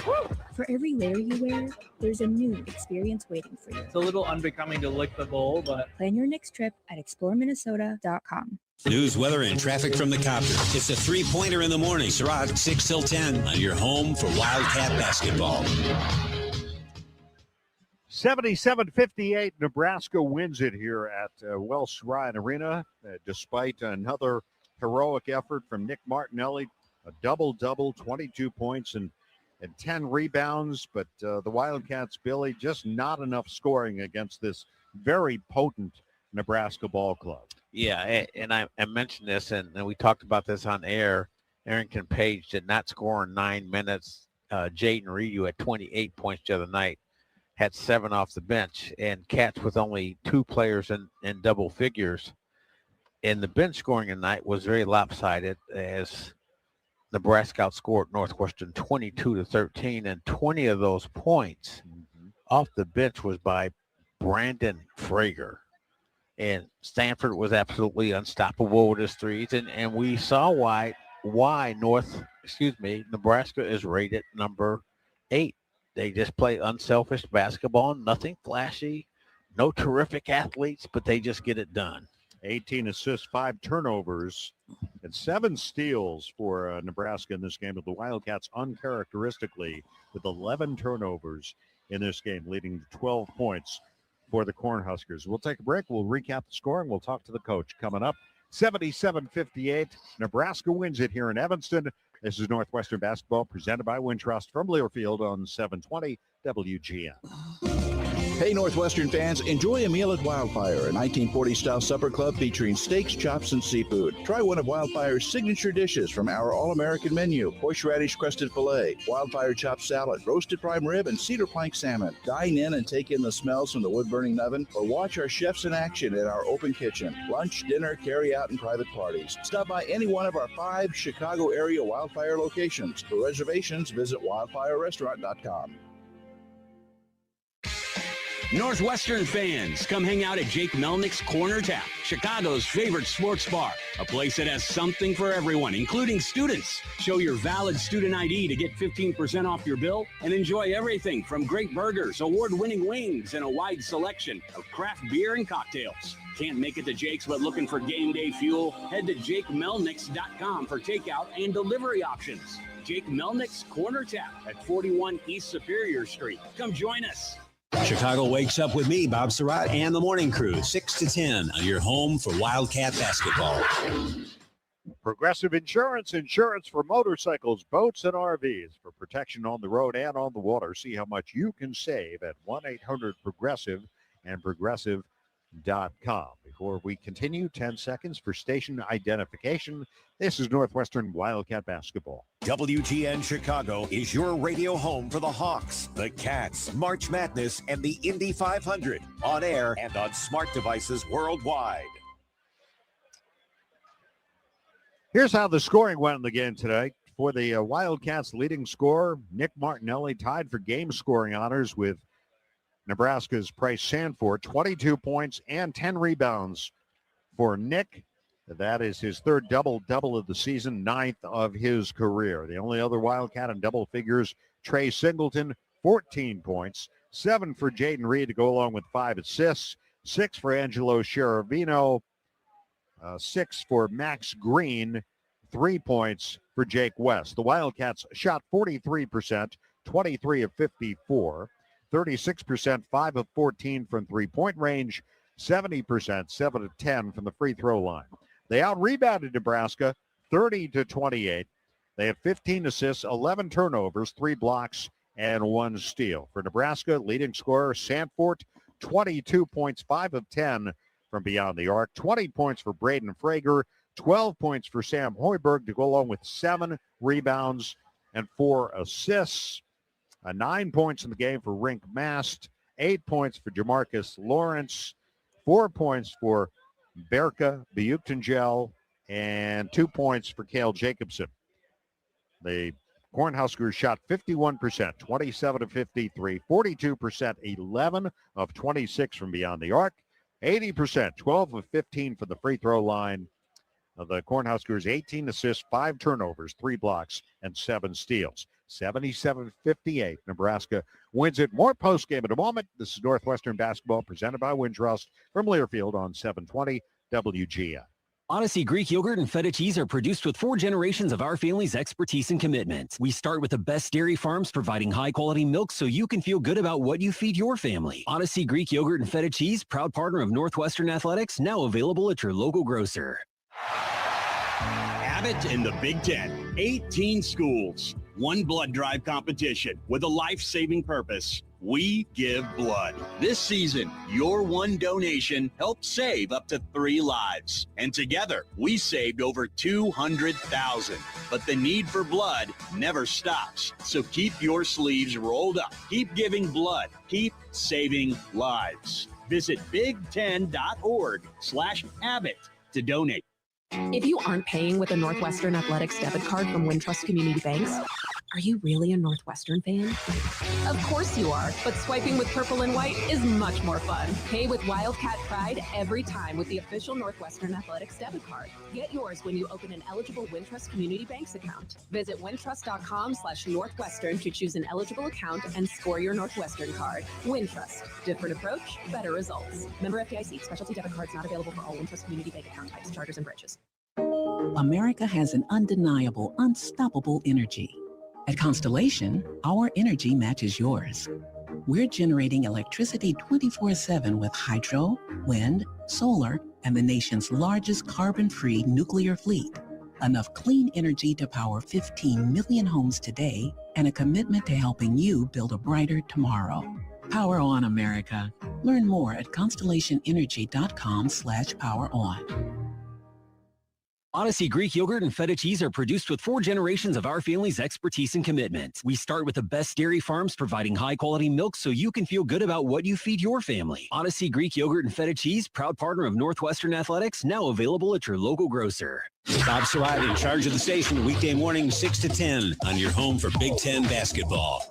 For every layer you wear, there's a new experience waiting for you. It's a little unbecoming to lick the bowl, but... Plan your next trip at exploreminnesota.com. News, weather, and traffic from the copter. It's a three-pointer in the morning. Surratt, 6 till 10 on your home for Wildcat basketball. 77-58, Nebraska wins it here at Welsh Ryan Arena, despite another heroic effort from Nick Martinelli, a double-double, 22 points and 10 rebounds, but the Wildcats, Billy, just not enough scoring against this very potent Nebraska ball club. Yeah, and I mentioned this, and we talked about this on air. Arrington Page did not score in 9 minutes. Jaden Reed had 28 points the other night. Had 7 off the bench, and Cats with only 2 players in double figures. And the bench scoring tonight was very lopsided as Nebraska outscored Northwestern 22-13, and 20 of those points off the bench was by Brandon Frager. And Stanford was absolutely unstoppable with his threes, and we saw why Nebraska is rated number 8. They just play unselfish basketball, nothing flashy, no terrific athletes, but they just get it done. 18 assists, 5 turnovers, and 7 steals for Nebraska in this game. But the Wildcats uncharacteristically with 11 turnovers in this game, leading to 12 points for the Cornhuskers. We'll take a break. We'll recap the score, and we'll talk to the coach coming up. 77-58, Nebraska wins it here in Evanston. This is Northwestern basketball presented by Wintrust from Learfield on 720 WGN. Hey, Northwestern fans, enjoy a meal at Wildfire, a 1940-style supper club featuring steaks, chops, and seafood. Try one of Wildfire's signature dishes from our all-American menu: horseradish-crusted filet, Wildfire chopped salad, roasted prime rib, and cedar plank salmon. Dine in and take in the smells from the wood-burning oven, or watch our chefs in action in our open kitchen. Lunch, dinner, carry-out, and private parties. Stop by any one of our 5 Chicago-area Wildfire locations. For reservations, visit wildfirerestaurant.com. Northwestern fans, come hang out at Jake Melnick's Corner Tap, Chicago's favorite sports bar. A place that has something for everyone, including students. Show your valid student ID to get 15% off your bill and enjoy everything from great burgers, award-winning wings, and a wide selection of craft beer and cocktails. Can't make it to Jake's but looking for game day fuel? Head to JakeMelnicks.com for takeout and delivery options. Jake Melnick's Corner Tap at 41 East Superior Street. Come join us. Chicago wakes up with me, Bob Surratt, and the morning crew, 6 to 10 on your home for Wildcat basketball. Progressive Insurance, insurance for motorcycles, boats, and RVs for protection on the road and on the water. See how much you can save at 1-800-PROGRESSIVE and progressive.com. Before we continue, 10 seconds for station identification. This is Northwestern Wildcat basketball. WGN Chicago is your radio home for the Hawks, the Cats, March Madness, and the Indy 500. On air and on smart devices worldwide. Here's how the scoring went in the game today. For the Wildcats, leading scorer, Nick Martinelli, tied for game scoring honors with Nebraska's Price Sanford, 22 points and 10 rebounds for Nick. That is his third double-double of the season, 9th of his career. The only other Wildcat in double figures, Trey Singleton, 14 points, 7 for Jaden Reed to go along with 5 assists, 6 for Angelo Cherovino, 6 for Max Green, 3 points for Jake West. The Wildcats shot 43%, 23 of 54, 36%, 5 of 14 from three-point range, 70%, 7 of 10 from the free throw line. They out-rebounded Nebraska 30-28. They had 15 assists, 11 turnovers, 3 blocks, and 1 steal. For Nebraska, leading scorer Sanford, 22 points, 5 of 10 from beyond the arc, 20 points for Braden Frager, 12 points for Sam Hoiberg to go along with 7 rebounds and 4 assists. 9 points in the game for Rink Mast, 8 points for Jamarcus Lawrence, 4 points for Berka Bukhtangel, and 2 points for Cale Jacobson. The Cornhuskers shot 51%, 27 of 53, 42%, 11 of 26 from beyond the arc, 80%, 12 of 15 from the free throw line. The Cornhuskers, 18 assists, 5 turnovers, 3 blocks, and 7 steals. 77-58. Nebraska wins it. More postgame at a moment. This is Northwestern basketball presented by Wintrust from Learfield on 720 WGN. Odyssey Greek yogurt and feta cheese are produced with 4 generations of our family's expertise and commitment. We start with the best dairy farms providing high-quality milk so you can feel good about what you feed your family. Odyssey Greek yogurt and feta cheese, proud partner of Northwestern Athletics, now available at your local grocer. Abbott in the Big Ten. 18 schools. 1 blood drive competition with a life-saving purpose. We give blood. This season, your one donation helped save up to 3 lives. And together, we saved over 200,000. But the need for blood never stops. So keep your sleeves rolled up. Keep giving blood. Keep saving lives. Visit big10.org/Abbott to donate. If you aren't paying with a Northwestern Athletics debit card from Wintrust Community Banks, are you really a Northwestern fan? Of course you are, but swiping with purple and white is much more fun. Pay with Wildcat Pride every time with the official Northwestern Athletics debit card. Get yours when you open an eligible Wintrust Community Banks account. Visit wintrust.com/Northwestern to choose an eligible account and score your Northwestern card. Wintrust. Different approach, better results. Member FDIC. Specialty debit cards not available for all Wintrust Community Bank account types, charters, and branches. America has an undeniable, unstoppable energy. At Constellation, our energy matches yours. We're generating electricity 24/7 with hydro, wind, solar, and the nation's largest carbon-free nuclear fleet. Enough clean energy to power 15 million homes today, and a commitment to helping you build a brighter tomorrow. Power on, America. Learn more at constellationenergy.com/poweron. Odyssey Greek yogurt and feta cheese are produced with 4 generations of our family's expertise and commitment. We start with the best dairy farms providing high-quality milk so you can feel good about what you feed your family. Odyssey Greek yogurt and feta cheese, proud partner of Northwestern Athletics, now available at your local grocer. Bob Surratt in charge of the station, weekday morning 6 to 10 on your home for Big Ten basketball.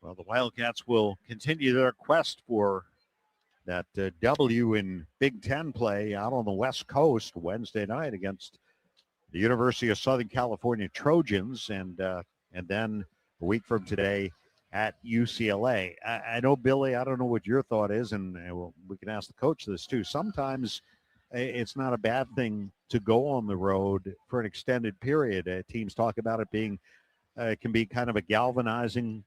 Well, the Wildcats will continue their quest for that W in Big Ten play out on the West Coast Wednesday night against the University of Southern California Trojans, and then a week from today at UCLA. I know, Billy, I don't know what your thought is, and we can ask the coach this too. Sometimes it's not a bad thing to go on the road for an extended period. Teams talk about it being it can be kind of a galvanizing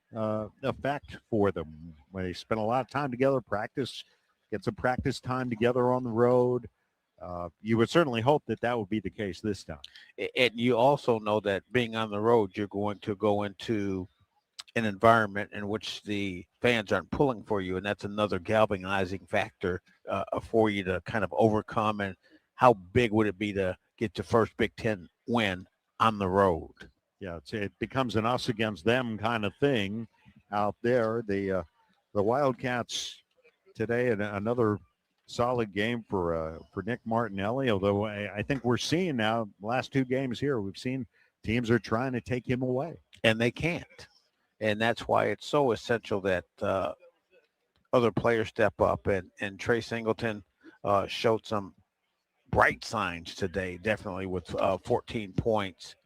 effect for them when they spend a lot of time together, get some practice time together on the road. You would certainly hope that would be the case this time. And you also know that being on the road, you're going to go into an environment in which the fans aren't pulling for you, and that's another galvanizing factor for you to kind of overcome. And how big would it be to get your first Big Ten win on the road? Yeah, it becomes an us against them kind of thing out there. The Wildcats today, and another solid game for Nick Martinelli, although I think we're seeing now, last 2 games here, we've seen teams are trying to take him away. And they can't. And that's why it's so essential that other players step up, and Trey Singleton showed some bright signs today, definitely with 14 points.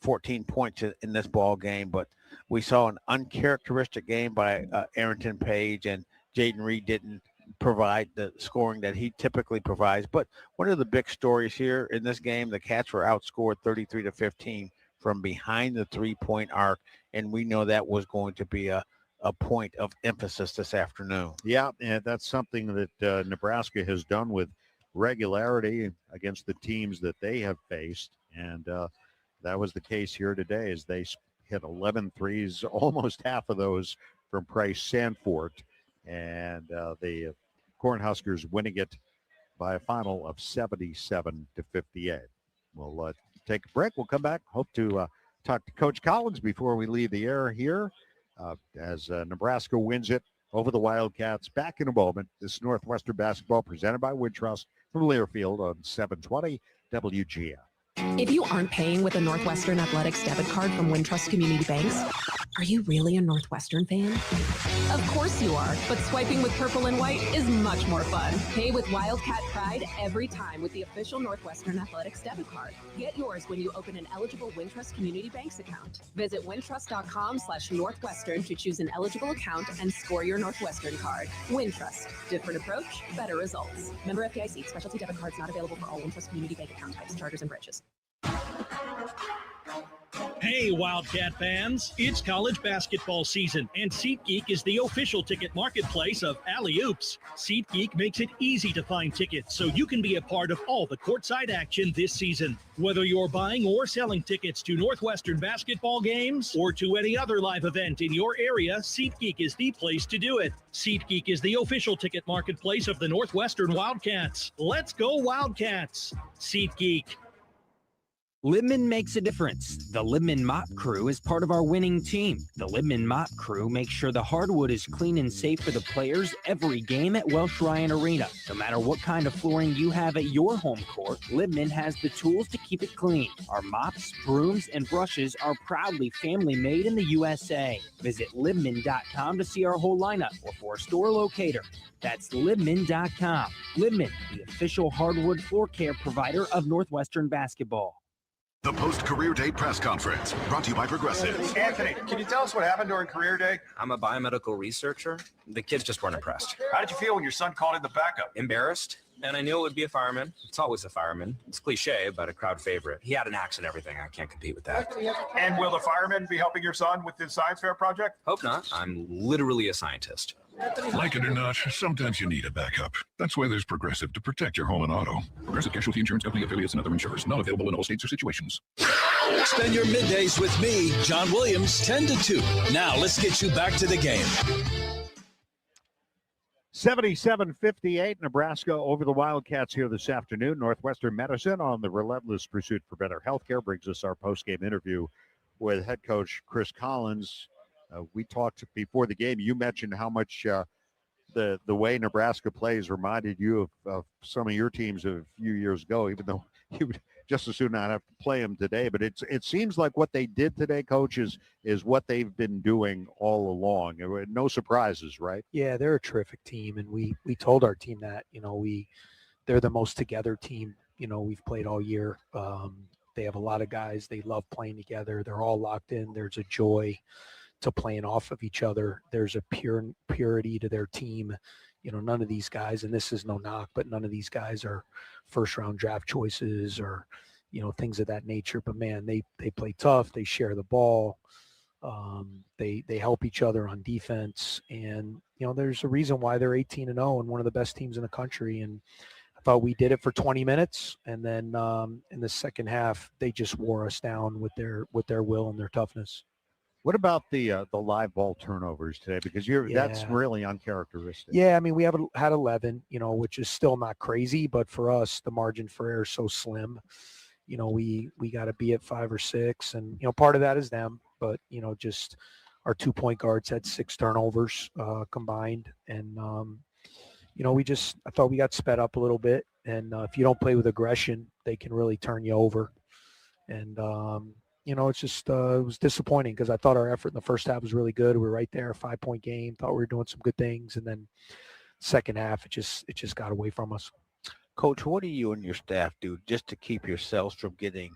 14 points in this ball game, but we saw an uncharacteristic game by Arrington Page, and Jaden Reed didn't provide the scoring that he typically provides. But one of the big stories here in this game, the Cats were outscored 33-15 from behind the three-point arc, and we know that was going to be a point of emphasis this afternoon. Yeah, and that's something that Nebraska has done with regularity against the teams that they have faced, and that was the case here today as they hit 11 threes, almost half of those from Price Sanford, and the Cornhuskers winning it by a final of 77-58. We'll take a break. We'll come back. Hope to talk to Coach Collins before we leave the air here as Nebraska wins it over the Wildcats. Back in a moment. This is Northwestern basketball presented by Wintrust from Learfield on 720 WGN. If you aren't paying with a Northwestern Athletics debit card from Wintrust Community Banks, are you really a Northwestern fan? Of course you are, but swiping with purple and white is much more fun. Pay with Wildcat Pride every time with the official Northwestern Athletics debit card. Get yours when you open an eligible Wintrust Community Banks account. Visit wintrust.com/Northwestern to choose an eligible account and score your Northwestern card. Wintrust. Different approach, better results. Member FDIC. Specialty debit cards not available for all Wintrust Community Bank account types, charters, and branches. Hey, Wildcat fans, it's college basketball season, and SeatGeek is the official ticket marketplace of Alley Oops. SeatGeek makes it easy to find tickets so you can be a part of all the courtside action this season. Whether you're buying or selling tickets to Northwestern basketball games or to any other live event in your area, SeatGeek is the place to do it. SeatGeek is the official ticket marketplace of the Northwestern Wildcats. Let's go Wildcats! SeatGeek. Libman makes a difference. The Libman Mop Crew is part of our winning team. The Libman Mop Crew makes sure the hardwood is clean and safe for the players every game at Welsh Ryan Arena. No matter what kind of flooring you have at your home court, Libman has the tools to keep it clean. Our mops, brooms, and brushes are proudly family made in the USA. Visit Libman.com to see our whole lineup or for a store locator. That's Libman.com. Libman, the official hardwood floor care provider of Northwestern basketball. The post-career day press conference brought to you by Progressive. Anthony, can you tell us what happened during career day? I'm a biomedical researcher. The kids just weren't impressed. How did you feel when your son called in the backup? Embarrassed. And I knew it would be a fireman. It's always a fireman. It's cliche, but a crowd favorite. He had an axe and everything. I can't compete with that. And will the fireman be helping your son with his science fair project? Hope not. I'm literally a scientist. Like it or not, sometimes you need a backup. That's why there's Progressive to protect your home and auto. Progressive Casualty Insurance Company affiliates and other insurers. Not available in all states or situations. Spend your middays with me, John Williams, 10 to 2. Now let's get you back to the game. 77-58, Nebraska over the Wildcats here this afternoon. Northwestern Medicine on the relentless pursuit for better healthcare brings us our post-game interview with head coach Chris Collins. We talked before the game. You mentioned how much the way Nebraska plays reminded you of some of your teams a few years ago, even though you would just as soon not have to play them today. But it seems like what they did today, Coach, is what they've been doing all along. No surprises, right? Yeah, they're a terrific team, and we told our team that, they're the most together team, we've played all year. They have a lot of guys. They love playing together. They're all locked in. There's a joy to playing off of each other. There's a purity to their team. None of these guys, and this is no knock, but none of these guys are first round draft choices or, things of that nature. But man, they play tough. They share the ball. They help each other on defense. And, there's a reason why they're 18-0 and one of the best teams in the country. And I thought we did it for 20 minutes. And then in the second half, they just wore us down with their will and their toughness. What about the live ball turnovers today? Because that's really uncharacteristic. Yeah, I mean, we had 11, which is still not crazy, but for us, the margin for error is so slim. We got to be at 5 or 6, and part of that is them, but just our 2-point guards had 6 turnovers combined, and I thought we got sped up a little bit, and if you don't play with aggression, they can really turn you over, and it's just it was disappointing because I thought our effort in the first half was really good. We were right there, 5-point game. Thought we were doing some good things, and then second half it just got away from us. Coach, what do you and your staff do just to keep yourselves from getting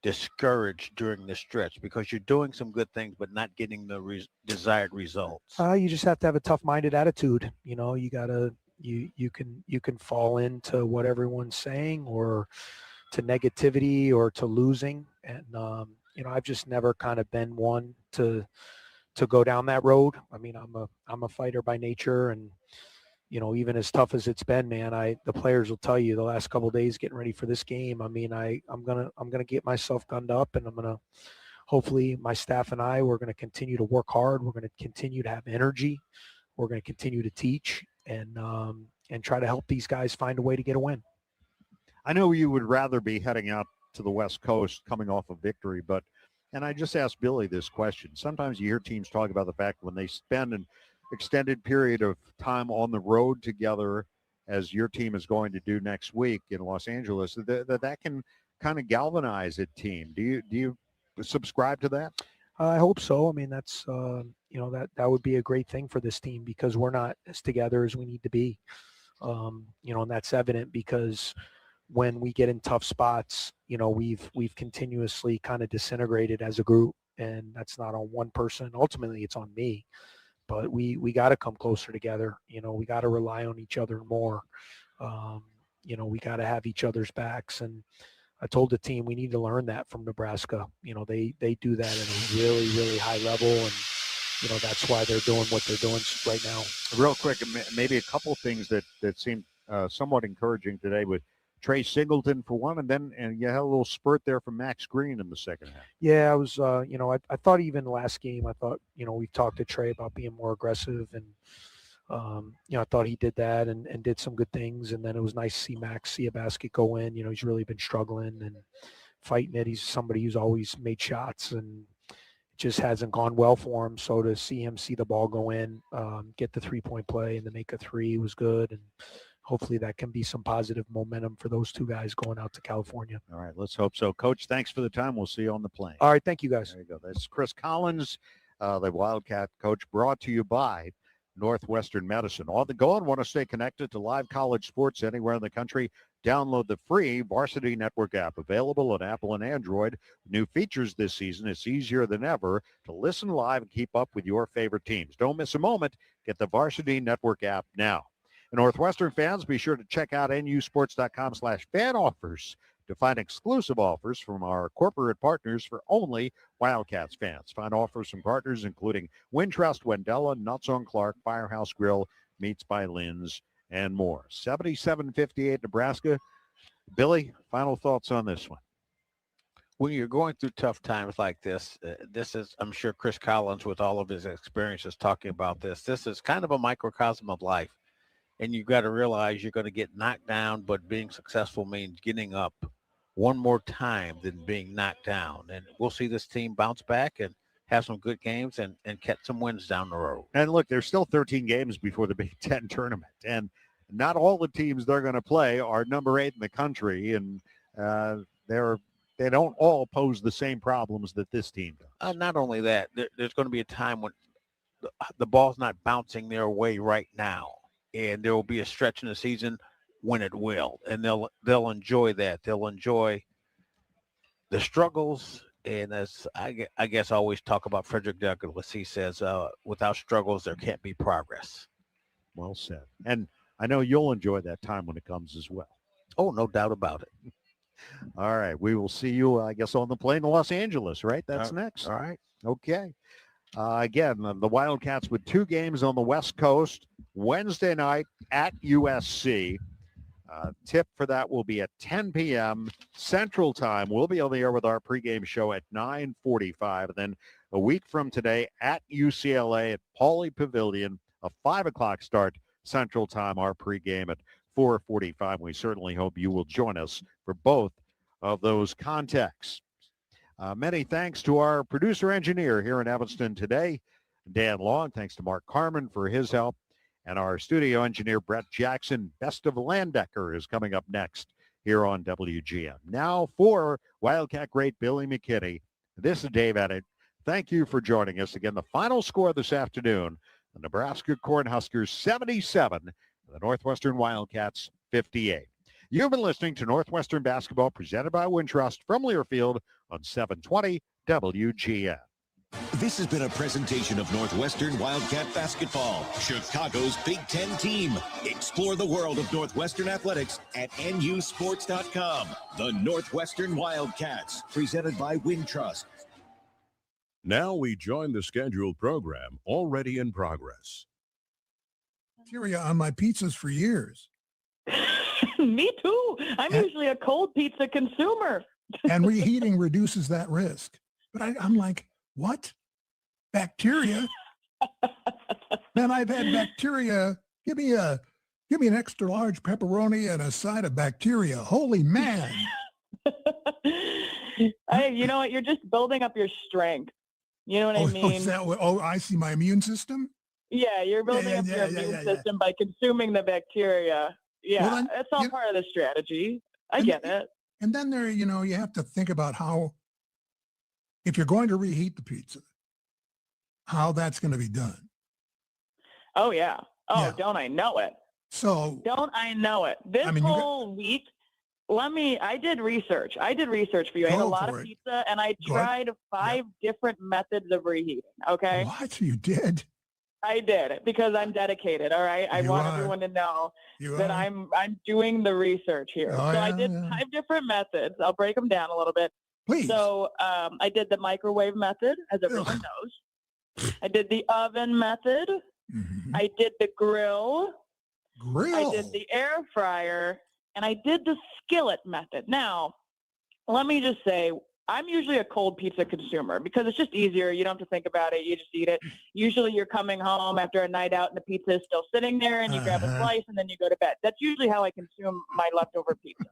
discouraged during the stretch, because you're doing some good things but not getting the desired results? You just have to have a tough-minded attitude. You gotta you can fall into what everyone's saying or to negativity or to losing, and I've just never kind of been one to go down that road. I mean, I'm a fighter by nature, and even as tough as it's been, man, the players will tell you the last couple of days getting ready for this game. I mean, I'm gonna get myself gunned up, and I'm gonna hopefully my staff and we're gonna continue to work hard. We're gonna continue to have energy. We're gonna continue to teach and try to help these guys find a way to get a win. I know you would rather be heading out to the West Coast coming off a victory, and I just asked Billy this question. Sometimes you hear teams talk about the fact when they spend an extended period of time on the road together, as your team is going to do next week in Los Angeles, that can kind of galvanize a team. Do you subscribe to that? I hope so. I mean, that's that would be a great thing for this team because we're not as together as we need to be. And that's evident because when we get in tough spots, we've continuously kind of disintegrated as a group, and that's not on one person. Ultimately, it's on me. But we got to come closer together. We got to rely on each other more. We got to have each other's backs. And I told the team we need to learn that from Nebraska. They do that at a really, really high level, and that's why they're doing what they're doing right now. Real quick, maybe a couple things that seemed somewhat encouraging today with Trey Singleton for one, and you had a little spurt there from Max Green in the second half. Yeah, I was, I thought even last game, I thought, we talked to Trey about being more aggressive, and, I thought he did that and did some good things. And then it was nice to see Max see a basket go in. He's really been struggling and fighting it. He's somebody who's always made shots, and it just hasn't gone well for him. So to see him see the ball go in, get the 3-point play and then make a 3 was good. And hopefully that can be some positive momentum for those two guys going out to California. All right, let's hope so. Coach, thanks for the time. We'll see you on the plane. All right, thank you, guys. There you go. That's Chris Collins, the Wildcat coach, brought to you by Northwestern Medicine. On the go and want to stay connected to live college sports anywhere in the country, download the free Varsity Network app, available on Apple and Android. New features this season. It's easier than ever to listen live and keep up with your favorite teams. Don't miss a moment. Get the Varsity Network app now. Northwestern fans, be sure to check out nusports.com/fan offers to find exclusive offers from our corporate partners for only Wildcats fans. Find offers from partners including Wintrust, Wendella, Nuts on Clark, Firehouse Grill, Meats by Lynn's, and more. 77-58 Nebraska. Billy, final thoughts on this one? When you're going through tough times like this, this is, I'm sure Chris Collins, with all of his experiences talking about this is kind of a microcosm of life. And you've got to realize you're going to get knocked down, but being successful means getting up one more time than being knocked down. And we'll see this team bounce back and have some good games and catch some wins down the road. And look, there's still 13 games before the Big Ten tournament. And not all the teams they're going to play are number 8 in the country. And they don't all pose the same problems that this team does. Not only that, there's going to be a time when the ball's not bouncing their way right now. And there will be a stretch in the season when it will, and they'll enjoy that. They'll enjoy the struggles, and as I guess I always talk about Frederick Douglass. He says, "Without struggles, there can't be progress." Well said. And I know you'll enjoy that time when it comes as well. Oh, no doubt about it. All right, we will see you, I guess, on the plane to Los Angeles. Right? That's next. All right. Okay. Again, the Wildcats with 2 games on the West Coast. Wednesday night at USC. Tip for that will be at 10 p.m. Central Time. We'll be on the air with our pregame show at 9:45. And then a week from today at UCLA at Pauley Pavilion, a 5 o'clock start Central Time, our pregame at 4:45. We certainly hope you will join us for both of those contexts. Many thanks to our producer engineer here in Evanston today, Dan Long. Thanks to Mark Carmen for his help. And our studio engineer, Brett Jackson. Best of Landecker is coming up next here on WGN. Now for Wildcat great Billy McKinney, This is Dave Edit. Thank you for joining us. Again, the final score this afternoon, the Nebraska Cornhuskers 77, the Northwestern Wildcats 58. You've been listening to Northwestern Basketball presented by Wintrust from Learfield on 720 WGN. This has been a presentation of Northwestern Wildcat Basketball, Chicago's Big Ten team. Explore the world of Northwestern athletics at nusports.com. The Northwestern Wildcats, presented by Wintrust. Now we join the scheduled program already in progress. Bacteria on my pizzas for years. Me too. I'm usually a cold pizza consumer. And reheating reduces that risk. But I'm like, what? Bacteria? Man, I've had bacteria. Give me an extra large pepperoni and a side of bacteria. Holy man. Hey, you know what? You're just building up your strength. You know what I mean? Is that what, I see my immune system? Yeah, you're building up your immune system by consuming the bacteria. Yeah, Well, then, that's all part of the strategy. I get it. And then there, you have to think about how, if you're going to reheat the pizza, how that's going to be done. Oh, yeah. Oh, yeah. Don't I know it? So. Don't I know it? This whole week, I did research. I did research for you. I had a lot of pizza, and I tried 5 different methods of reheating, okay? What? You did? I did, because I'm dedicated, all right? I want everyone to know that I'm doing the research here. I did 5 different methods. I'll break them down a little bit. Please. So I did the microwave method, as everyone knows. I did the oven method. Mm-hmm. I did the grill. I did the air fryer. And I did the skillet method. Now, let me just say, I'm usually a cold pizza consumer because it's just easier. You don't have to think about it. You just eat it. Usually you're coming home after a night out and the pizza is still sitting there and you grab a slice and then you go to bed. That's usually how I consume my leftover pizza.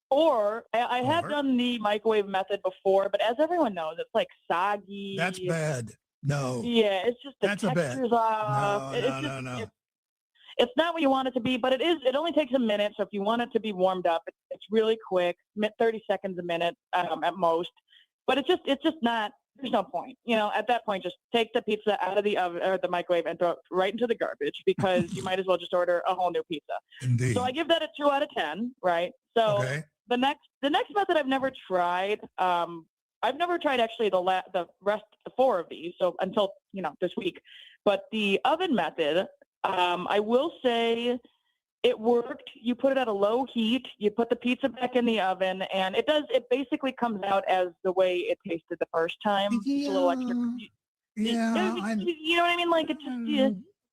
Or I have done the microwave method before, but as everyone knows, it's like soggy. That's bad. No. Yeah, it's just the texture's off. No. It's not what you want it to be, but it is. It only takes a minute. So if you want it to be warmed up, it's really quick, 30 seconds a minute at most. But it's just not. There's no point. At that point, just take the pizza out of the oven or the microwave and throw it right into the garbage because you might as well just order a whole new pizza. Indeed. So I give that a 2 out of 10. Right. So the next method I've never tried. I've never tried actually the 4 of these. So until this week, but the oven method. I will say it worked. You put it at a low heat, you put the pizza back in the oven, and it basically comes out as the way it tasted the first time. Yeah. It's a little extra. You know what I mean? Like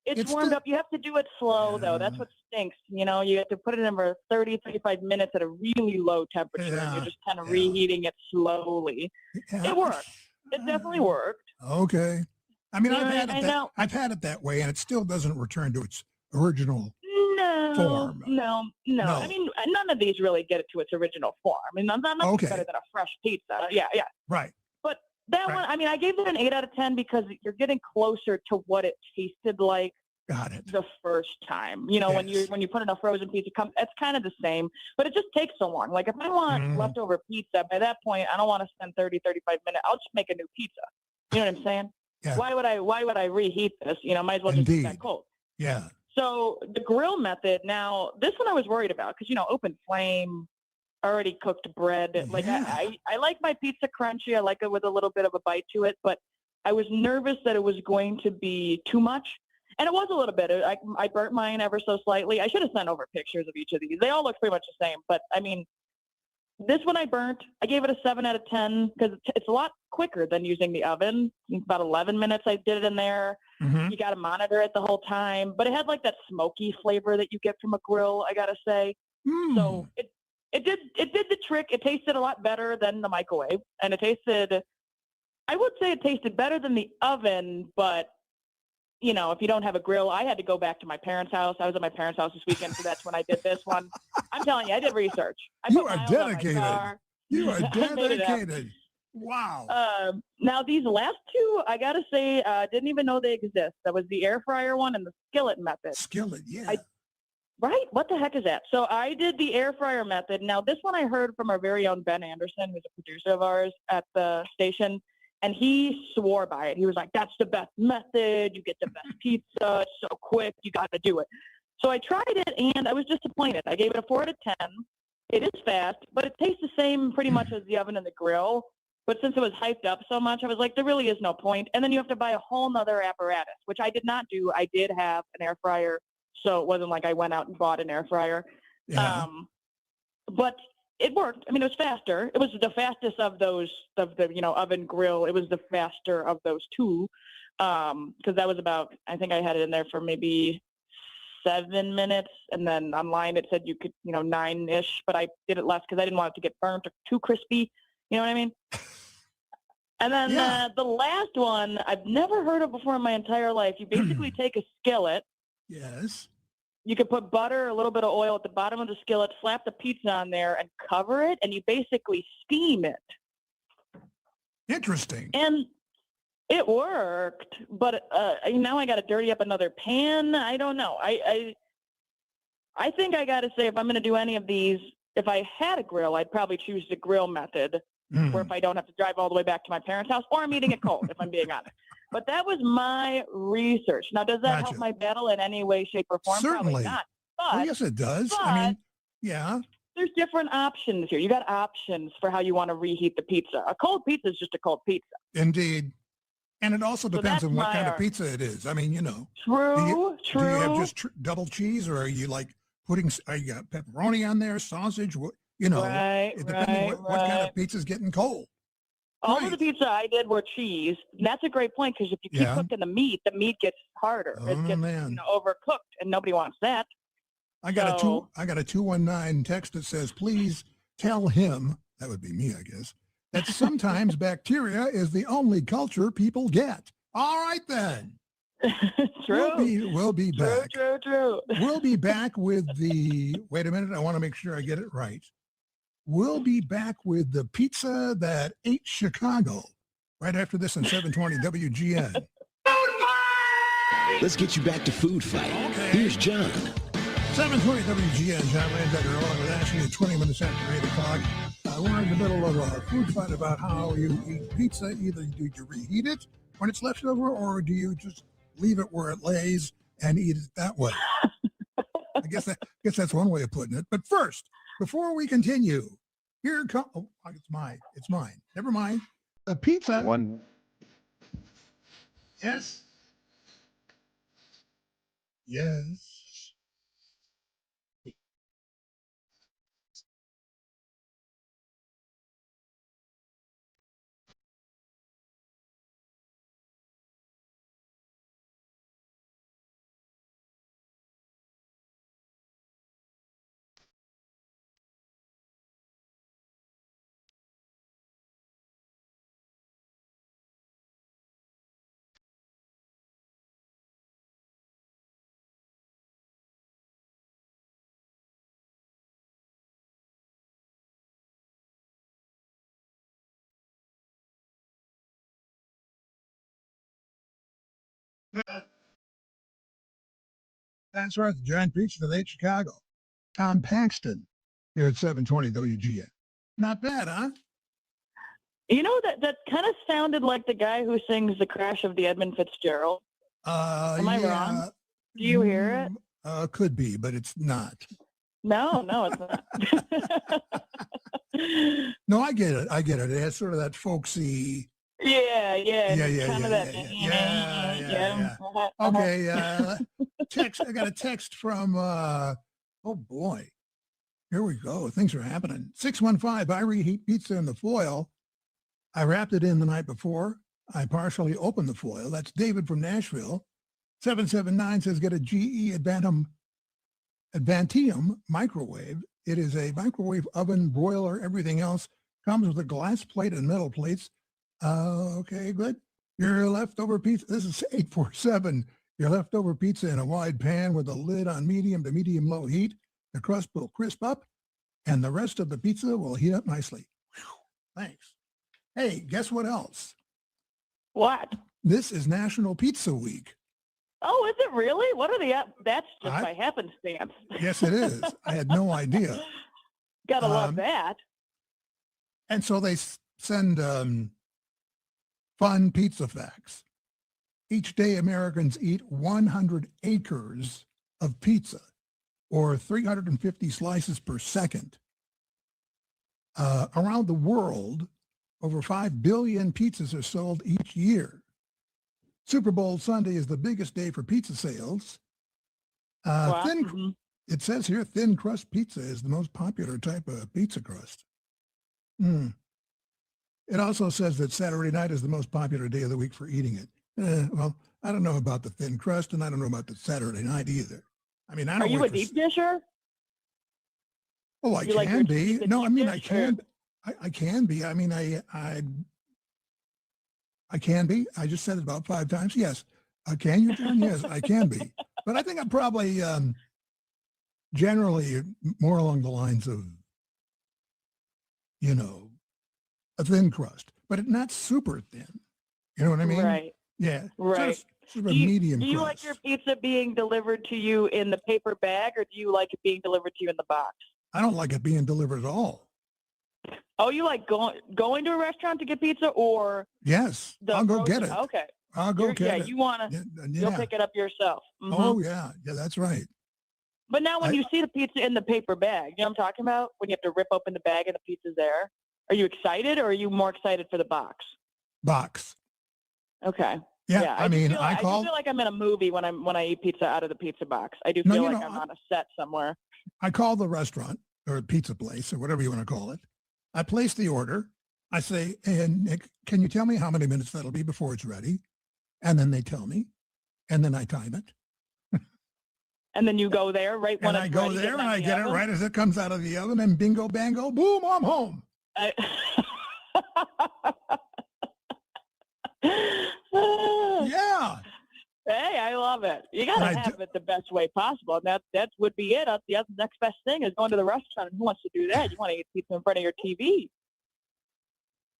it's warmed up. You have to do it slow though. That's what stinks. You have to put it in for 30, 35 minutes at a really low temperature and you're just kind of reheating it slowly. It worked. It definitely worked. Okay. I mean, I've had it that way, and it still doesn't return to its original form. No. I mean, none of these really get it to its original form. I mean, nothing's better than a fresh pizza. Yeah. Right. But that one, I mean, I gave it an 8 out of 10 because you're getting closer to what it tasted like. Got it. The first time, when you put in a frozen pizza, it's kind of the same, but it just takes so long. Like if I want leftover pizza, by that point, I don't want to spend 30, 35 minutes. I'll just make a new pizza. You know what I'm saying? Yeah. Why would I reheat this? Might as well just eat that cold. Yeah. So the grill method. Now, this one I was worried about because open flame, already cooked bread. Like I like my pizza crunchy. I like it with a little bit of a bite to it. But I was nervous that it was going to be too much, and it was a little bit. I burnt mine ever so slightly. I should have sent over pictures of each of these. They all look pretty much the same. But I mean, this one I burnt. I gave it a 7 out of 10 because it's a lot quicker than using the oven. About 11 minutes I did it in there. Mm-hmm. You got to monitor it the whole time. But it had like that smoky flavor that you get from a grill, I got to say. So it did the trick. It tasted a lot better than the microwave. And I would say it tasted better than the oven, but if you don't have a grill, I had to go back to my parents' house. I was at my parents' house this weekend, so that's when I did this one. I'm telling you, I did research. You are dedicated. You are dedicated. Wow. Now, these last 2, I got to say, didn't even know they exist. That was the air fryer one and the skillet method. Skillet, yeah. Right? What the heck is that? So I did the air fryer method. Now, this one I heard from our very own Ben Anderson, who's a producer of ours at the station, and he swore by it. He was like, that's the best method. You get the best pizza. It's so quick. You got to do it. So I tried it, and I was disappointed. I gave it a 4 out of 10. It is fast, but it tastes the same pretty much as the oven and the grill. But since it was hyped up so much, I was like, there really is no point. And then you have to buy a whole nother apparatus, which I did not do. I did have an air fryer, so it wasn't like I went out and bought an air fryer. Yeah. But it worked. I mean, it was faster. It was the fastest of those, of the, oven grill. It was the faster of those two, because that was about, I think I had it in there for maybe 7 minutes, and then online it said you could, 9-ish, but I did it less because I didn't want it to get burnt or too crispy. You know what I mean? And then the last one I've never heard of before in my entire life. You basically take a skillet. Yes. You could put butter, a little bit of oil at the bottom of the skillet, slap the pizza on there, and cover it, and you basically steam it. Interesting. And it worked, but now I got to dirty up another pan. I don't know. I think I got to say, if I'm going to do any of these, if I had a grill, I'd probably choose the grill method, where if I don't have to drive all the way back to my parents' house, or I'm eating it cold, if I'm being honest. But that was my research. Now, does that help my battle in any way, shape, or form? Certainly. Probably not. But, Well, yes, it does. I mean, yeah. There's different options here. You got options for how you want to reheat the pizza. A cold pizza is just a cold pizza. Indeed. And it also depends on what kind of pizza it is. I mean, True, do you have just double cheese, or are you like are you got pepperoni on there, sausage? Right, it depends what kind of pizza's getting cold. All of the pizza I did were cheese. And that's a great point, because if you keep cooking the meat gets harder. It gets overcooked, and nobody wants that. I got a 219 text that says, please tell him, that would be me, I guess, that sometimes bacteria is the only culture people get. All right, then. True. We'll be back. True. We'll be back with wait a minute, I want to make sure I get it right. We'll be back with the pizza that ate Chicago right after this on 720 WGN. Let's get you back to Food Fight. Okay. Here's John. 720 WGN, John Landecker, along with Ashley at 20 minutes after 8 o'clock. We're in the middle of a food fight about how you eat pizza. Either do you reheat it when it's left over, or do you just leave it where it lays and eat it that way? I guess that's one way of putting it. But first, before we continue, here comes. Oh, it's mine. It's mine. Never mind. A pizza. One. Yes. Yes. That's right. The giant pizza that ate Chicago. Tom Paxton here at 720 WGN. Not bad, huh? That kind of sounded like the guy who sings The Crash of the Edmund Fitzgerald. Am I wrong? Do you hear it? Could be, but it's not. No, it's not. No, I get it. It has sort of that folksy. Yeah. Okay. Text. I got a text from. Oh boy, here we go. Things are happening. 615. I reheat pizza in the foil. I wrapped it in the night before. I partially opened the foil. That's David from Nashville. 779 says get a GE Advantium microwave. It is a microwave oven, broiler, everything else. Comes with a glass plate and metal plates. Okay, good. Your leftover pizza. This is 847. Your leftover pizza in a wide pan with a lid on medium to medium-low heat. The crust will crisp up, and the rest of the pizza will heat up nicely. Whew, thanks. Hey, guess what else? What? This is National Pizza Week. Oh, is it really? What are the? That's just by happenstance. Yes, it is. I had no idea. Gotta love that. And so they send fun pizza facts. Each day, Americans eat 100 acres of pizza, or 350 slices per second. Around the world, over 5 billion pizzas are sold each year. Super Bowl Sunday is the biggest day for pizza sales. Wow. It says here, thin crust pizza is the most popular type of pizza crust. It also says that Saturday night is the most popular day of the week for eating it. Well, I don't know about the thin crust, and I don't know about the Saturday night either. I mean, I don't. Are you a deep disher? Oh, I can be. No, I mean, I can. I can be. I mean, I can be. I just said it about 5 times. Yes. Can you, John? Yes, I can be. But I think I'm probably generally more along the lines of, a thin crust, but not super thin. You know what I mean? Right. Yeah. Right. Sort of medium Do you crust. like your pizza being delivered to you in the paper bag, or do you like it being delivered to you in the box? I don't like it being delivered at all. Oh, you like going to a restaurant to get pizza, or? Yes, I'll go get it. Okay. I'll go get it. Yeah, you want to, you'll pick it up yourself. Mhm. Oh, yeah. Yeah, that's right. But now when you see the pizza in the paper bag, you know what I'm talking about? When you have to rip open the bag and the pizza's there. Are you excited, or are you more excited for the box? Box. Okay. Yeah, I mean, I do feel like I'm in a movie when I eat pizza out of the pizza box. I do feel like I'm on a set somewhere. I call the restaurant or pizza place or whatever you want to call it. I place the order. I say, hey, Nick, can you tell me how many minutes that'll be before it's ready? And then they tell me, and then I time it. And then you go there right when and I go there and I get it right as it comes out of the oven, and bingo, bango, boom, I'm home. Yeah. Hey, I love it. You got to have it the best way possible. And that would be it. The next best thing is going to the restaurant. And who wants to do that? You want to eat pizza in front of your TV.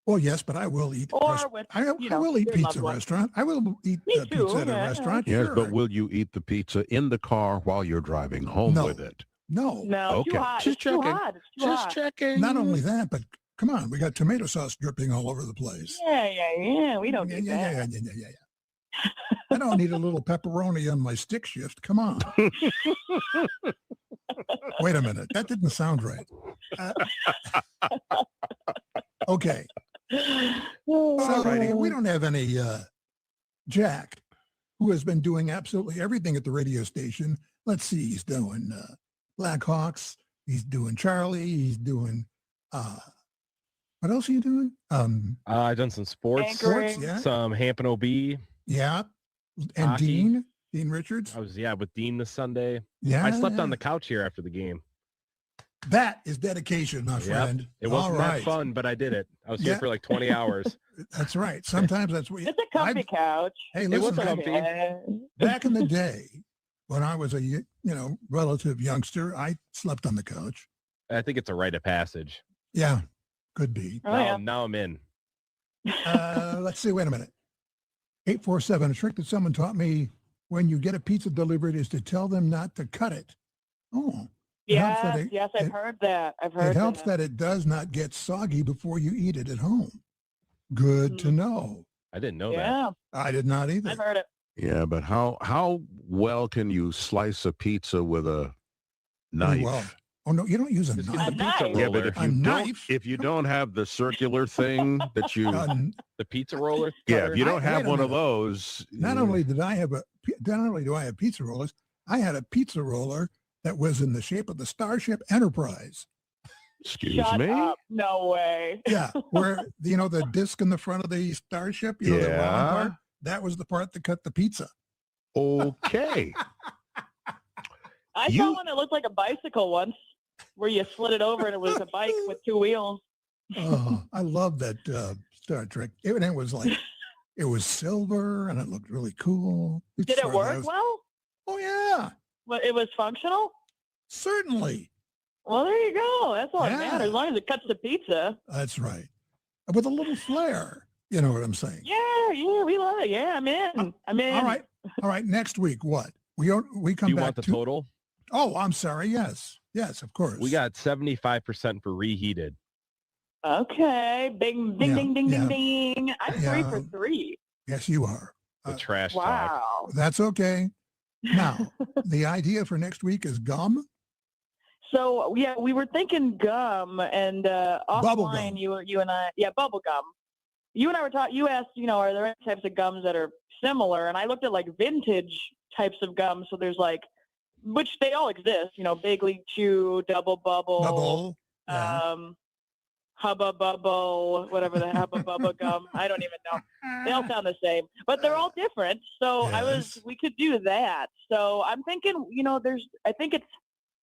Well, yes, but I will eat. I will eat pizza restaurant. I will eat pizza at a restaurant. Yes, sure. but will you eat the pizza in the car while you're driving home with it? No. Okay. Too hot. Just checking. Too hot. It's too hot. Checking. Not only that, but come on, we got tomato sauce dripping all over the place. Yeah. We don't need that. Yeah. I don't need a little pepperoni on my stick shift. Come on. Wait a minute. That didn't sound right. Okay. So we don't have any Jack, who has been doing absolutely everything at the radio station. Let's see. He's doing Blackhawks. He's doing Charlie. He's doing what else are you doing? I've done some sports, yeah. Some Hampton OB. Yeah. And hockey. Dean Richards. I was with Dean this Sunday. Yeah. I slept on the couch here after the game. That is dedication, my friend. It wasn't that fun, but I did it. I was here for like 20 hours. That's right. Sometimes that's what it's a comfy couch. Hey, it listen, was comfy. Back in the day, when I was a relative youngster, I slept on the couch. I think it's a rite of passage. Yeah, could be. Now I'm in. Let's see. Wait a minute. 847. A trick that someone taught me when you get a pizza delivered is to tell them not to cut it. Oh. Yes, I've heard that. It helps that it does not get soggy before you eat it at home. Good to know. I didn't know that. I did not either. I've heard it. Yeah, but how well can you slice a pizza with a knife? Well. Oh no, you don't use a knife. Yeah, but if you don't have the circular thing that you the pizza roller. Yeah, if you don't have one of those. Not only do I have pizza rollers, I had a pizza roller that was in the shape of the Starship Enterprise. Excuse me? Up. No way. Yeah, where the disc in the front of the Starship, the round part, that was the part that cut the pizza. Okay. I saw one that looked like a bicycle once, where you slid it over and it was a bike with 2 wheels. Oh, I love that Star Trek. It was like, it was silver and it looked really cool. Did it work well? Oh, yeah. Well, it was functional? Certainly. Well, there you go. That's all that matters. As long as it cuts the pizza. That's right. With a little flair. You know what I'm saying? Yeah, we love it. Yeah, I'm in. I'm in. All right. Next week, what? We come Do you back want the to total? Oh, I'm sorry. Yes, of course. We got 75% for reheated. Okay. Ding, ding, ding, ding, ding, ding. I'm 3 for 3. Yes, you are. The trash talk. Wow. That's okay. Now, the idea for next week is gum. So yeah, we were thinking gum and offline. You and I, bubble gum. You and I were talking. You asked, are there any types of gums that are similar? And I looked at like vintage types of gum. So there's like, which they all exist. Big League Chew, Double Bubble, Hubba Bubble, whatever the Hubba Bubble gum. I don't even know. They all sound the same, but they're all different. So we could do that. So I'm thinking, I think it's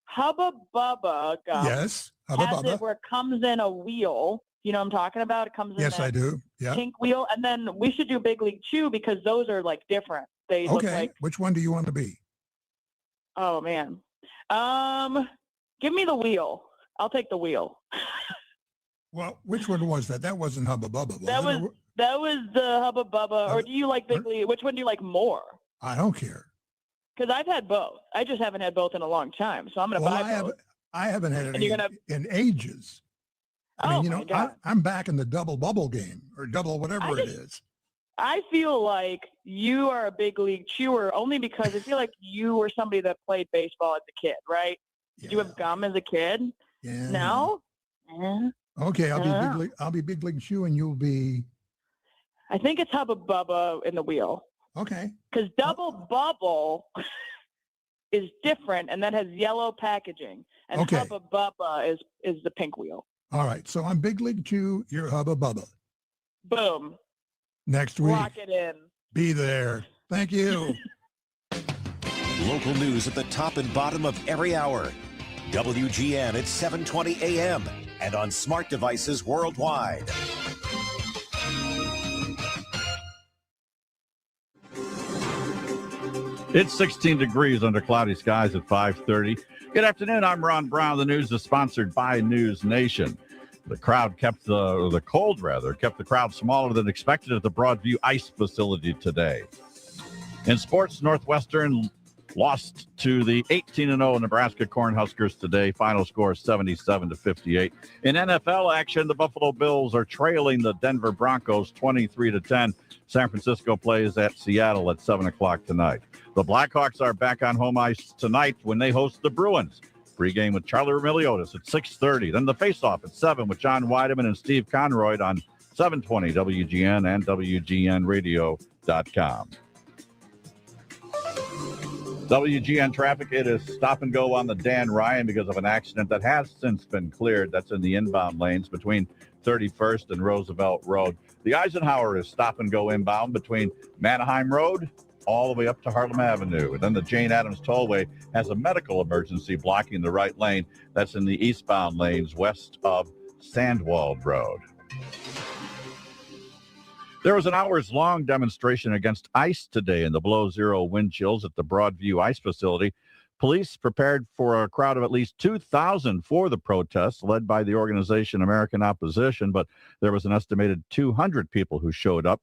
Hubba Bubba gum. Yes, Hubba Bubba. It where it comes in a wheel. You know what I'm talking about? It comes in Yes, I do. Yeah. Pink wheel. And then we should do Big League Chew because those are like different. They look like. Which one do you want to be? Oh man. Give me the wheel. I'll take the wheel. Well, which one was that? That wasn't Hubba Bubba. That was the Hubba Bubba. Or do you like Big League? Which one do you like more? I don't care. Because I've had both. I just haven't had both in a long time. So I'm going to buy both. I haven't had it in ages. I mean, I'm back in the double bubble game or double whatever it is. I feel like you are a Big League chewer only because I feel like you were somebody that played baseball as a kid, right? Did you have gum as a kid? Yeah. No? Okay, I'll be Big League Chew and you'll be. I think it's Hubba Bubba in the wheel. Okay. Because Double Bubble is different and that has yellow packaging. And Hubba Bubba is the pink wheel. All right. So I'm Big League Chew. You're Hubba Bubba. Boom. Next week. Lock it in. Be there. Thank you. Local news at the top and bottom of every hour. WGN at 7:20 a.m. and on smart devices worldwide. It's 16 degrees under cloudy skies at 5:30. Good afternoon. I'm Ron Brown. The news is sponsored by News Nation. The crowd kept the crowd smaller than expected at the Broadview Ice Facility today. In sports, Northwestern lost to the 18-0 Nebraska Cornhuskers today. Final score 77-58. In NFL action, the Buffalo Bills are trailing the Denver Broncos 23-10. San Francisco plays at Seattle at 7 o'clock tonight. The Blackhawks are back on home ice tonight when they host the Bruins. Pregame with Charlie Remiliotis at 6:30. Then the face-off at 7 with John Weideman and Steve Conroy on 720 WGN and WGNradio.com. WGN traffic, it is stop and go on the Dan Ryan because of an accident that has since been cleared. That's in the inbound lanes between 31st and Roosevelt Road. The Eisenhower is stop and go inbound between Manheim Road all the way up to Harlem Avenue. And then the Jane Addams Tollway has a medical emergency blocking the right lane. That's in the eastbound lanes west of Sandwald Road. There was an hours-long demonstration against ice today in the below zero wind chills at the Broadview Ice Facility. Police prepared for a crowd of at least 2,000 for the protest, led by the organization American Opposition, but there was an estimated 200 people who showed up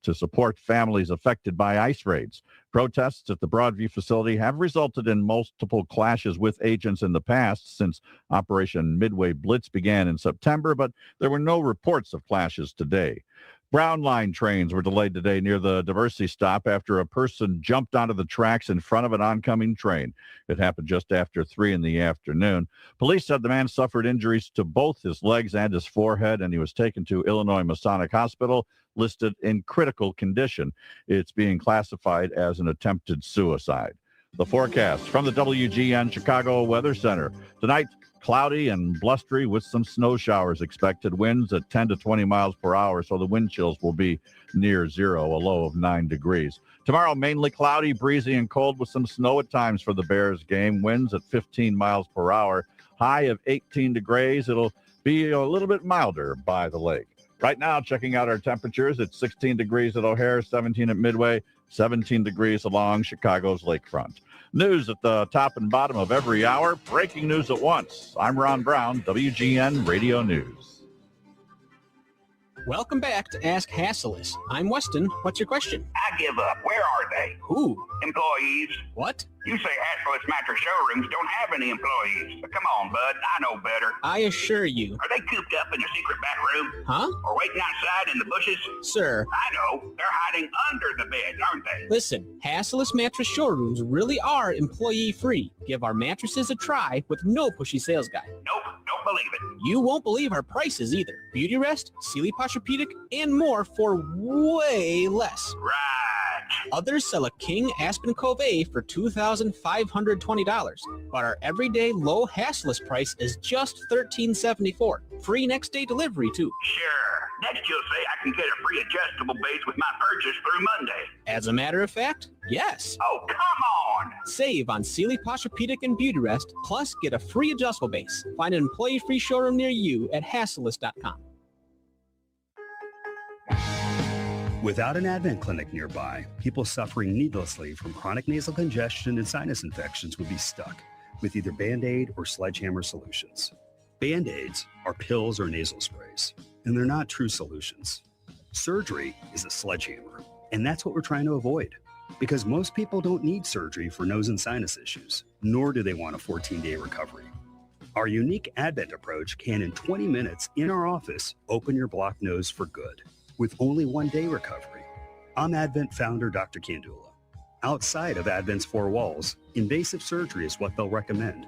to support families affected by ice raids. Protests at the Broadview facility have resulted in multiple clashes with agents in the past since Operation Midway Blitz began in September, but there were no reports of clashes today. Brown Line trains were delayed today near the Diversity stop after a person jumped onto the tracks in front of an oncoming train. It happened just after 3 in the afternoon. Police said the man suffered injuries to both his legs and his forehead, and he was taken to Illinois Masonic Hospital, listed in critical condition. It's being classified as an attempted suicide. The forecast from the WGN Chicago Weather Center. Tonight, cloudy and blustery with some snow showers expected. Winds at 10 to 20 miles per hour, so the wind chills will be near zero, a low of 9 degrees. Tomorrow, mainly cloudy, breezy, and cold with some snow at times for the Bears game. Winds at 15 miles per hour, high of 18 degrees. It'll be a little bit milder by the lake. Right now, checking out our temperatures, it's 16 degrees at O'Hare, 17 at Midway, 17 degrees along Chicago's lakefront. News at the top and bottom of every hour. Breaking news at once. I'm Ron Brown, WGN Radio News. Welcome back to Ask Hasselus. I'm Weston. What's your question? I give up. Where are they? Who? Employees. What? You say Hasselus mattress showrooms don't have any employees. But come on, bud. I know better. I assure you. Are they cooped up in a secret back room? Huh? Or waiting outside in the bushes? Sir. I know. They're hiding under the bed, aren't they? Listen, Hasselus mattress showrooms really are employee-free. Give our mattresses a try with no pushy sales guy. Nope, don't believe it. You won't believe our prices either. Beauty Rest, Sealy Posturepedic, and more for way less. Right. Others sell a King Aspen Cove for $2,520, but our everyday low Hasselus price is just $1,374. Free next day delivery too. Sure. Next you'll say I can get a free adjustable base with my purchase through Monday. As a matter of fact, yes. Oh, come on. Save on Sealy Posturepedic and Beauty Rest, plus get a free adjustable base. Find an employee-free showroom near you at Hasselus.com. Without an Advent clinic nearby, people suffering needlessly from chronic nasal congestion and sinus infections would be stuck with either Band-Aid or sledgehammer solutions. Band-Aids are pills or nasal sprays, and they're not true solutions. Surgery is a sledgehammer, and that's what we're trying to avoid, because most people don't need surgery for nose and sinus issues, nor do they want a 14-day recovery. Our unique Advent approach can, in 20 minutes in our office, open your blocked nose for good, with only 1 day recovery. I'm Advent founder Dr. Kandula. Outside of Advent's four walls, invasive surgery is what they'll recommend.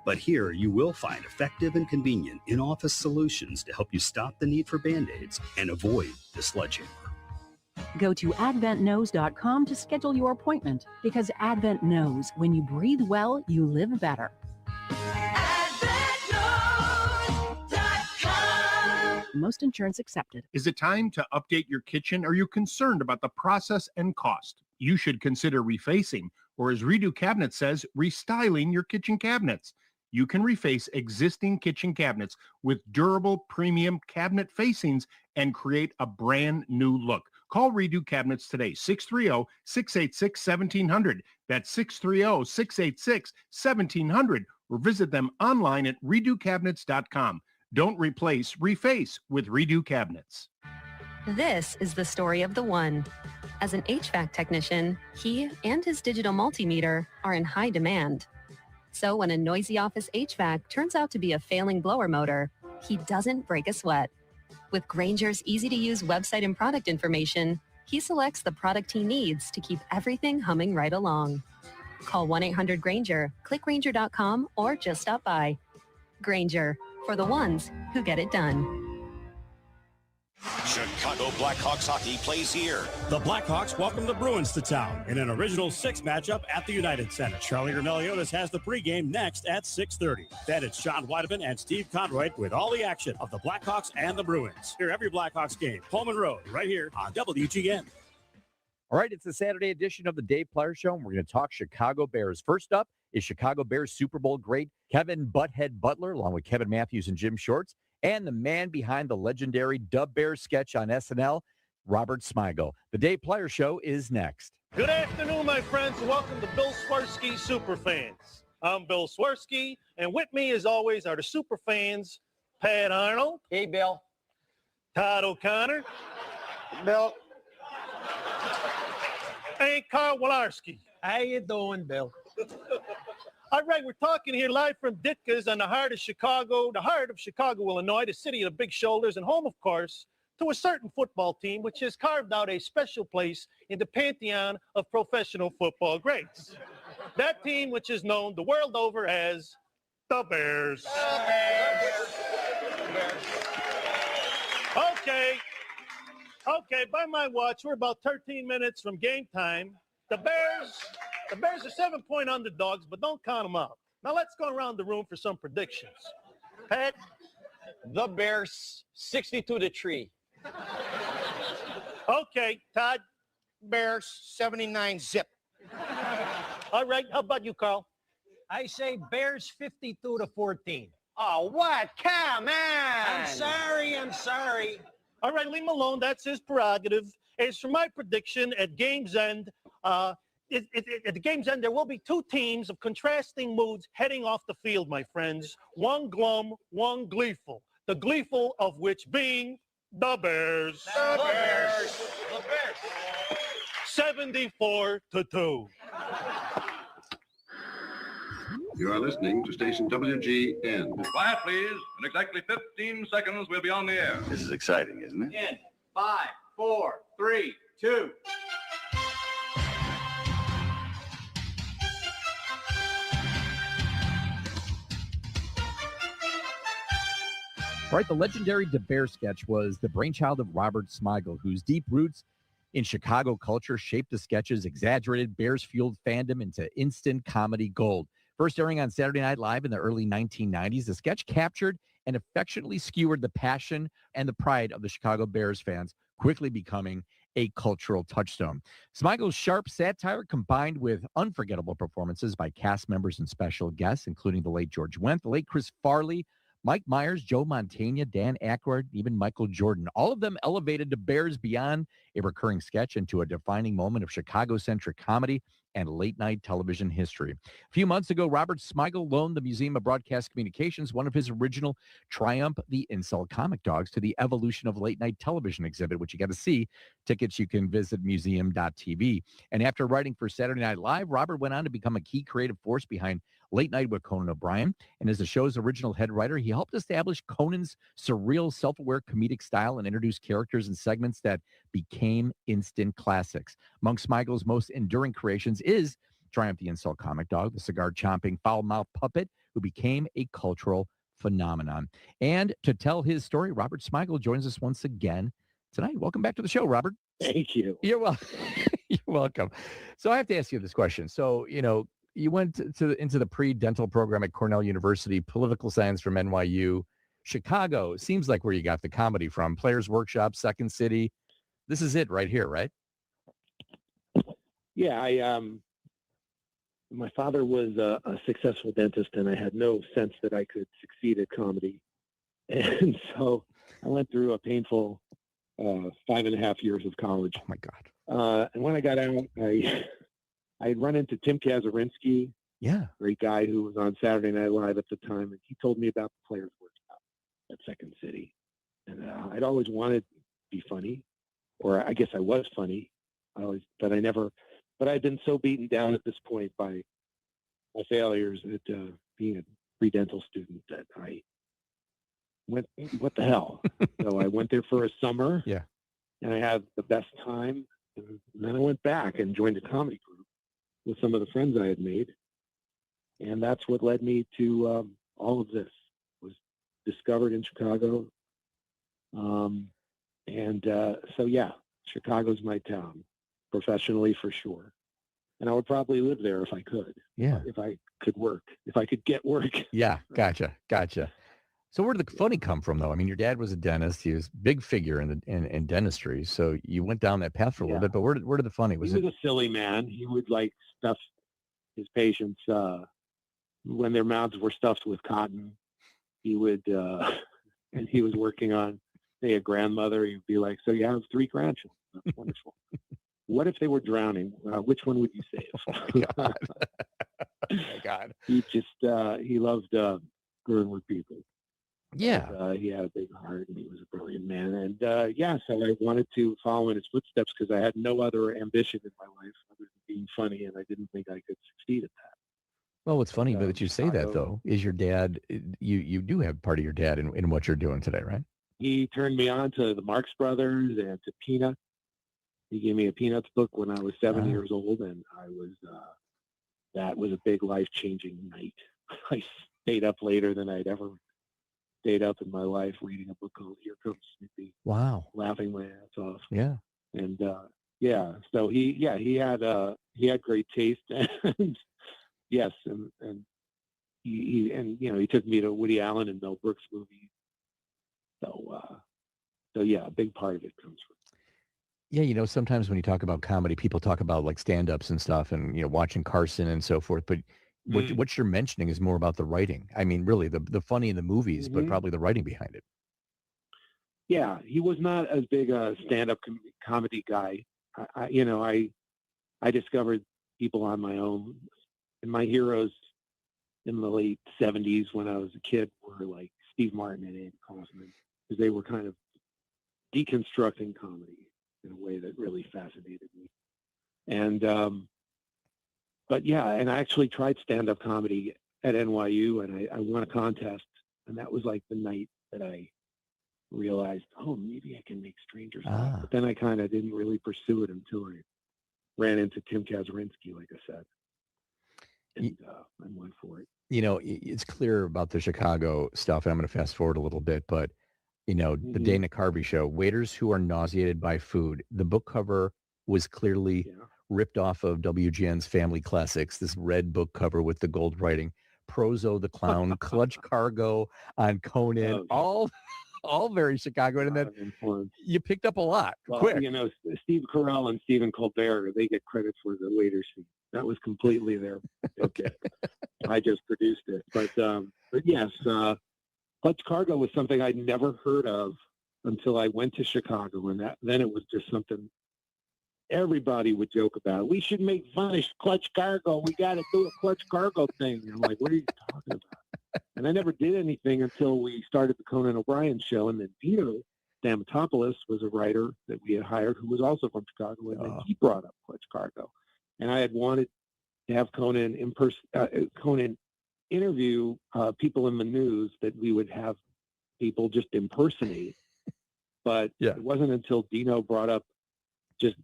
But here you will find effective and convenient in-office solutions to help you stop the need for Band-Aids and avoid the sledgehammer. Go to adventknows.com to schedule your appointment, because Advent knows when you breathe well, you live better. Most insurance accepted. Is it time to update your kitchen? Are you concerned about the process and cost? You should consider refacing, or as Redo Cabinet says, restyling your kitchen cabinets. You can reface existing kitchen cabinets with durable premium cabinet facings and create a brand new look. Call Redo Cabinets today, 630-686-1700. That's 630-686-1700, or visit them online at redocabinets.com. Don't replace, reface with Redo Cabinets. This is the story of the one. As an HVAC technician, he and his digital multimeter are in high demand. So when a noisy office HVAC turns out to be a failing blower motor, he doesn't break a sweat. With Grainger's easy-to-use website and product information, he selects the product he needs to keep everything humming right along. Call 1-800-GRAINGER, click Grainger.com, or just stop by. Grainger, for the ones who get it done. Chicago Blackhawks hockey plays here. The Blackhawks welcome the Bruins to town in an original six matchup at the United Center. Charlie Erneliotis has the pregame next at 6:30. Then it's Sean Weideman and Steve Conroy with all the action of the Blackhawks and the Bruins. Hear every Blackhawks game, home and road, right here on WGN. All right, it's the Saturday edition of the Dave Player Show, and we're going to talk Chicago Bears. First up is Chicago Bears Super Bowl great Kevin Butthead Butler, along with Kevin Matthews and Jim Shorts, and the man behind the legendary Dub Bears sketch on SNL, Robert Smigel. The Dave Player Show is next. Good afternoon, my friends. Welcome to Bill Swirsky Superfans. I'm Bill Swirsky, and with me, as always, are the Superfans, Pat Arnold. Hey, Bill. Todd O'Connor. Bill. And Carl Walarski. How you doing, Bill? All right, we're talking here live from Ditka's on the heart of Chicago, Illinois, the city of the big shoulders, and home, of course, to a certain football team which has carved out a special place in the pantheon of professional football greats. That team which is known the world over as the Bears. Okay, by my watch, we're about 13 minutes from game time. The Bears are 7-point underdogs, but don't count them out. Now let's go around the room for some predictions. Pat? The Bears, 62-3. Okay, Todd? Bears, 79-zip. All right, how about you, Carl? I say Bears, 52-14. Oh, what? Come on! I'm sorry. All right, leave him alone. That's his prerogative. As for my prediction, at game's end, at the game's end, there will be two teams of contrasting moods heading off the field, my friends. One glum, one gleeful. The gleeful of which being The Bears. The Bears. The Bears. 74-2. You are listening to station WGN. Quiet, please. In exactly 15 seconds, we'll be on the air. This is exciting, isn't it? In 5, 4, 3, 2. All right, the legendary Da Bear sketch was the brainchild of Robert Smigel, whose deep roots in Chicago culture shaped the sketch's exaggerated Bears-fueled fandom into instant comedy gold. First airing on Saturday Night Live in the early 1990s, the sketch captured and affectionately skewered the passion and the pride of the Chicago Bears fans, quickly becoming a cultural touchstone. Smigel's sharp satire combined with unforgettable performances by cast members and special guests, including the late George Wendt, the late Chris Farley, Mike Myers, Joe Montana, Dan Aykroyd, even Michael Jordan. All of them elevated the Bears beyond a recurring sketch into a defining moment of Chicago-centric comedy and late-night television history. A few months ago, Robert Smigel loaned the Museum of Broadcast Communications one of his original Triumph the Insult comic dogs to the Evolution of Late-Night Television exhibit, which you got to see. Tickets you can visit museum.tv. And after writing for Saturday Night Live, Robert went on to become a key creative force behind Late Night with Conan O'Brien. And as the show's original head writer, he helped establish Conan's surreal, self-aware comedic style and introduced characters and segments that became instant classics. Among Smigel's most enduring creations is Triumph the Insult comic dog, the cigar-chomping, foul-mouthed puppet who became a cultural phenomenon. And to tell his story, Robert Smigel joins us once again tonight. Welcome back to the show, Robert. Thank you. You're welcome. You're welcome. So I have to ask you this question. So, you went into the pre-dental program at Cornell University, political science from NYU. Chicago seems like where you got the comedy from. Players Workshop, Second City. This is it right here, right? Yeah, my father was a successful dentist, and I had no sense that I could succeed at comedy. And so I went through a painful 5.5 years of college. Oh, my God. And when I got out, I had run into Tim Kazurinsky, great guy who was on Saturday Night Live at the time, and he told me about the Players Workshop at Second City. And I'd always wanted to be funny, or I guess I was funny, but I'd been so beaten down at this point by my failures at being a pre-dental student that I went, what the hell? So I went there for a summer, and I had the best time. And then I went back and joined a comedy group with some of the friends I had made. And that's what led me to all of this. Was discovered in Chicago. Chicago's my town, professionally for sure. And I would probably live there if I could. Yeah. If I could work, if I could get work. Yeah, gotcha. So where did the funny come from, though? I mean, your dad was a dentist. He was a big figure in dentistry. So you went down that path for a little bit. But where did the funny? He was a silly man. He would stuff his patients when their mouths were stuffed with cotton. He would, and he was working on, say, a grandmother. He'd be like, "So you have 3 grandchildren? That's wonderful. What if they were drowning? Which one would you save?" Oh, my God. Oh, my God. He just he loved screwing with people. Yeah. He had a big heart, and he was a brilliant man. And so I wanted to follow in his footsteps because I had no other ambition in my life other than being funny, and I didn't think I could succeed at that. Well, what's funny that you say that, though, is your dad, you do have part of your dad in what you're doing today, right? He turned me on to the Marx Brothers and to Peanuts. He gave me a Peanuts book when I was 7 years old, and I was that was a big life-changing night. I stayed up later than I'd ever stayed up in my life reading a book called Here Comes Snoopy. Wow. Laughing my ass off. Yeah. And so he had great taste, and yes, and he took me to Woody Allen and Mel Brooks movies. So a big part of it comes from. Yeah, sometimes when you talk about comedy, people talk about like stand-ups and stuff and, watching Carson and so forth. But what you're mentioning is more about the writing. I mean, really, the funny in the movies, but probably the writing behind it. Yeah, he was not as big a stand-up comedy guy. I discovered people on my own. And my heroes in the late 70s when I was a kid were like Steve Martin and Andy Kaufman, because they were kind of deconstructing comedy in a way that really fascinated me. And, but yeah, and I actually tried stand-up comedy at NYU, and I won a contest, and that was like the night that I realized, oh, maybe I can make strangers laugh. But then I kind of didn't really pursue it until I ran into Tim Kazurinsky, like I said, and I went for it. You know, it's clear about the Chicago stuff, and I'm going to fast forward a little bit, but, you know, the Dana Carvey show, waiters who are nauseated by food, the book cover was clearly ripped off of WGN's Family Classics, this red book cover with the gold writing, Prozo the Clown, Clutch Cargo on Conan, all very Chicago. And then you picked up a lot quick. You know, Steve Carell and Stephen Colbert, they get credit for the waiters scene. That was completely their okay. I just produced it. But yes, Clutch Cargo was something I'd never heard of until I went to Chicago. And then it was just something everybody would joke about. We should make fun of Clutch Cargo. We got to do a Clutch Cargo thing. And I'm like, what are you talking about? And I never did anything until we started the Conan O'Brien show. And then Dino Stamatopoulos was a writer that we had hired who was also from Chicago. And then he brought up Clutch Cargo. And I had wanted to have Conan Conan interview people in the news that we would have people just impersonate. But it wasn't until Dino brought up just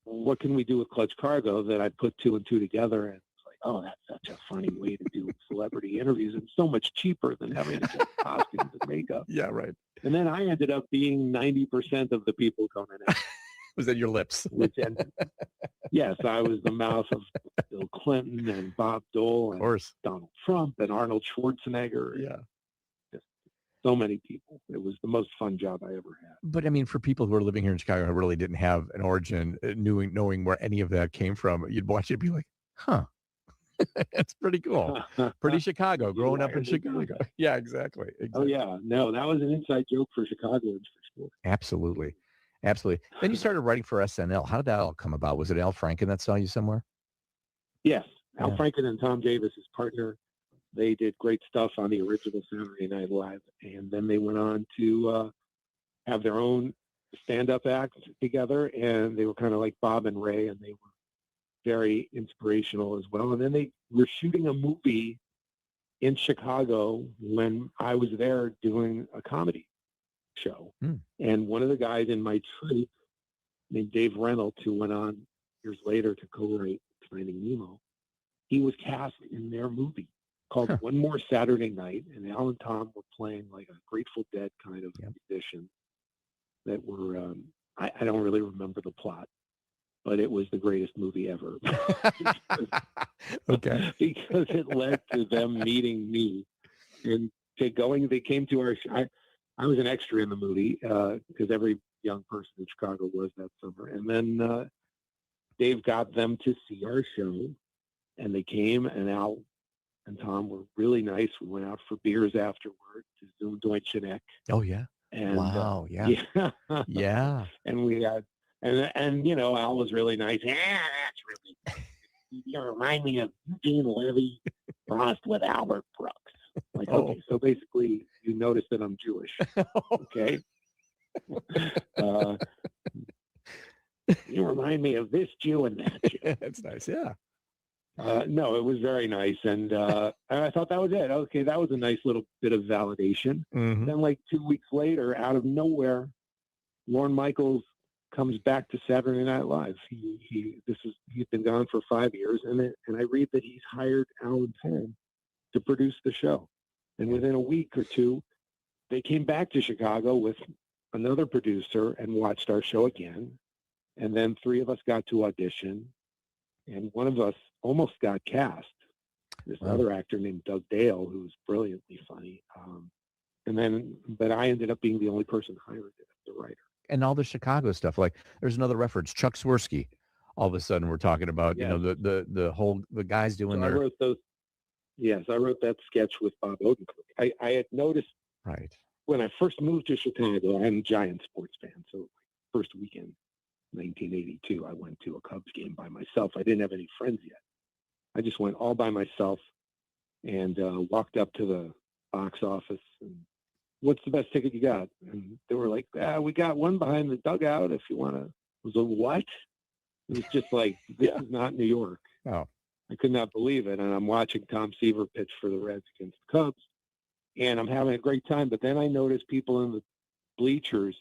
what can we do with Clutch Cargo that I put two and two together, and it's like, oh, that's such a funny way to do celebrity interviews, and so much cheaper than having to get costumes and makeup. Yeah, right. And then I ended up being 90% of the people coming in. Was that your lips? Yes, I was the mouth of Bill Clinton and Bob Dole and Donald Trump and Arnold Schwarzenegger. Yeah. Just so many people. It was the most fun job I ever had. But I mean, for people who are living here in Chicago who really didn't have an origin, knowing where any of that came from, you'd watch it and be like, huh, that's pretty cool. Pretty Chicago, growing up in Chicago. Yeah, exactly. Oh, yeah. No, that was an inside joke for Chicagoans for sure. Absolutely. Absolutely. Then you started writing for SNL. How did that all come about? Was it Al Franken that saw you somewhere? Yes. Al Franken and Tom Davis, his partner, they did great stuff on the original Saturday Night Live. And then they went on to have their own stand-up act together. And they were kind of like Bob and Ray, and they were very inspirational as well. And then they were shooting a movie in Chicago when I was there doing a comedy show. And one of the guys in my troupe named Dave Reynolds, who went on years later to co-write Finding Nemo, he was cast in their movie called One More Saturday Night, and Al and Tom were playing like a Grateful Dead kind of musician that were I don't really remember the plot, but it was the greatest movie ever. Okay. Because it led to them meeting me and they came to our I was an extra in the movie because every young person in Chicago was that summer. And then Dave got them to see our show, and they came, and Al and Tom were really nice. We went out for beers afterward to Zoom Deutsche Eck. Oh, yeah. And, wow. Yeah. Yeah. And we had, and you know, Al was really nice. Yeah, that's really, you remind me of Eugene Levy crossed with Albert Brooks. Like, okay, so basically you notice that I'm Jewish. Okay. You remind me of this Jew and that Jew. That's nice. Yeah. No, it was very nice. And I thought that was it. Okay, that was a nice little bit of validation. Then like 2 weeks later, out of nowhere, Lorne Michaels comes back to Saturday Night Live. He's been gone for 5 years, and I read that he's hired Alan Penn to produce the show. And within a week or two, they came back to Chicago with another producer and watched our show again. And then 3 of us got to audition, and one of us almost got cast. This other actor named Doug Dale, who's brilliantly funny. But I ended up being the only person hired as the writer. And all the Chicago stuff, like there's another reference, Chuck Swirsky. All of a sudden, we're talking about you know the guys doing their. I wrote those. Yes, I wrote that sketch with Bob Odenkirk. I had noticed when I first moved to Chicago. I'm a giant sports fan, so first weekend, 1982, I went to a Cubs game by myself. I didn't have any friends yet. I just went all by myself and walked up to the box office and what's the best ticket you got? And they were like, we got one behind the dugout if you want to. I was like, what? It was just like, this is not New York. Oh. I could not believe it. And I'm watching Tom Seaver pitch for the Reds against the Cubs, and I'm having a great time. But then I noticed people in the bleachers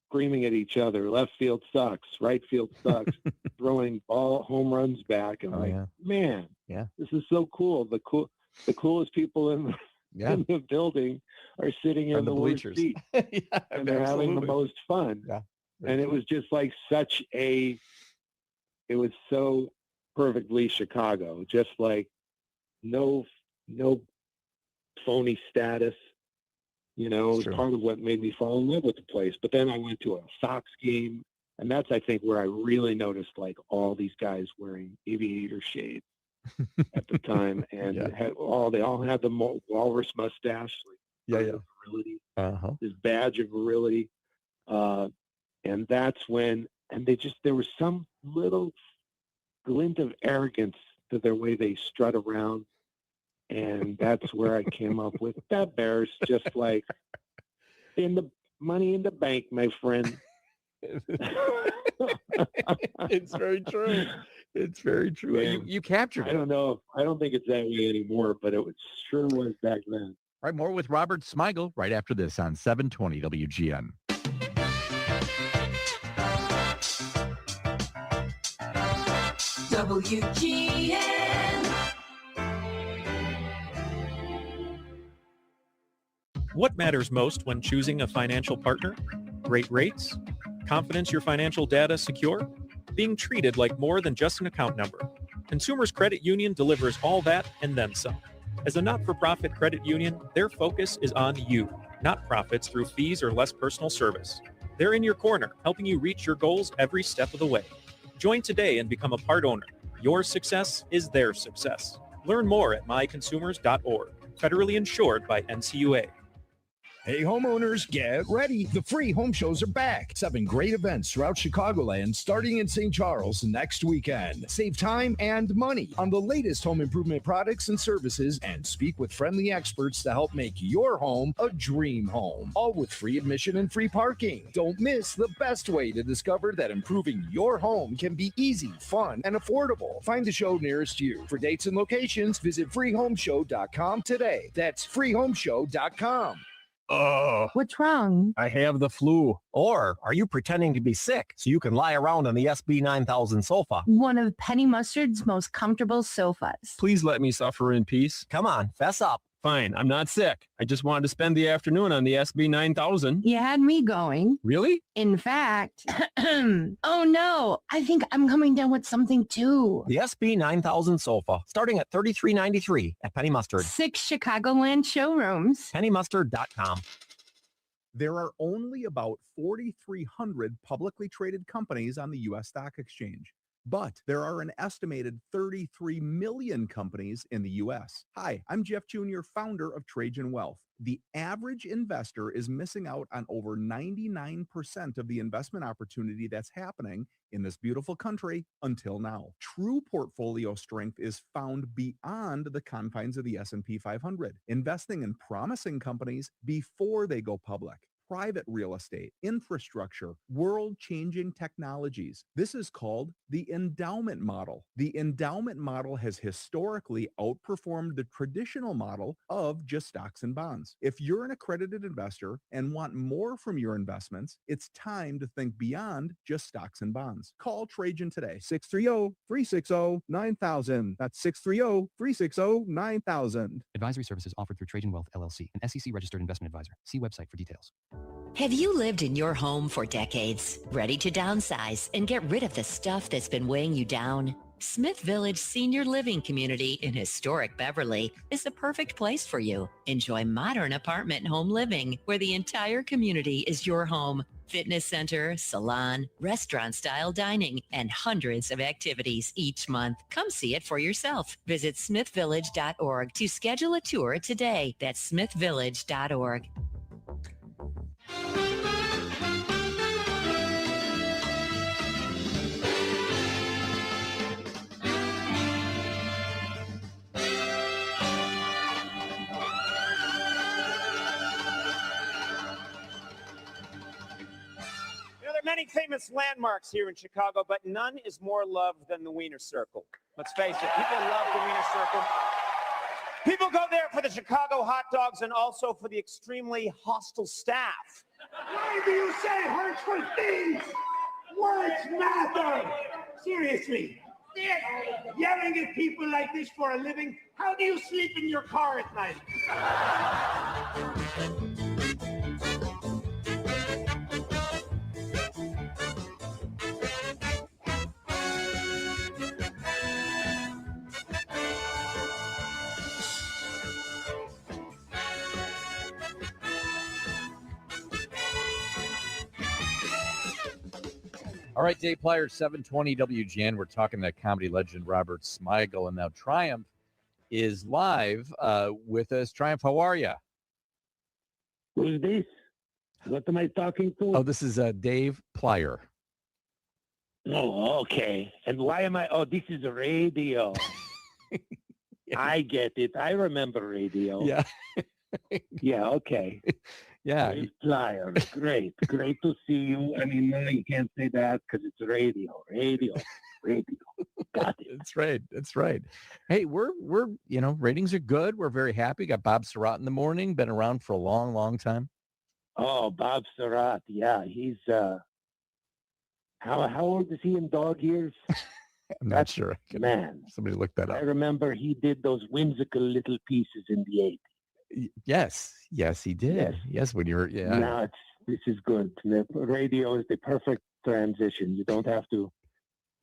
screaming at each other, left field sucks, right field sucks, throwing home runs back. And man, this is so cool. The coolest people in the building are sitting in the bleachers. worst seat, and they're having the most fun. Yeah. And it was just like it was so perfectly Chicago, just like no phony status. You know, it was part of what made me fall in love with the place. But then I went to a Sox game, and that's, I think, where I really noticed, like, all these guys wearing aviator shades at the time, and they all had the walrus mustache, like virility, this badge of virility. And that's when, and there was some little glint of arrogance to their way they strut around. And that's where I came up with that Bears, just like in the money in the bank, my friend. It's very true. It's very true. Man, you captured it. I don't know. I don't think it's that way anymore, but it sure was back then. All right, more with Robert Smigel right after this on 720 WGN. WGN. What matters most when choosing a financial partner? Great rates? Confidence your financial data secure? Being treated like more than just an account number? Consumers Credit Union delivers all that and then some. As a not-for-profit credit union, their focus is on you, not profits through fees or less personal service. They're in your corner, helping you reach your goals every step of the way. Join today and become a part owner. Your success is their success. Learn more at myconsumers.org. Federally insured by NCUA. Hey, homeowners, get ready. The free home shows are back. 7 great events throughout Chicagoland, starting in St. Charles next weekend. Save time and money on the latest home improvement products and services, and speak with friendly experts to help make your home a dream home. All with free admission and free parking. Don't miss the best way to discover that improving your home can be easy, fun, and affordable. Find the show nearest you. For dates and locations, visit freehomeshow.com today. That's freehomeshow.com. What's wrong? I have the flu. Or are you pretending to be sick so you can lie around on the SB 9000 sofa? One of Penny Mustard's most comfortable sofas. Please let me suffer in peace. Come on, fess up. Fine, I'm not sick. I just wanted to spend the afternoon on the SB 9000. You had me going. Really? In fact, oh no, I think I'm coming down with something too. The SB 9000 sofa, starting at $33.93 at Penny Mustard. 6 Chicagoland showrooms. PennyMustard.com. There are only about 4,300 publicly traded companies on the U.S. Stock Exchange, but there are an estimated 33 million companies in the U.S. Hi, I'm Jeff Jr., founder of Trajan Wealth. The average investor is missing out on over 99% of the investment opportunity that's happening in this beautiful country until now. True portfolio strength is found beyond the confines of the S&P 500, investing in promising companies before they go public. Private real estate, infrastructure, world-changing technologies. This is called the endowment model. The endowment model has historically outperformed the traditional model of just stocks and bonds. If you're an accredited investor and want more from your investments, it's time to think beyond just stocks and bonds. Call Trajan today, 630-360-9000. That's 630-360-9000. Advisory services offered through Trajan Wealth, LLC, an SEC-registered investment advisor. See website for details. Have you lived in your home for decades? Ready to downsize and get rid of the stuff that's been weighing you down? Smith Village Senior Living Community in historic Beverly is the perfect place for you. Enjoy modern apartment home living where the entire community is your home. Fitness center, salon, restaurant-style dining, and hundreds of activities each month. Come see it for yourself. Visit smithvillage.org to schedule a tour today. That's smithvillage.org. many famous landmarks here in Chicago, but none is more loved than the Wiener Circle. Let's face it, people love the Wiener Circle. People go there for the Chicago hot dogs and also for the extremely hostile staff. Why do you say hurtful things? Words matter. Seriously, yelling at people like this for a living, how do you sleep in your car at night? All right, Dave Pliers, 720 WGN. We're talking to comedy legend Robert Smigel, and now Triumph is live with us. Triumph, how are you? Who's this? What am I talking to? Oh, this is Dave Plier. Oh, okay. And why am I? Oh, this is radio. I get it. I remember radio. Yeah. Yeah, okay. Yeah. Dave Plier. Great. Great to see you. I mean, no, you can't say that because it's radio. Radio. Got it. That's right. That's right. Hey, we're ratings are good. We're very happy. Got Bob Surratt in the morning. Been around for a long, long time. Oh, Bob Surratt. Yeah, he's how old is he in dog years? I'm not sure. Man, somebody look that up. I remember he did those whimsical little pieces in the 80s. Yes, he did. Yes, when you're Now this is good. The radio is the perfect transition. You don't have to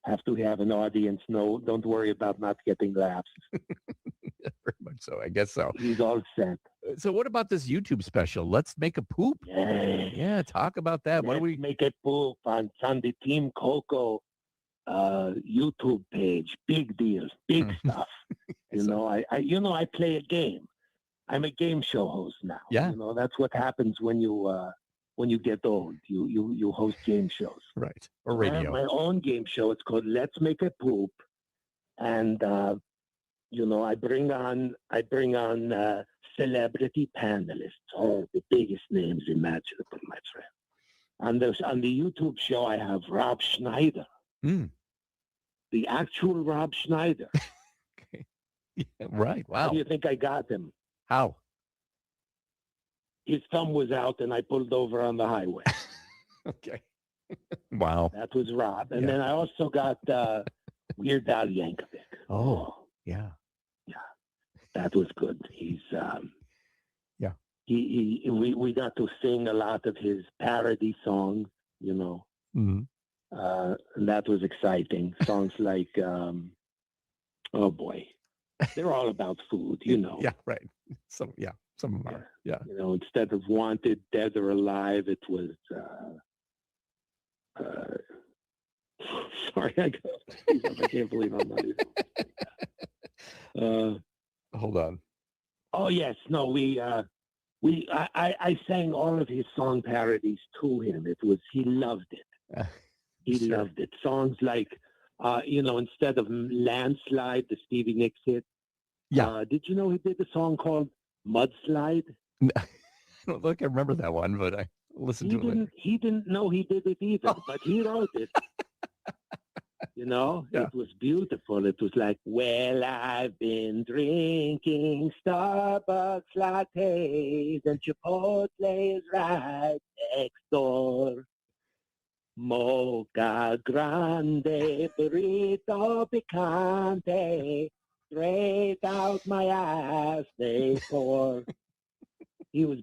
have an audience. No, don't worry about not getting laughs. Very much so. I guess so. He's all set. So what about this YouTube special? Let's Make a Poop. Yeah, talk about that. What do we make a poop on the Team Coco YouTube page? Big deal, big stuff. I play a game. I'm a game show host now. Yeah. That's what happens when you get old. You host game shows. Right. Or I have radio. my own game show. It's called Let's Make a Poop. And I bring on celebrity panelists, all the biggest names imaginable, my friend. On the YouTube show I have Rob Schneider. The actual Rob Schneider. Okay. Yeah, right. Wow. How do you think I got him? How? His thumb was out and I pulled over on the highway. Okay. Wow. That was Rob. And then I also got Weird Al Yankovic. Oh, yeah. Yeah. That was good. He's yeah. We got to sing a lot of his parody songs, Mm-hmm. And that was exciting. Songs like oh boy. They're all about food, Yeah, right. Some of them are. Yeah. Instead of Wanted, Dead or Alive, it was sorry, I can't believe I'm not even. Hold on. Oh yes, no, I sang all of his song parodies to him. He loved it. He loved it. Songs like instead of Landslide, the Stevie Nicks hit. Yeah. Did you know he did a song called Mudslide? I don't think I remember that one, but I listened to it. He didn't know he did it either, but he wrote it. It was beautiful. It was like, well, I've been drinking Starbucks lattes and Chipotle is right next door. Mocha grande, burrito picante, straight out my ass they pour.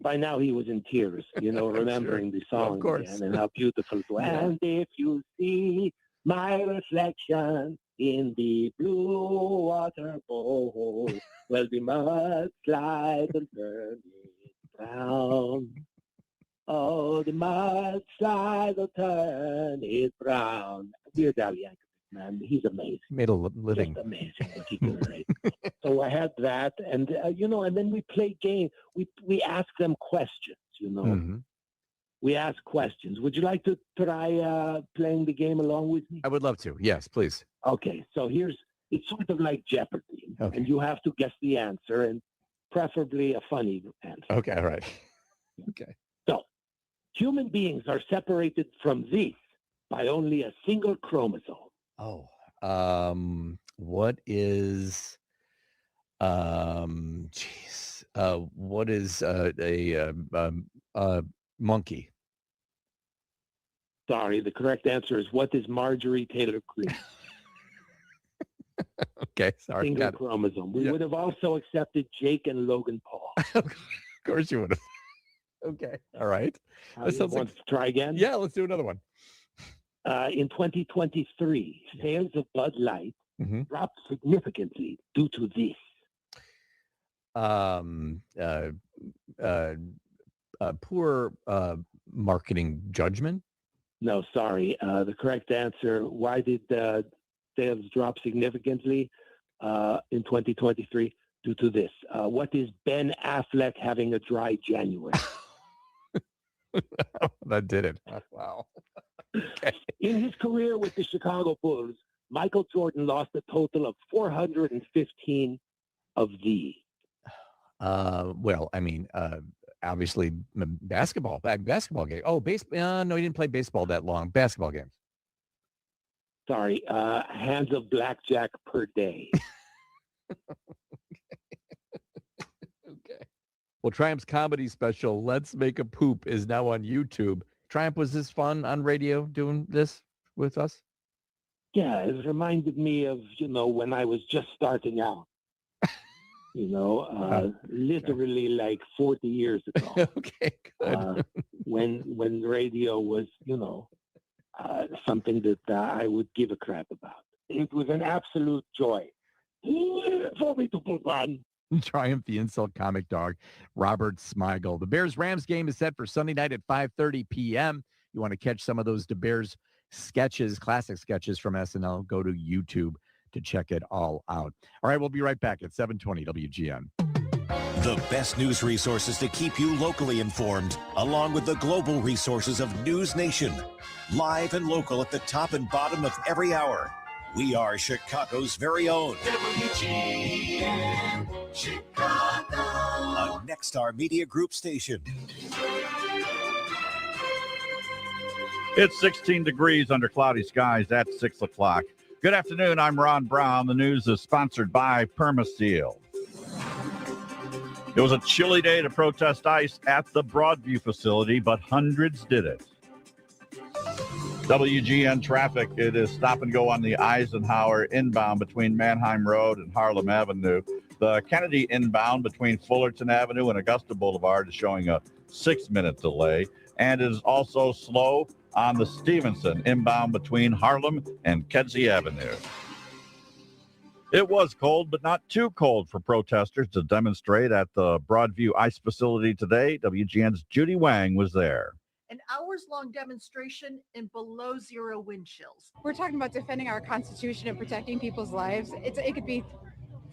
By now he was in tears, remembering the song again and how beautiful it was. And if you see my reflection in the blue water bowl, well, the mudslide will turn it brown. Oh, the mudslide will turn it brown. Weird Al Yankovic, man, he's amazing. Made a living. Just amazing what he could write. So I had that, and and then we play games. We ask them questions. Mm-hmm. We ask questions. Would you like to try playing the game along with me? I would love to. Yes, please. Okay, so it's sort of like Jeopardy, and you have to guess the answer, and preferably a funny answer. Okay, all right. Okay. So, human beings are separated from this by only a single chromosome. Oh, what is, what is a monkey? Sorry, the correct answer is what is Marjorie Taylor Greene? Okay, sorry. Single got it. chromosome. We Yeah. would have also accepted Jake and Logan Paul. Of course you would have. Okay, all right. That sounds Want like, to try again? yeah, let's do another one. In 2023, sales of Bud Light Mhm. dropped significantly due to this. Poor marketing judgment. No, sorry. The correct answer, why did sales drop significantly in 2023? Due to this. What is Ben Affleck having a dry January? That did it. Wow. Okay. In his career with the Chicago Bulls, Michael Jordan lost a total of 415 of these. Well, I mean, obviously basketball game. Oh, baseball. No, he didn't play baseball that long. Basketball games. Sorry, hands of blackjack per day. Okay. Well, Triumph's comedy special, Let's Make a Poop, is now on YouTube. Triumph, was this fun on radio doing this with us? Yeah, it reminded me of, when I was just starting out. Literally like 40 years ago. Okay, good. When radio was, something that I would give a crap about. It was an absolute joy for me to put on. Triumph, the insult comic dog, Robert Smigel. The Bears-Rams game is set for Sunday night at 5:30 p.m. You want to catch some of those Bears sketches, classic sketches from SNL, go to YouTube to check it all out. All right, we'll be right back at 7:20 WGN. The best news resources to keep you locally informed, along with the global resources of News Nation. Live and local at the top and bottom of every hour. We are Chicago's very own WGN Chicago, a Nexstar Media Group station. It's 16 degrees under cloudy skies at 6 o'clock. Good afternoon. I'm Ron Brown. The news is sponsored by Permaseal. It was a chilly day to protest ICE at the Broadview facility, but hundreds did it. WGN traffic, it is stop and go on the Eisenhower inbound between Mannheim Road and Harlem Avenue. The Kennedy inbound between Fullerton Avenue and Augusta Boulevard is showing a 6-minute delay, and it is also slow on the Stevenson inbound between Harlem and Kedzie Avenue. It was cold, but not too cold for protesters to demonstrate at the Broadview ICE facility today. WGN's Judy Wang was there. An hours-long demonstration in below zero wind chills. We're talking about defending our Constitution and protecting people's lives. It could be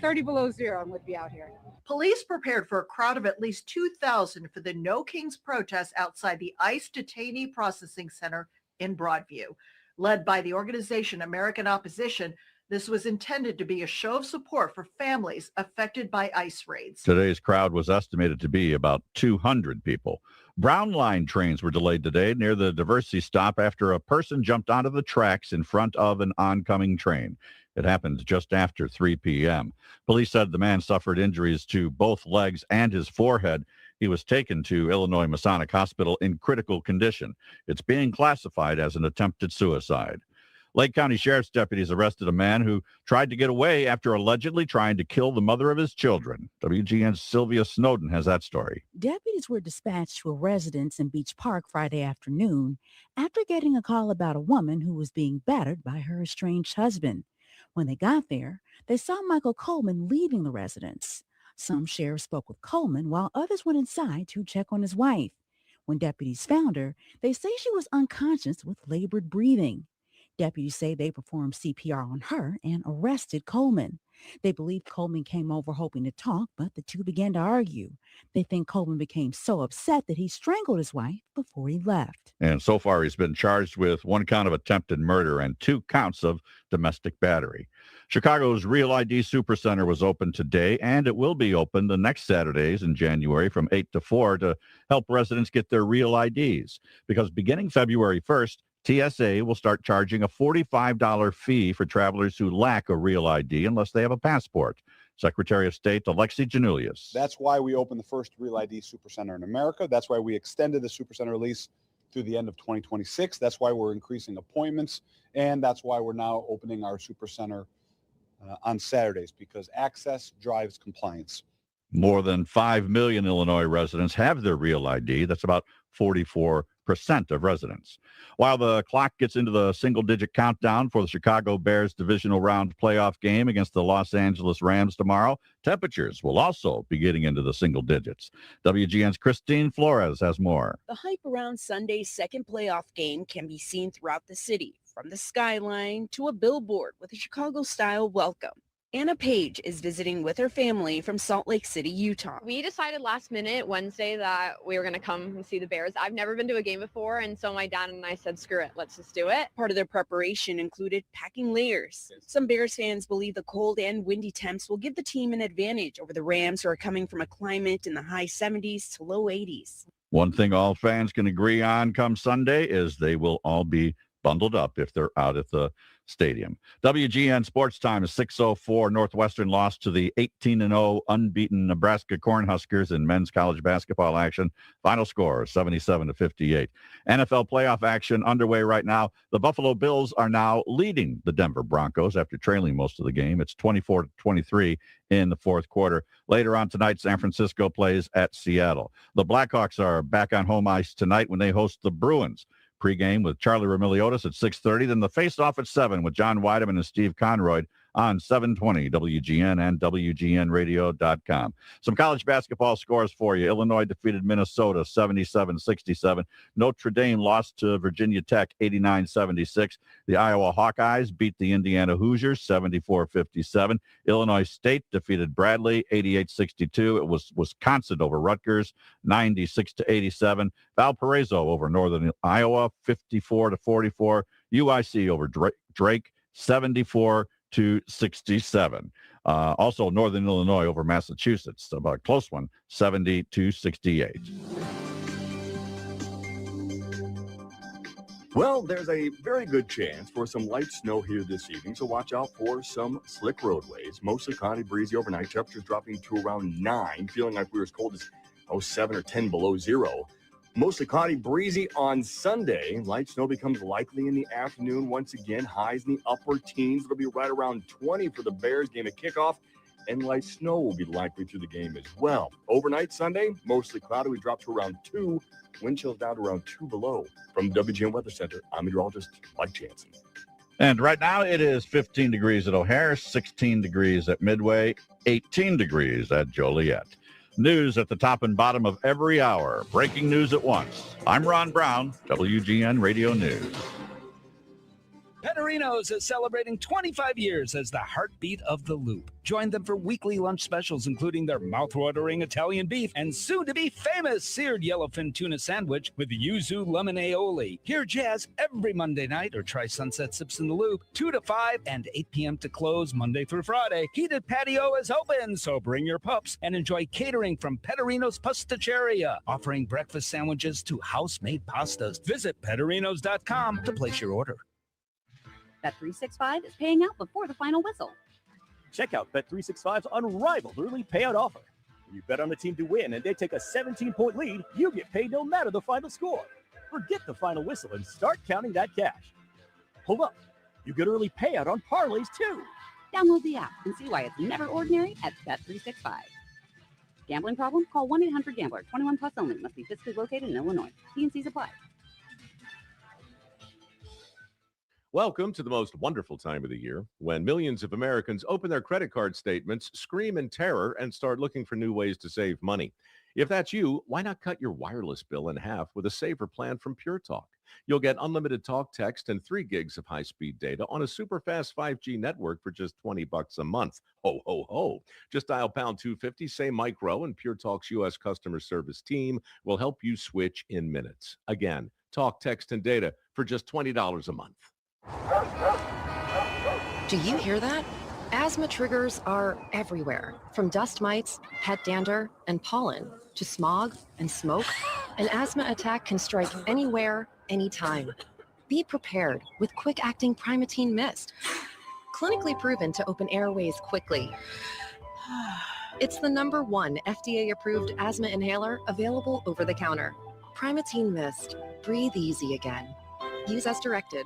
30 below zero and would be out here. Police prepared for a crowd of at least 2,000 for the No Kings protest outside the ICE Detainee Processing Center in Broadview. Led by the organization American Opposition, this was intended to be a show of support for families affected by ICE raids. Today's crowd was estimated to be about 200 people. Brown Line trains were delayed today near the Diversity stop after a person jumped onto the tracks in front of an oncoming train. It happened just after 3 p.m. Police said the man suffered injuries to both legs and his forehead. He was taken to Illinois Masonic Hospital in critical condition. It's being classified as an attempted suicide. Lake County Sheriff's deputies arrested a man who tried to get away after allegedly trying to kill the mother of his children. WGN's Sylvia Snowden has that story. Deputies were dispatched to a residence in Beach Park Friday afternoon after getting a call about a woman who was being battered by her estranged husband. When they got there, they saw Michael Coleman leaving the residence. Some sheriffs spoke with Coleman while others went inside to check on his wife. When deputies found her, they say she was unconscious with labored breathing. Deputies say they performed CPR on her and arrested Coleman. They believe Coleman came over hoping to talk, but the two began to argue. They think Coleman became so upset that he strangled his wife before he left. And so far, he's been charged with 1 count of attempted murder and 2 counts of domestic battery. Chicago's Real ID Supercenter was open today, and it will be open the next Saturdays in January from 8 to 4 to help residents get their real IDs. Because beginning February 1st, TSA will start charging a $45 fee for travelers who lack a real ID unless they have a passport. Secretary of State Alexi Janulius. That's why we opened the first Real ID Supercenter in America. That's why we extended the Supercenter lease through the end of 2026. That's why we're increasing appointments. And that's why we're now opening our Supercenter on Saturdays, because access drives compliance. More than 5 million Illinois residents have their real ID. That's about 44% of residents. While the clock gets into the single-digit countdown for the Chicago Bears divisional round playoff game against the Los Angeles Rams tomorrow, temperatures will also be getting into the single digits. WGN's Christine Flores has more. The hype around Sunday's second playoff game can be seen throughout the city, from the skyline to a billboard with a Chicago-style welcome. Anna Page is visiting with her family from Salt Lake City, Utah. We decided last minute Wednesday that we were going to come and see the Bears. I've never been to a game before, and so my dad and I said, screw it, let's just do it. Part of their preparation included packing layers. Some Bears fans believe the cold and windy temps will give the team an advantage over the Rams, who are coming from a climate in the high 70s to low 80s. One thing all fans can agree on come Sunday is they will all be bundled up if they're out at the stadium. WGN Sports Time is 6:04. Northwestern lost to the 18-0 unbeaten Nebraska Cornhuskers in men's college basketball action. Final score 77-58. NFL playoff action underway right now. The Buffalo Bills are now leading the Denver Broncos after trailing most of the game. It's 24-23 in the fourth quarter. Later on tonight, San Francisco plays at Seattle. The Blackhawks are back on home ice tonight when they host the Bruins. Pre-game with Charlie Remiliotis at 6:30. Then the face-off at 7 with John Weideman and Steve Conroy on 720 WGN and WGNradio.com. Some college basketball scores for you. Illinois defeated Minnesota 77-67. Notre Dame lost to Virginia Tech 89-76. The Iowa Hawkeyes beat the Indiana Hoosiers 74-57. Illinois State defeated Bradley 88-62. It was Wisconsin over Rutgers 96-87. Valparaiso over Northern Iowa 54-44. UIC over Drake 74-67. Also, Northern Illinois over Massachusetts, about a close one, 70-68. Well, there's a very good chance for some light snow here this evening, so watch out for some slick roadways. Mostly cloudy, breezy overnight. Temperatures dropping to around 9, feeling like we're as cold as 7 or 10 below zero. Mostly cloudy, breezy on Sunday. Light snow becomes likely in the afternoon once again. Highs in the upper teens. It'll be right around 20 for the Bears game at kickoff. And light snow will be likely through the game as well. Overnight Sunday, mostly cloudy. We drop to around 2. Wind chills down to around 2 below. From the WGN Weather Center, I'm meteorologist Mike Jansen. And right now it is 15 degrees at O'Hare, 16 degrees at Midway, 18 degrees at Joliet. News at the top and bottom of every hour. Breaking news at once. I'm Ron Brown, WGN Radio News. Petarinos is celebrating 25 years as the heartbeat of the Loop. Join them for weekly lunch specials, including their mouth-watering Italian beef and soon-to-be famous seared yellowfin tuna sandwich with yuzu lemon aioli. Hear jazz every Monday night or try sunset sips in the Loop, 2 to 5 and 8 p.m. to close Monday through Friday. Heated patio is open, so bring your pups and enjoy catering from Petarinos Pasticceria, offering breakfast sandwiches to house-made pastas. Visit petarinos.com to place your order. Bet365 is paying out before the final whistle. Check out Bet365's unrivaled early payout offer. When you bet on the team to win and they take a 17-point lead, you get paid no matter the final score. Forget the final whistle and start counting that cash. Hold up. You get early payout on parlays, too. Download the app and see why it's never ordinary at Bet365. Gambling problem? Call 1-800-GAMBLER. 21 plus only. Must be physically located in Illinois. T&Cs apply. Welcome to the most wonderful time of the year when millions of Americans open their credit card statements, scream in terror, and start looking for new ways to save money. If that's you, why not cut your wireless bill in half with a saver plan from Pure Talk? You'll get unlimited talk, text, and 3 gigs of high-speed data on a super fast 5G network for just $20 a month. Ho, ho, ho. Just dial pound 250, say micro, and Pure Talk's U.S. customer service team will help you switch in minutes. Again, talk, text, and data for just $20 a month. Do you hear that? Asthma triggers are everywhere, from dust mites, pet dander, and pollen, to smog and smoke. An asthma attack can strike anywhere, anytime. Be prepared with quick-acting Primatene Mist. Clinically proven to open airways quickly. It's the #1 FDA-approved asthma inhaler available over the counter. Primatene Mist. Breathe easy again. Use as directed.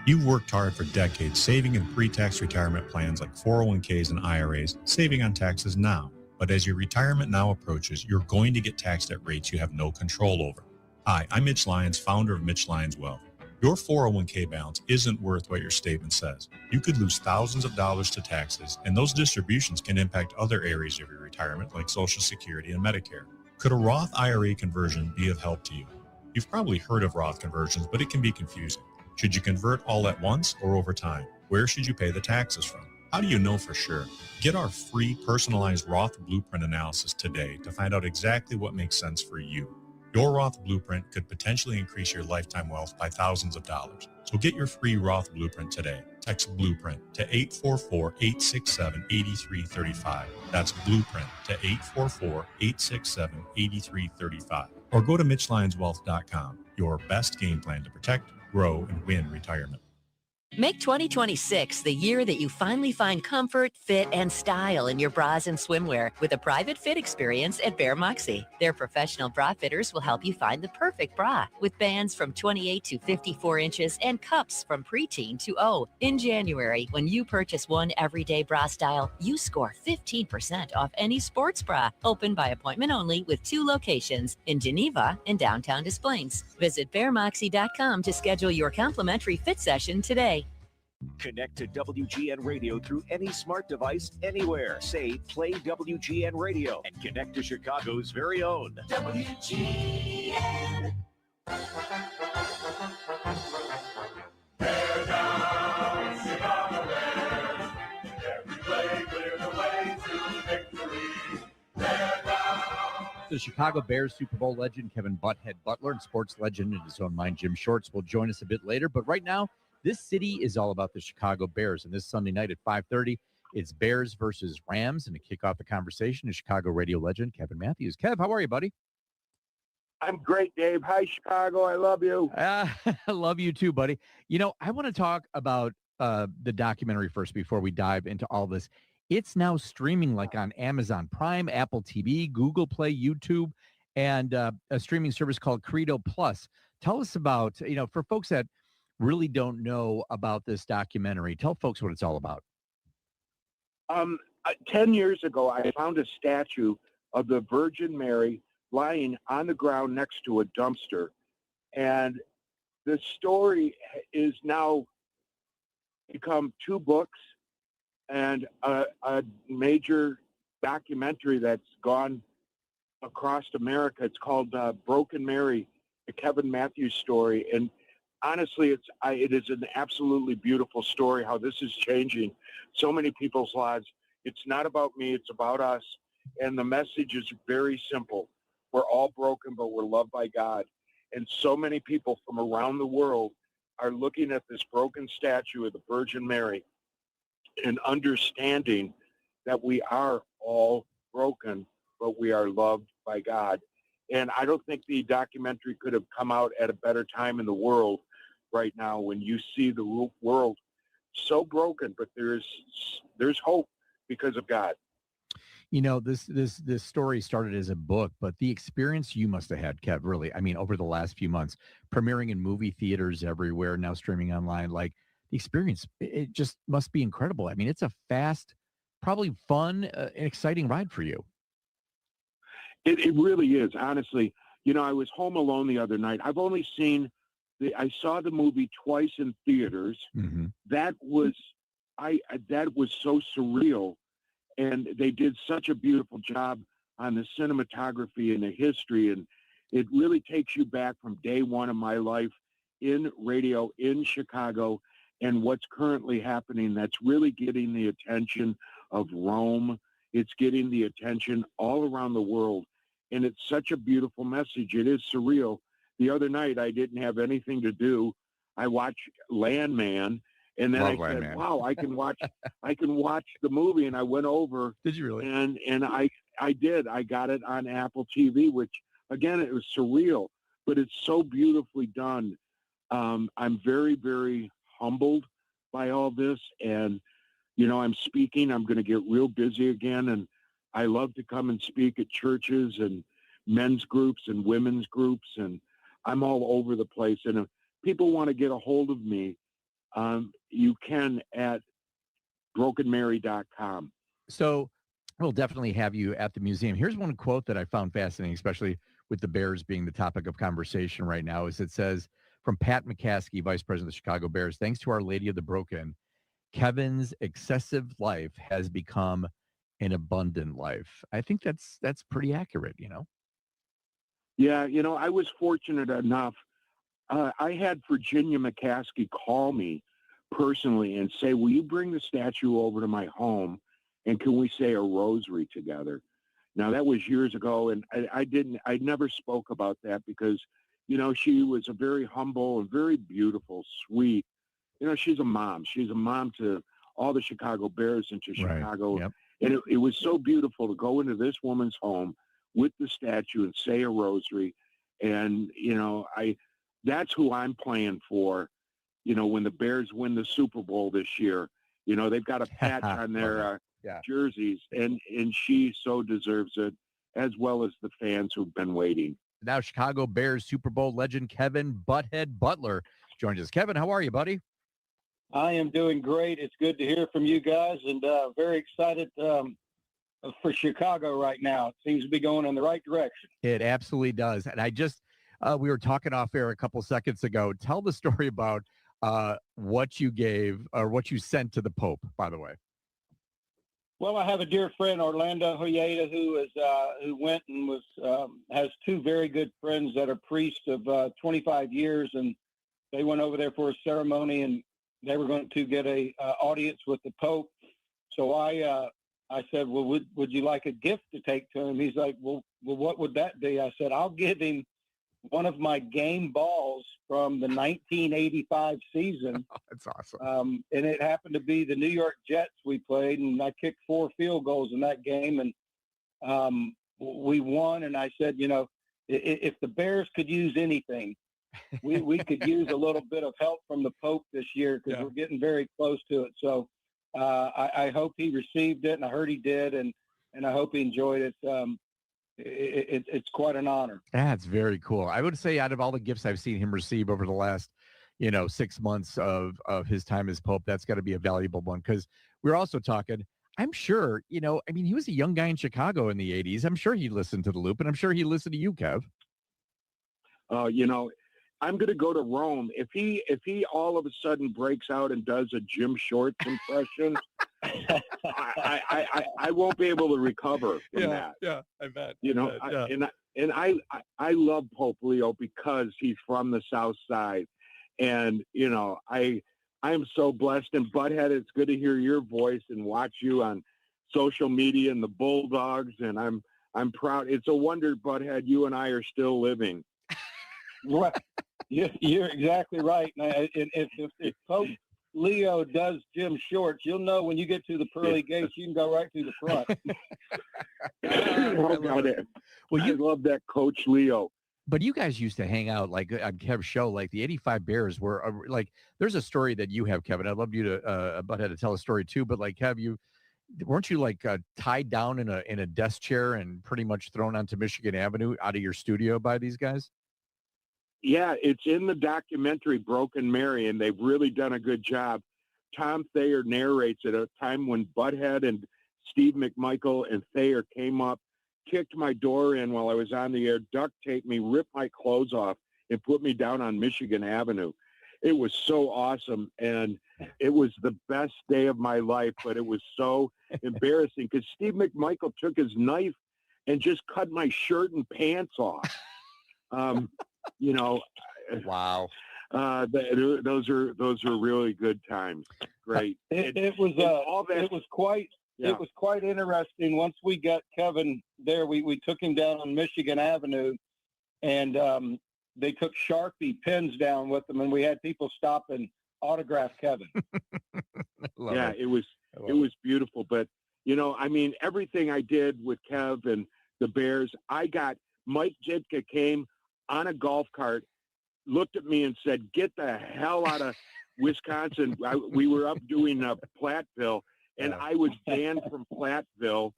You've worked hard for decades saving in pre-tax retirement plans like 401ks and IRAs, saving on taxes now. But as your retirement now approaches, you're going to get taxed at rates you have no control over. Hi, I'm Mitch Lyons, founder of Mitch Lyons Wealth. Your 401k balance isn't worth what your statement says. You could lose thousands of dollars to taxes, and those distributions can impact other areas of your retirement like Social Security and Medicare. Could a Roth IRA conversion be of help to you? You've probably heard of Roth conversions, but it can be confusing. Should you convert all at once or over time? Where should you pay the taxes from? How do you know for sure? Get our free personalized Roth Blueprint analysis today to find out exactly what makes sense for you. Your Roth Blueprint could potentially increase your lifetime wealth by thousands of dollars. So get your free Roth Blueprint today. Text Blueprint to 844-867-8335. That's Blueprint to 844-867-8335. Or go to MitchLyonsWealth.com. Your best game plan to protect, grow, and win retirement. Make 2026 the year that you finally find comfort, fit, and style in your bras and swimwear with a private fit experience at Bear Moxie. Their professional bra fitters will help you find the perfect bra with bands from 28 to 54 inches and cups from preteen to O. In January, when you purchase one everyday bra style, you score 15% off any sports bra. Open by appointment only with 2 locations in Geneva and downtown Des Plaines. Visit BearMoxie.com to schedule your complimentary fit session today. Connect to WGN Radio through any smart device anywhere. Say, play WGN Radio and connect to Chicago's very own WGN. Bear down, Chicago Bears. Every play clear the way to victory. Bear down. The Chicago Bears Super Bowl legend Kevin "Butthead" Butler and sports legend in his own mind Jim Shorts will join us a bit later. But right now, this city is all about the Chicago Bears. And this Sunday night at 5:30, it's Bears versus Rams. And to kick off the conversation is Chicago radio legend Kevin Matthews. Kev, how are you, buddy? I'm great, Dave. Hi, Chicago. I love you. I love you too, buddy. You know, I want to talk about the documentary first before we dive into all this. It's now streaming like on Amazon Prime, Apple TV, Google Play, YouTube, and a streaming service called Credo Plus. Tell us about, for folks that really don't know about this documentary, tell folks what it's all about. 10 years ago, I found a statue of the Virgin Mary lying on the ground next to a dumpster. And the story is now become 2 books and a major documentary that's gone across America. It's called Broken Mary, the Kevin Matthews story. And honestly, it is an absolutely beautiful story how this is changing so many people's lives. It's not about me, it's about us. And the message is very simple. We're all broken, but we're loved by God. And so many people from around the world are looking at this broken statue of the Virgin Mary and understanding that we are all broken, but we are loved by God. And I don't think the documentary could have come out at a better time in the world right now when you see the world so broken, but there's hope because of God. This story started as a book, but the experience you must have had, Kev, really, I mean, over the last few months, premiering in movie theaters everywhere, now streaming online, like the experience, it just must be incredible. I mean, it's a fast, probably fun, exciting ride for you. It really is, honestly. I was home alone the other night. I've only seen I saw the movie twice in theaters. Mm-hmm. That was so surreal. And they did such a beautiful job on the cinematography and the history. And it really takes you back from day one of my life in radio in Chicago and what's currently happening. That's really getting the attention of Rome. It's getting the attention all around the world. And it's such a beautiful message. It is surreal. The other night, I didn't have anything to do. I watched Landman. And then I said, wow, I can watch the movie. And I went over. Did you really? And I did. I got it on Apple TV, which, again, it was surreal, but it's so beautifully done. I'm very, very humbled by all this. And, I'm speaking. I'm going to get real busy again. And I love to come and speak at churches and men's groups and women's groups. And I'm all over the place. And if people want to get a hold of me, you can at brokenmary.com. So we'll definitely have you at the museum. Here's one quote that I found fascinating, especially with the Bears being the topic of conversation right now, is it says from Pat McCaskey, Vice President of the Chicago Bears, thanks to Our Lady of the Broken, Kevin's excessive life has become an abundant life. I think that's pretty accurate, Yeah, I was fortunate enough. I had Virginia McCaskey call me personally and say, will you bring the statue over to my home and can we say a rosary together? Now, that was years ago, and I never spoke about that because, she was a very humble and very beautiful, sweet, she's a mom. She's a mom to all the Chicago Bears and to Chicago. Yep. And it was so beautiful to go into this woman's home with the statue and say a rosary. And, that's who I'm playing for, when the Bears win the Super Bowl this year. They've got a patch on their jerseys, and she so deserves it, as well as the fans who've been waiting. Now Chicago Bears Super Bowl legend Kevin Butthead Butler joins us. Kevin, how are you, buddy? I am doing great. It's good to hear from you guys, and very excited for Chicago right now. It seems to be going in the right direction. It absolutely does. And I just, we were talking off air a couple seconds ago. Tell the story about what you gave or what you sent to the Pope, by the way. Well, I have a dear friend, Orlando Hoyeda, who went and has two very good friends that are priests of 25 years, and they went over there for a ceremony, and they were going to get a audience with the Pope. So I said, well, would you like a gift to take to him? He's like, well, what would that be? I said, I'll give him one of my game balls from the 1985 season. That's awesome. And it happened to be the New York Jets we played, and I kicked 4 field goals in that game, and we won. And I said, if the Bears could use anything, we could use a little bit of help from the Pope this year because we're getting very close to it. So I hope he received it, and I heard he did, and I hope he enjoyed it. It's quite an honor. That's very cool. I would say out of all the gifts I've seen him receive over the last, 6 months of his time as Pope, that's got to be a valuable one. Because we're also talking, I'm sure, he was a young guy in Chicago in the 80s. I'm sure he listened to the Loop, and I'm sure he listened to you, Kev. I'm going to go to Rome. If he all of a sudden breaks out and does a Jim Shorts impression, I won't be able to recover from that. Yeah, I bet. I love Pope Leo because he's from the South Side, and I am so blessed. And Butthead, it's good to hear your voice and watch you on social media and the Bulldogs, and I'm proud. It's a wonder, Butthead, you and I are still living. Right. You're exactly right. And if Pope Leo does Jim Shorts, you'll know when you get to the pearly gates, you can go right through the front. I love that Coach Leo. But you guys used to hang out like on Kev's show, like the 85 Bears were like, there's a story that you have, Kevin. I'd love you to, Butthead, to tell a story too. But like, weren't you like tied down in a desk chair and pretty much thrown onto Michigan Avenue out of your studio by these guys? Yeah, it's in the documentary Broken Mary, and they've really done a good job. Tom Thayer narrates at a time when Butthead and Steve McMichael and Thayer came up, kicked my door in while I was on the air, duct taped me, ripped my clothes off, and put me down on Michigan Avenue. It was so awesome, and it was the best day of my life, but it was so embarrassing because Steve McMichael took his knife and just cut my shirt and pants off. Wow. Those are really good times. Great. It was quite interesting. Once we got Kevin there, we took him down on Michigan Avenue, and they took Sharpie pens down with them, and we had people stop and autograph Kevin. It was beautiful. But everything I did with Kev and the Bears, I got Mike Jitka came on a golf cart looked at me and said, "Get the hell out of Wisconsin." We were up doing Platteville, and I was banned from Platteville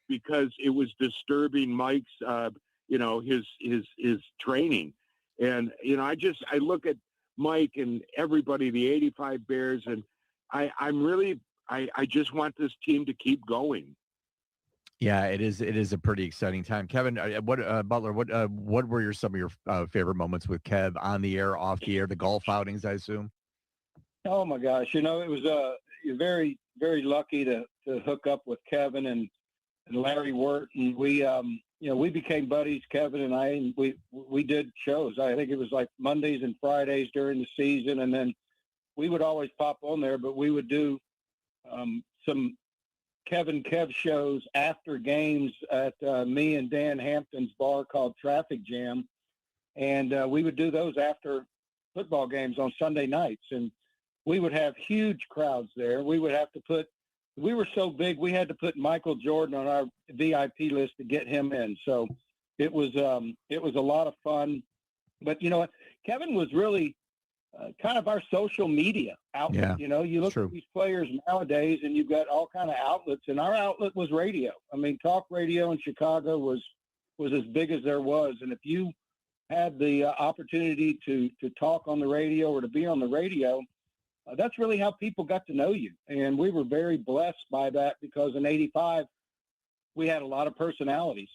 because it was disturbing Mike's, his training. And, I look at Mike and everybody, the 85 Bears, and I just want this team to keep going. Yeah, it is. It is a pretty exciting time. Kevin, Butler, what were some of your favorite moments with Kev on the air, off the air, the golf outings, I assume? Oh my gosh. It was very, very lucky to hook up with Kevin and Larry Wirt. And we became buddies, Kevin and I, and we did shows. I think it was like Mondays and Fridays during the season. And then we would always pop on there, but we would do some Kev shows after games at me and Dan Hampton's bar called Traffic Jam. And we would do those after football games on Sunday nights. And we would have huge crowds there. We were so big, we had to put Michael Jordan on our VIP list to get him in. So it was a lot of fun. But you know what? Kevin was really kind of our social media outlet. Yeah, you look at these players nowadays and you've got all kind of outlets, and our outlet was radio. I mean, talk radio in Chicago was as big as there was. And if you had the opportunity to talk on the radio or to be on the radio, that's really how people got to know you. And we were very blessed by that, because in 85, we had a lot of personalities.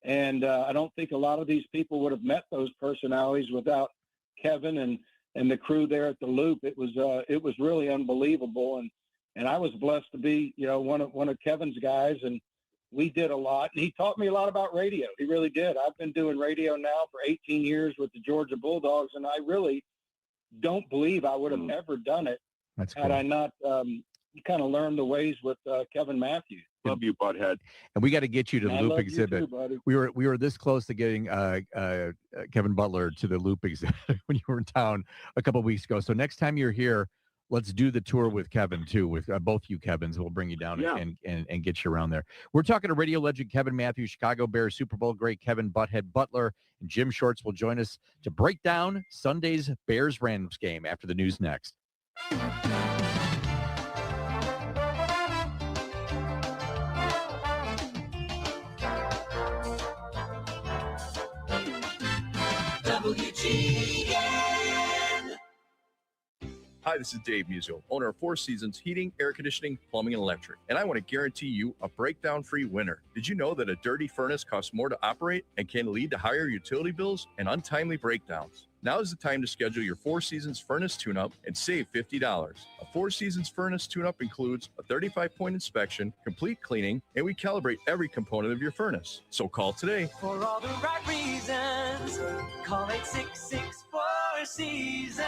And I don't think a lot of these people would have met those personalities without Kevin and the crew there at the Loop. It was really unbelievable. And I was blessed to be, one of Kevin's guys, and we did a lot. And he taught me a lot about radio. He really did. I've been doing radio now for 18 years with the Georgia Bulldogs, and I really don't believe I would have ever done it had I not kind of learned the ways with Kevin Matthews. Love you, Butthead. And we got to get you to the Loop exhibit. Too, we were this close to getting Kevin Butler to the Loop exhibit when you were in town a couple of weeks ago. So next time you're here, let's do the tour with Kevin too, with both you Kevins. We'll bring you down and get you around there. We're talking to radio legend Kevin Matthews, Chicago Bears Super Bowl great Kevin Butthead Butler, and Jim Shorts will join us to break down Sunday's Bears-Rams game after the news next. WGN. Hi, this is Dave Musil, owner of Four Seasons Heating, Air Conditioning, Plumbing, and Electric, and I want to guarantee you a breakdown-free winter. Did you know that a dirty furnace costs more to operate and can lead to higher utility bills and untimely breakdowns? Now is the time to schedule your Four Seasons furnace tune-up and save $50. A Four Seasons furnace tune-up includes a 35-point inspection, complete cleaning, and we calibrate every component of your furnace. So call today. For all the right reasons, call 866 Four Seasons.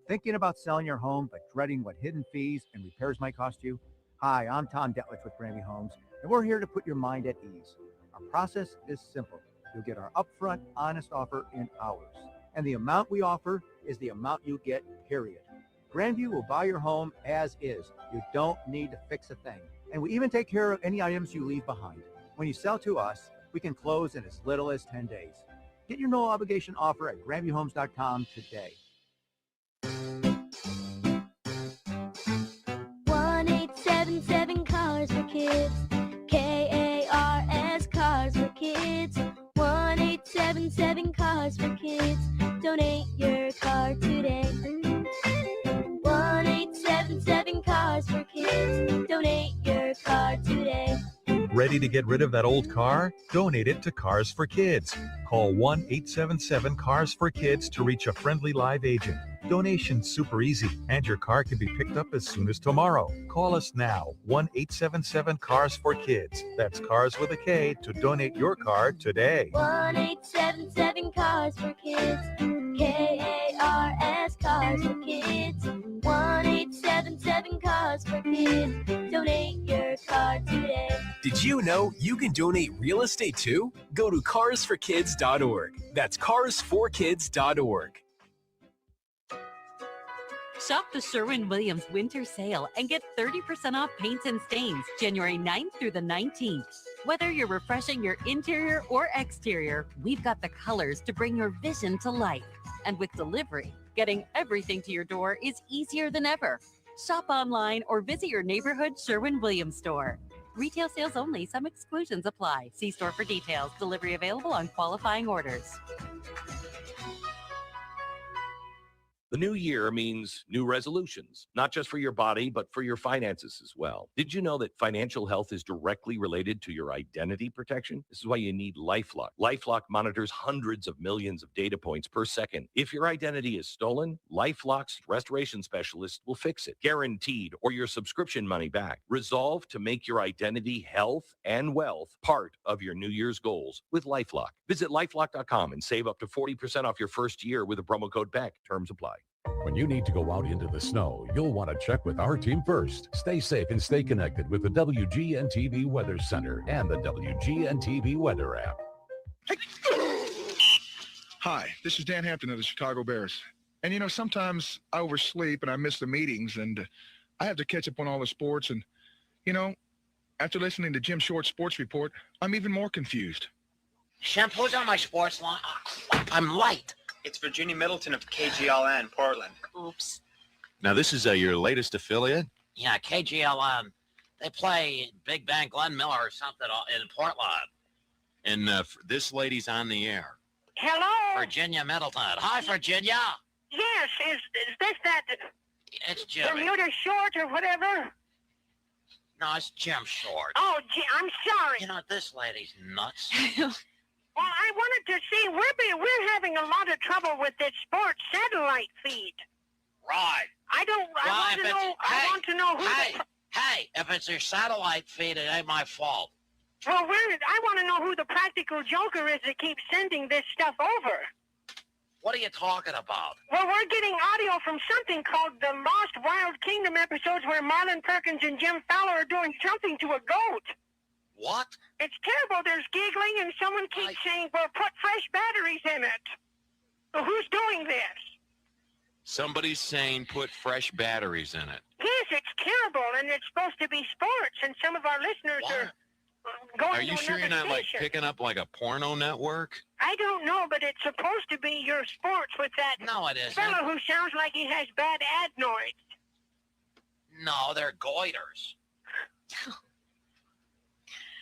Thinking about selling your home but dreading what hidden fees and repairs might cost you? Hi, I'm Tom Detlich with Granby Homes, and we're here to put your mind at ease. Our process is simple. You'll get our upfront, honest offer in hours. And the amount we offer is the amount you get, period. Grandview will buy your home as is. You don't need to fix a thing. And we even take care of any items you leave behind. When you sell to us, we can close in as little as 10 days. Get your no-obligation offer at grandviewhomes.com today. 1-877 Cars for Kids. KARS Cars for Kids. 1-877 Cars for Kids. Donate your car today. 1-877 Cars for Kids. Donate your car today. Ready to get rid of that old car? Donate it to Cars for Kids. Call 1-877-CARS-FOR-KIDS to reach a friendly live agent. Donation's super easy, and your car can be picked up as soon as tomorrow. Call us now, 1-877-CARS-FOR-KIDS. That's Cars with a K to donate your car today. 1-877 Cars for Kids. KARS Cars for Kids. 1-877 Cars for Kids. Donate your car today. Did you know you can donate real estate too? Go to carsforkids.org. That's carsforkids.org. Shop the Sherwin-Williams winter sale and get 30% off paints and stains January 9th through the 19th. Whether you're refreshing your interior or exterior, we've got the colors to bring your vision to life. And with delivery, getting everything to your door is easier than ever. Shop online or visit your neighborhood Sherwin-Williams store. Retail sales only. Some exclusions apply. See store for details. Delivery available on qualifying orders. The new year means new resolutions, not just for your body, but for your finances as well. Did you know that financial health is directly related to your identity protection? This is why you need LifeLock. LifeLock monitors hundreds of millions of data points per second. If your identity is stolen, LifeLock's restoration specialist will fix it, guaranteed, or your subscription money back. Resolve to make your identity, health, and wealth part of your New Year's goals with LifeLock. Visit LifeLock.com and save up to 40% off your first year with the promo code BECK. Terms apply. When you need to go out into the snow, you'll want to check with our team first. Stay safe and stay connected with the WGN-TV Weather Center and the WGN-TV Weather app. Hi, this is Dan Hampton of the Chicago Bears. And, you know, sometimes I oversleep and I miss the meetings, and I have to catch up on all the sports. And, you know, after listening to Jim Short's sports report, I'm even more confused. Shampoo's on my sports line. I'm light. It's Virginia Middleton of KGLN, Portland. Oops. Now, this is your latest affiliate? Yeah, KGLN. They play Big Bang Glenn Miller or something in Portland. And this lady's on the air. Hello? Virginia Middleton. Hi, Virginia. Yes, is this that It's Jimmy. Bermuda Short or whatever? No, it's Jim Short. Oh, I'm sorry. You know, this lady's nuts. Well, I wanted to see, we're having a lot of trouble with this sports satellite feed. Right. I want to know who. Hey, if it's your satellite feed, it ain't my fault. Well, I want to know who the practical joker is that keeps sending this stuff over. What are you talking about? Well, we're getting audio from something called the Lost Wild Kingdom episodes where Marlon Perkins and Jim Fowler are doing something to a goat. What? It's terrible. There's giggling, and someone keeps saying, well, put fresh batteries in it. Well, who's doing this? Somebody's saying put fresh batteries in it. Yes, it's terrible, and it's supposed to be sports, and some of our listeners are going Are you to sure you're another not like station. picking up like a porno network? I don't know, but it's supposed to be your sports with that No, it isn't. fellow who sounds like he has bad adenoids. No, they're goiters.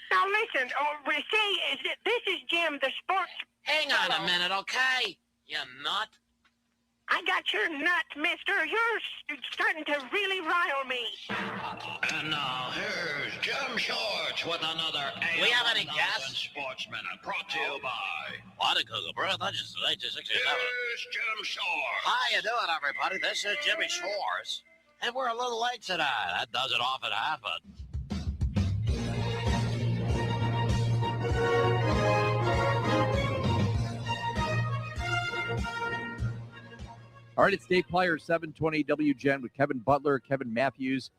Now listen, this is Jim, the sports. Hang on a minute, okay? You nut. I got your nut, mister. You're starting to really rile me. And now here's Jim Shorts with another We have any guests? Sports Minute brought to you by. What a Google breath. I just 1967. Here's Jim Shorts. How you doing, everybody? This is Jimmy Shores. And we're a little late tonight. That doesn't often happen. All right, it's Dave Plyer, 720 WGN with Kevin Butler, Kevin Matthews,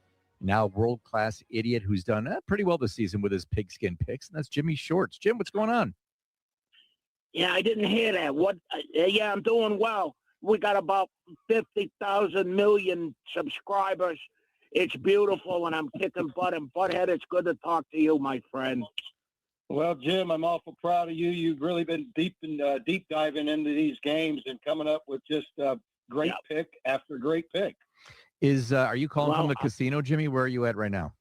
now world-class idiot who's done pretty well this season with his pigskin picks, and that's Jimmy Shorts. Jim, what's going on? Yeah, I didn't hear that. Yeah, I'm doing well. We got about 50,000 million subscribers. It's beautiful, and I'm kicking butt. And Butthead, it's good to talk to you, my friend. Well, Jim, I'm awful proud of you. You've really been deep diving into these games and coming up with just great pick after great pick. Are you calling from the casino, Jimmy? Where are you at right now?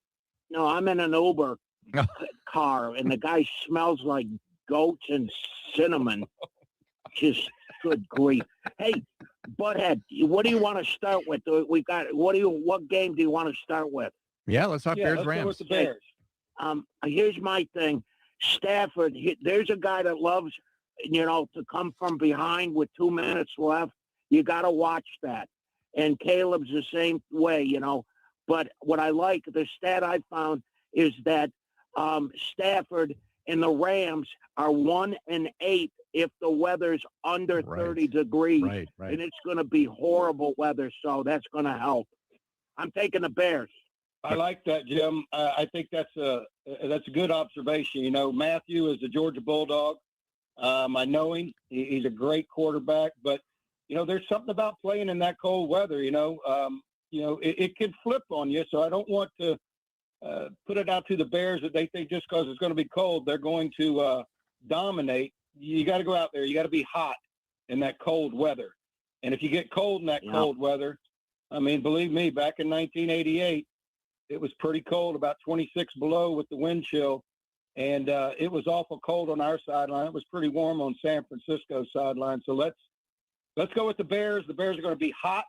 No, I'm in an Uber car, and the guy smells like goats and cinnamon. Just good grief. Hey, Butthead, what do you want to start with? What game do you want to start with? Yeah, let's talk Bears let's Rams. go with the Bears. Here's my thing. Stafford, there's a guy that loves, to come from behind with 2 minutes left. You got to watch that. And Caleb's the same way, But what I like, the stat I found is that Stafford and the Rams are 1-8 if the weather's under 30 degrees. Right. And it's going to be horrible weather, so that's going to help. I'm taking the Bears. I like that, Jim. I think that's a good observation. Matthew is a Georgia Bulldog. I know him. He's a great quarterback, but there's something about playing in that cold weather. It can flip on you. So I don't want to put it out to the Bears that they think just because it's going to be cold, they're going to dominate. You got to go out there. You got to be hot in that cold weather. And if you get cold in that cold weather, I mean, believe me, back in 1988, it was pretty cold, about 26 below with the wind chill. And it was awful cold on our sideline. It was pretty warm on San Francisco's sideline. So let's go with the Bears. The Bears are going to be hot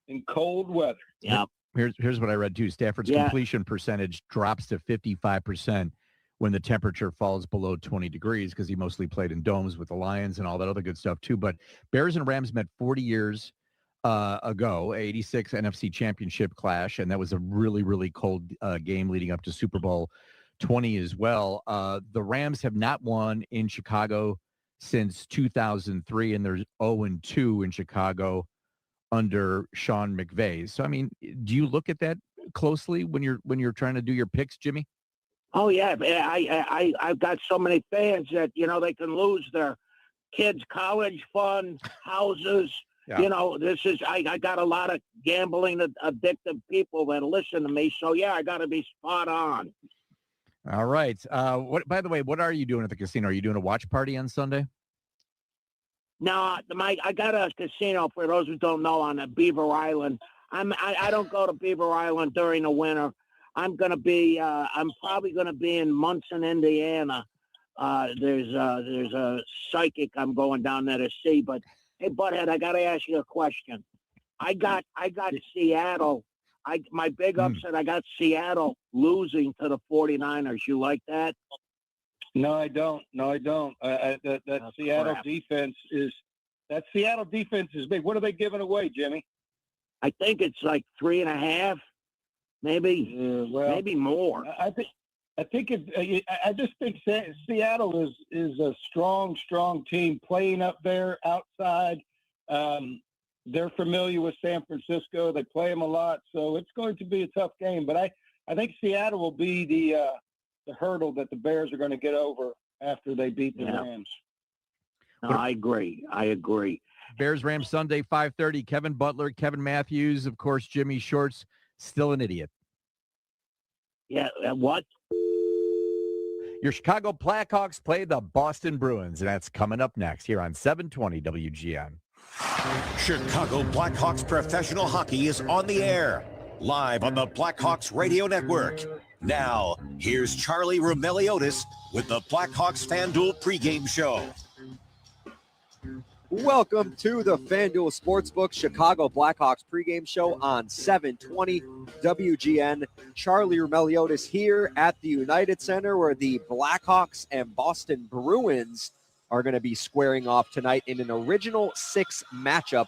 in cold weather. Yeah. Here's what I read too. Stafford's completion percentage drops to 55% when the temperature falls below 20 degrees because he mostly played in domes with the Lions and all that other good stuff too. But Bears and Rams met 40 years ago, 86 NFC Championship clash, and that was a really, really cold game leading up to Super Bowl 20 as well. The Rams have not won in Chicago since 2003, and they're 0-2 in Chicago under Sean McVay. So, I mean, do you look at that closely when you're trying to do your picks, Jimmy? Oh yeah, I've got so many fans that they can lose their kids' college fund, houses. Yeah. This is I got a lot of gambling addicted people that listen to me. So yeah, I got to be spot on. All right. By the way, what are you doing at the casino? Are you doing a watch party on Sunday? No, I got a casino, for those who don't know, on Beaver Island. I don't go to Beaver Island during the winter. I'm probably gonna be in Munson, Indiana. There's a psychic I'm going down there to see. But hey, Butthead, I gotta ask you a question. I got Seattle. My big upset. I got Seattle losing to the 49ers. You like that? No, I don't. That Seattle defense is big. What are they giving away, Jimmy? I think it's like 3.5, maybe, maybe more. I just think Seattle is a strong team playing up there outside. They're familiar with San Francisco. They play them a lot, so it's going to be a tough game. But I think Seattle will be the hurdle that the Bears are going to get over after they beat the Rams. No, I agree. Bears Rams Sunday, 5:30. Kevin Butler, Kevin Matthews, of course, Jimmy Shorts, still an idiot. Yeah, what? Your Chicago Blackhawks play the Boston Bruins, and that's coming up next here on 720 WGN. Chicago Blackhawks professional hockey is on the air, live on the Blackhawks Radio Network. Now, here's Charlie Roumeliotis with the Blackhawks FanDuel pregame show. Welcome to the FanDuel Sportsbook Chicago Blackhawks pregame show on 720 WGN. Charlie Roumeliotis here at the United Center, where the Blackhawks and Boston Bruins are going to be squaring off tonight in an original 6 matchup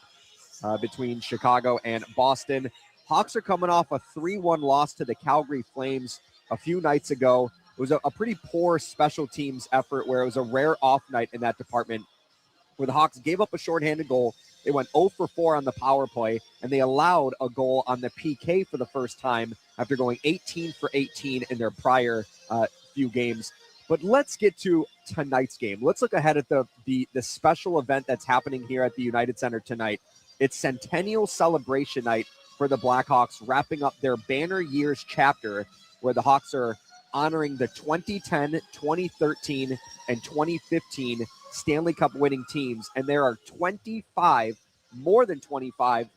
between Chicago and Boston. Hawks are coming off a 3-1 loss to the Calgary Flames a few nights ago. It was a pretty poor special teams effort where it was a rare off night in that department, where the Hawks gave up a shorthanded goal. They went 0 for 4 on the power play, and they allowed a goal on the PK for the first time after going 18 for 18 in their prior few games. But let's get to tonight's game. Let's look ahead at the special event that's happening here at the United Center tonight. It's Centennial Celebration Night for the Blackhawks, wrapping up their Banner Years chapter, where the Hawks are honoring the 2010, 2013, and 2015 Stanley Cup winning teams. And there are more than 25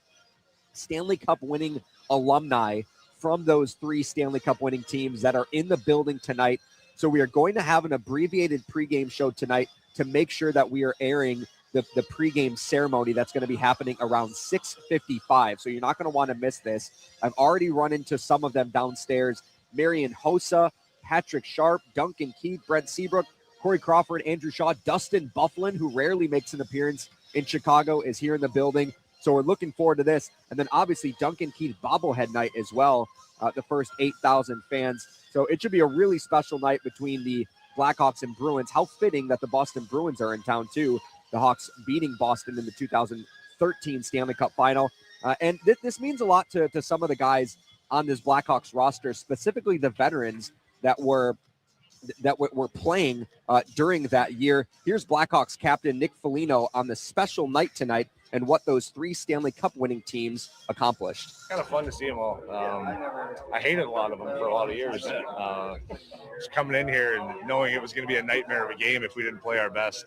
Stanley Cup winning alumni from those 3 Stanley Cup winning teams that are in the building tonight. So we are going to have an abbreviated pregame show tonight to make sure that we are airing the pregame ceremony that's going to be happening around 6:55. So you're not going to want to miss this. I've already run into some of them downstairs. Marian Hossa, Patrick Sharp, Duncan Keith, Brent Seabrook, Corey Crawford, Andrew Shaw, Dustin Bufflin, who rarely makes an appearance in Chicago, is here in the building. So we're looking forward to this. And then obviously Duncan Keith bobblehead night as well, the first 8,000 fans. So it should be a really special night between the Blackhawks and Bruins. How fitting that the Boston Bruins are in town too. The Hawks beating Boston in the 2013 Stanley Cup final. And this means a lot to some of the guys on this Blackhawks roster, specifically the veterans that were playing during that year. Here's Blackhawks captain Nick Foligno on the special night tonight and what those 3 Stanley Cup winning teams accomplished. Kind of fun to see them all. I hated a lot of them for a lot of years. Just coming in here and knowing it was going to be a nightmare of a game if we didn't play our best.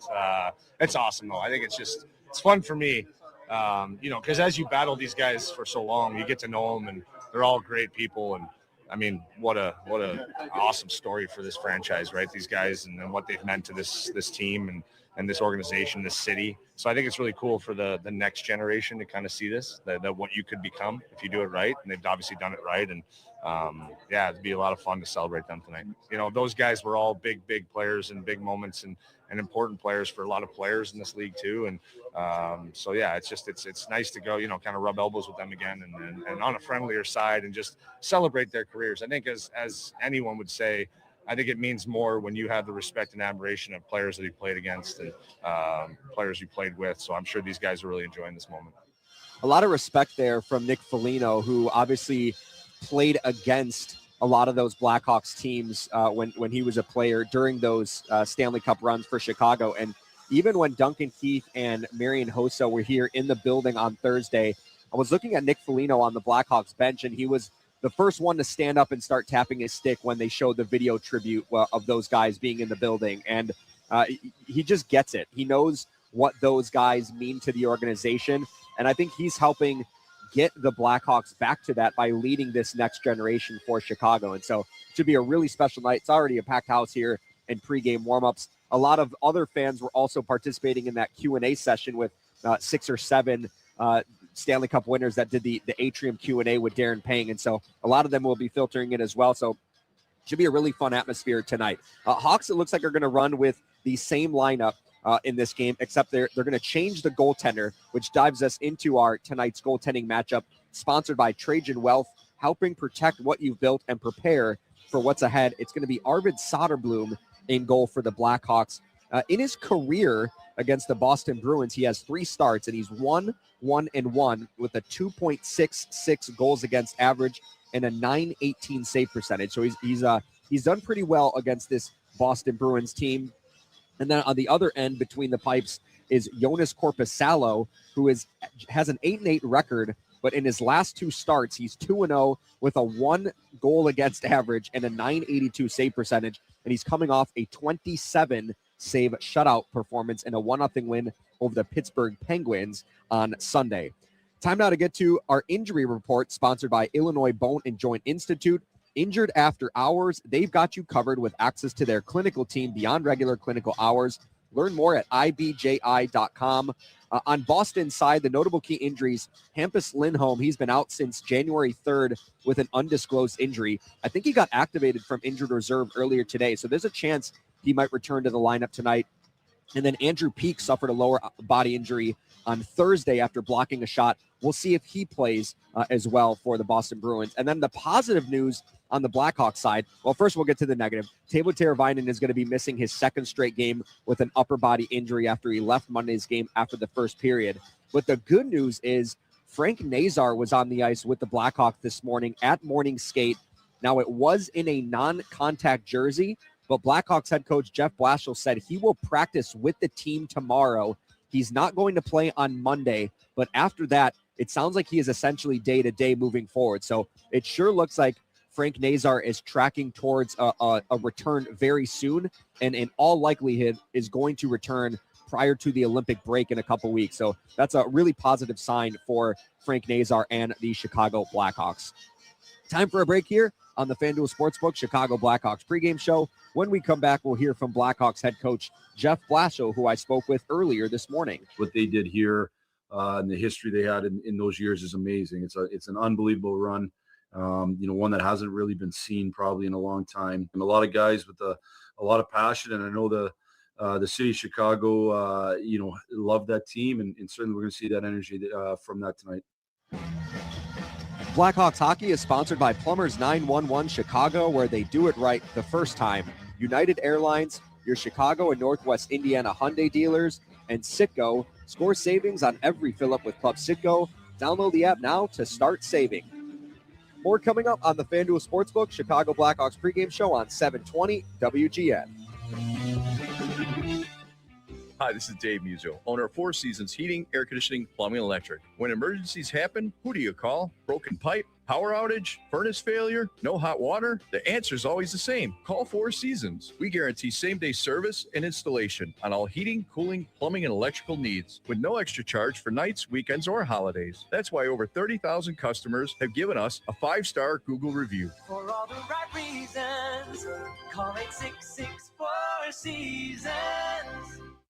It's awesome, though. I think it's fun for me, because as you battle these guys for so long, you get to know them, and they're all great people. And I mean, what a awesome story for this franchise, right? These guys and what they've meant to this team and this organization, this city. So I think it's really cool for the next generation to kind of see this, that what you could become if you do it right. And they've obviously done it right. And it'd be a lot of fun to celebrate them tonight. Those guys were all big players and big moments and important players for a lot of players in this league too. And it's nice to go, kind of rub elbows with them again and on a friendlier side and just celebrate their careers. I think as anyone would say, I think it means more when you have the respect and admiration of players that you played against and players you played with. So I'm sure these guys are really enjoying this moment. A lot of respect there from Nick Foligno, who obviously played against a lot of those Blackhawks teams when he was a player during those Stanley Cup runs for Chicago. And even when Duncan Keith and Marian Hossa were here in the building on Thursday, I was looking at Nick Foligno on the Blackhawks bench, and he was the first one to stand up and start tapping his stick when they showed the video tribute of those guys being in the building. And he just gets it. He knows what those guys mean to the organization. And I think he's helping get the Blackhawks back to that by leading this next generation for Chicago. And so it should be a really special night. It's already a packed house here in pregame warmups. A lot of other fans were also participating in that Q&A session with 6 or 7 Stanley Cup winners that did the Atrium Q&A with Darren Pang. And so a lot of them will be filtering in as well. So it should be a really fun atmosphere tonight. Hawks, it looks like, are going to run with the same lineup in this game, except they're going to change the goaltender, which dives us into our tonight's goaltending matchup, sponsored by Trajan Wealth, helping protect what you've built and prepare for what's ahead. It's going to be Arvid Soderblom in goal for the Blackhawks. In his career against the Boston Bruins, he has 3 starts, and he's 1-1-1 with a 2.66 goals against average and a .918 save percentage. So he's done pretty well against this Boston Bruins team. And then on the other end between the pipes is Jonas Korpisalo, who has an 8-8 record, but in his last 2 starts, he's 2-0 with a 1 goal against average and a .982 save percentage. And he's coming off a 27 save shutout performance in a 1-0 win over the Pittsburgh Penguins on Sunday. Time now to get to our injury report, sponsored by Illinois Bone and Joint Institute. Injured after hours, they've got you covered with access to their clinical team beyond regular clinical hours. Learn more at ibji.com. On Boston's side, the notable key injuries, Hampus Lindholm, he's been out since January 3rd with an undisclosed injury. I think he got activated from injured reserve earlier today, so there's a chance he might return to the lineup tonight. And then Andrew Peeke suffered a lower body injury on Thursday after blocking a shot. We'll see if he plays as well for the Boston Bruins. And then the positive news on the Blackhawks side, well, first we'll get to the negative. Teuvo Teravainen is going to be missing his 2nd straight game with an upper body injury after he left Monday's game after the first period. But the good news is Frank Nazar was on the ice with the Blackhawks this morning at morning skate. Now, it was in a non-contact jersey, but Blackhawks head coach Jeff Blashill said he will practice with the team tomorrow. He's not going to play on Monday, but after that, it sounds like he is essentially day-to-day moving forward. So it sure looks like Frank Nazar is tracking towards a return very soon, and in all likelihood is going to return prior to the Olympic break in a couple weeks. So that's a really positive sign for Frank Nazar and the Chicago Blackhawks. Time for a break here on the FanDuel Sportsbook Chicago Blackhawks pregame show. When we come back, we'll hear from Blackhawks head coach Jeff Blashill, who I spoke with earlier this morning. What they did here and the history they had in those years is amazing. It's an unbelievable run. One that hasn't really been seen probably in a long time, and a lot of guys with a lot of passion. And I know the city of Chicago, love that team, and certainly we're going to see that energy from that tonight. Blackhawks hockey is sponsored by Plumbers 911 Chicago, where they do it right the first time. United Airlines, your Chicago and Northwest Indiana Hyundai dealers, and Citgo. Score savings on every fill-up with Club Citgo. Download the app now to start saving. More coming up on the FanDuel Sportsbook Chicago Blackhawks pregame show on 720 WGN. Hi, this is Dave Muzo, owner of Four Seasons Heating, Air Conditioning, Plumbing, and Electric. When emergencies happen, who do you call? Broken pipe? Power outage? Furnace failure? No hot water? The answer is always the same. Call Four Seasons. We guarantee same-day service and installation on all heating, cooling, plumbing, and electrical needs with no extra charge for nights, weekends, or holidays. That's why over 30,000 customers have given us a 5-star Google review. For all the right reasons, call 8664 Seasons.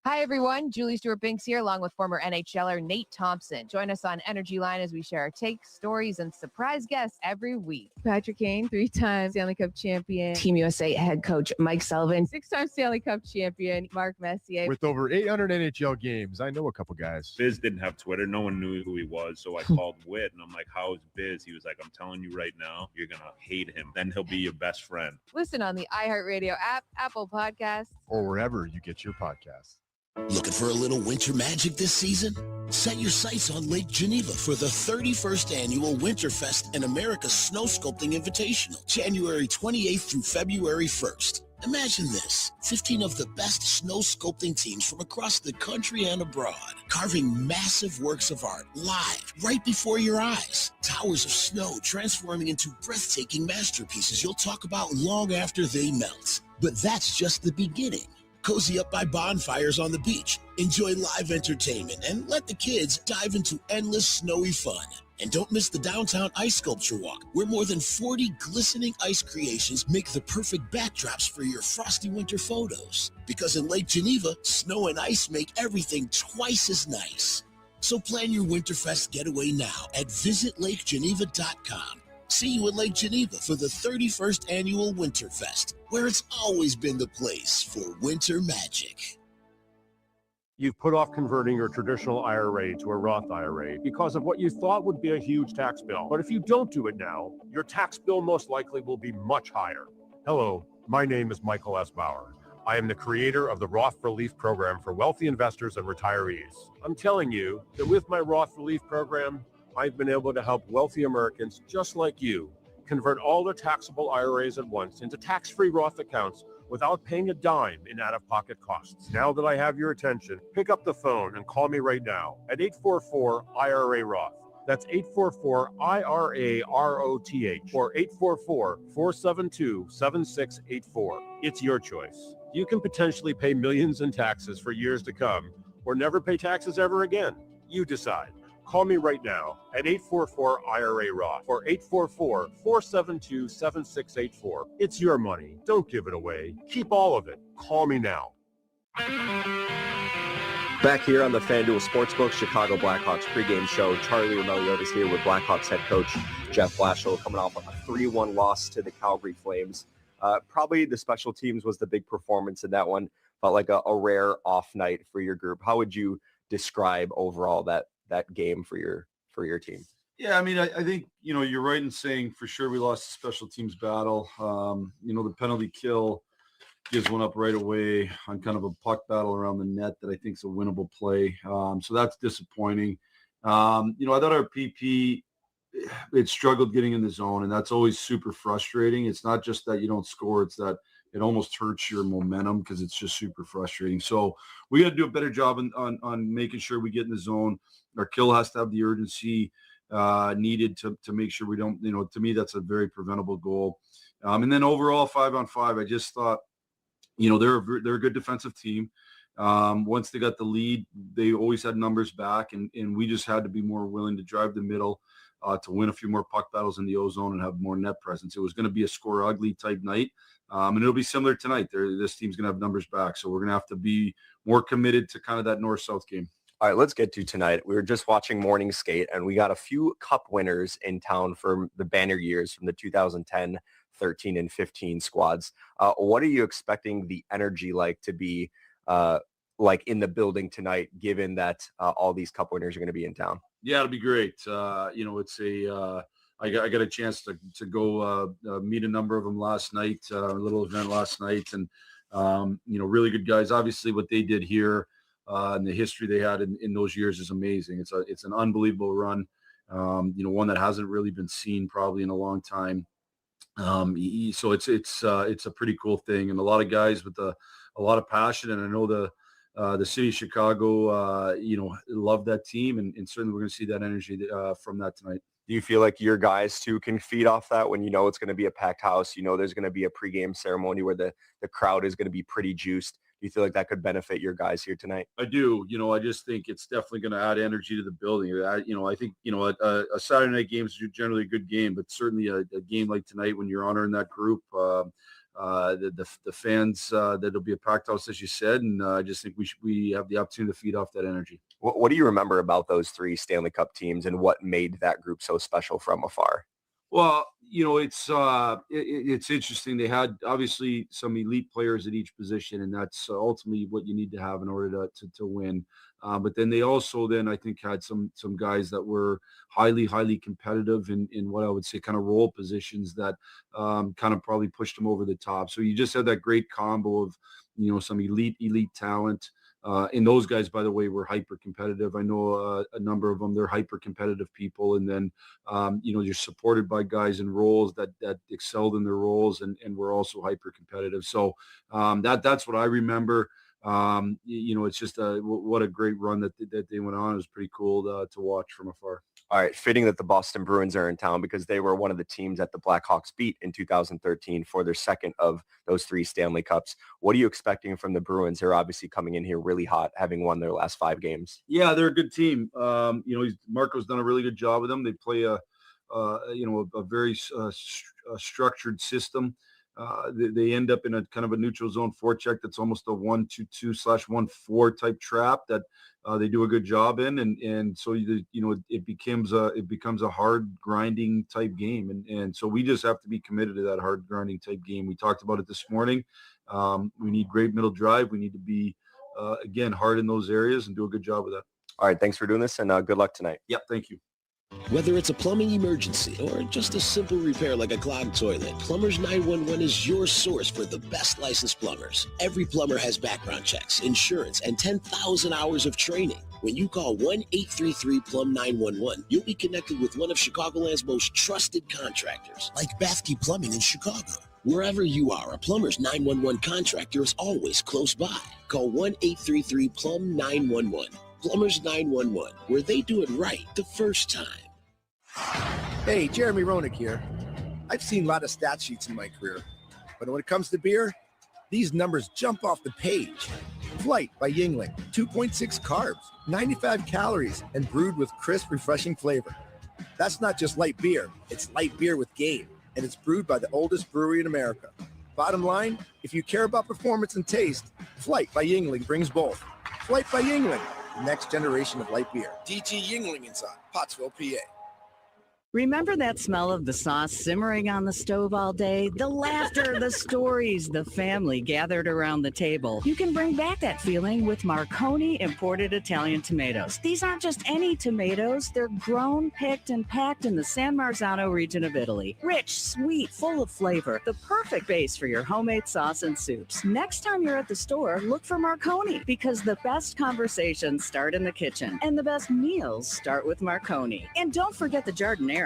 Hi, everyone. Julie Stewart-Binks here, along with former NHLer Nate Thompson. Join us on Energy Line as we share our takes, stories, and surprise guests every week. Patrick Kane, 3-time Stanley Cup champion. Team USA head coach Mike Sullivan. 6-time Stanley Cup champion Mark Messier. With over 800 NHL games, I know a couple guys. Biz didn't have Twitter. No one knew who he was. So I called Whit, and I'm like, how is Biz? He was like, I'm telling you right now, you're going to hate him. Then he'll be your best friend. Listen on the iHeartRadio app, Apple Podcasts, or wherever you get your podcasts. Looking for a little winter magic this season? Set your sights on Lake Geneva for the 31st Annual Winterfest and America's Snow Sculpting Invitational, January 28th through February 1st. Imagine this, 15 of the best snow sculpting teams from across the country and abroad, carving massive works of art live right before your eyes. Towers of snow transforming into breathtaking masterpieces you'll talk about long after they melt. But that's just the beginning. Cozy up by bonfires on the beach, enjoy live entertainment, and let the kids dive into endless snowy fun. And don't miss the downtown ice sculpture walk, where more than 40 glistening ice creations make the perfect backdrops for your frosty winter photos. Because in Lake Geneva, snow and ice make everything twice as nice. So plan your Winterfest getaway now at visitlakegeneva.com. See you in Lake Geneva for the 31st Annual Winterfest, where it's always been the place for winter magic. You've put off converting your traditional IRA to a Roth IRA because of what you thought would be a huge tax bill. But if you don't do it now, your tax bill most likely will be much higher. Hello, my name is Michael S. Bauer. I am the creator of the Roth Relief Program for wealthy investors and retirees. I'm telling you that with my Roth Relief Program, I've been able to help wealthy Americans just like you convert all their taxable IRAs at once into tax-free Roth accounts without paying a dime in out-of-pocket costs. Now that I have your attention, pick up the phone and call me right now at 844-IRA-ROTH. That's 844-IRA-ROTH or 844-472-7684. It's your choice. You can potentially pay millions in taxes for years to come or never pay taxes ever again. You decide. Call me right now at 844-IRA-ROTH or 844-472-7684. It's your money. Don't give it away. Keep all of it. Call me now. Back here on the FanDuel Sportsbook Chicago Blackhawks pregame show, Charlie Romeliotis here with Blackhawks head coach Jeff Blashill, coming off a 3-1 loss to the Calgary Flames. Probably the special teams was the big performance in that one. Felt like a rare off night for your group. How would you describe overall that game for your team? Yeah, I mean, I think, you're right in saying for sure we lost the special teams battle. The penalty kill gives one up right away on kind of a puck battle around the net that I think is a winnable play. So that's disappointing. I thought our PP, it struggled getting in the zone, and that's always super frustrating. It's not just that you don't score, it's that it almost hurts your momentum because it's just super frustrating. So we got to do a better job on making sure we get in the zone. Our kill has to have the urgency needed to make sure we don't, to me, that's a very preventable goal. And then overall 5-on-5, I just thought, they're a good defensive team. Once they got the lead, they always had numbers back, and we just had to be more willing to drive the middle to win a few more puck battles in the O-zone and have more net presence. It was going to be a score ugly type night. And it'll be similar tonight. This team's going to have numbers back. So we're going to have to be more committed to kind of that north-south game. All right, let's get to tonight. We were just watching morning skate, and we got a few cup winners in town from the banner years from the 2010, 13, and 15 squads. What are you expecting the energy to be like in the building tonight, given that all these cup winners are going to be in town? Yeah, it'll be great. It's I got a chance to go meet a number of them last night, a little event last night, and really good guys. Obviously, what they did here and the history they had in those years is amazing. It's an unbelievable run. One that hasn't really been seen probably in a long time. So it's a pretty cool thing, and a lot of guys with a lot of passion. And I know the city of Chicago, love that team, and certainly we're going to see that energy from that tonight. Do you feel like your guys too can feed off that when you know it's going to be a packed house? You know there's going to be a pregame ceremony where the crowd is going to be pretty juiced. Do you feel like that could benefit your guys here tonight? I do. I just think it's definitely going to add energy to the building. I think a Saturday night game is generally a good game, but certainly a game like tonight when you're honoring that group, the fans, that'll be a packed house, as you said, and I just think we have the opportunity to feed off that energy. What do you remember about those 3 Stanley Cup teams and what made that group so special from afar? Well, it's interesting. They had obviously some elite players at each position, and that's ultimately what you need to have in order to win. But then they also I think had some guys that were highly competitive in what I would say kind of role positions that kind of probably pushed them over the top. So you just had that great combo of some elite talent. And those guys, by the way, were hyper competitive. I know a number of them, they're hyper competitive people. And then, you're supported by guys in roles that excelled in their roles and were also hyper competitive. So that's what I remember. It's just what a great run that they went on. It was pretty cool to watch from afar. All right, fitting that the Boston Bruins are in town because they were one of the teams that the Blackhawks beat in 2013 for their second of those 3 Stanley Cups. What are you expecting from the Bruins? They're obviously coming in here really hot, having won their last 5 games. Yeah, they're a good team. Marco's done a really good job with them. They play a very structured system. They end up in a kind of a neutral zone forecheck that's almost a 1-2-2/1-4 type trap that they do a good job in, and so it becomes a hard grinding type game, and so we just have to be committed to that hard grinding type game. We talked about it this morning. We need great middle drive. We need to be again hard in those areas and do a good job with that. All right, thanks for doing this, and good luck tonight. Yep, thank you. Whether it's a plumbing emergency or just a simple repair like a clogged toilet, Plumbers 911 is your source for the best licensed plumbers. Every plumber has background checks, insurance, and 10,000 hours of training. When you call 1-833-PLUM-911, you'll be connected with one of Chicagoland's most trusted contractors, like Bathke Plumbing in Chicago. Wherever you are, a Plumbers 911 contractor is always close by. Call 1-833-PLUM-911. Plumbers 911, where they do it right the first time. Hey, Jeremy Roenick here. I've seen a lot of stat sheets in my career, but when it comes to beer, these numbers jump off the page. Flight by Yuengling, 2.6 carbs, 95 calories, and brewed with crisp, refreshing flavor. That's not just light beer, it's light beer with game, and it's brewed by the oldest brewery in America. Bottom line, if you care about performance and taste, Flight by Yuengling brings both. Flight by Yuengling, the next generation of light beer. DT Yuengling inside, Pottsville, PA. Remember that smell of the sauce simmering on the stove all day? The laughter, the stories, the family gathered around the table. You can bring back that feeling with Marconi imported Italian tomatoes. These aren't just any tomatoes. They're grown, picked, and packed in the San Marzano region of Italy. Rich, sweet, full of flavor. The perfect base for your homemade sauce and soups. Next time you're at the store, look for Marconi because the best conversations start in the kitchen and the best meals start with Marconi. And don't forget the Giardiniera.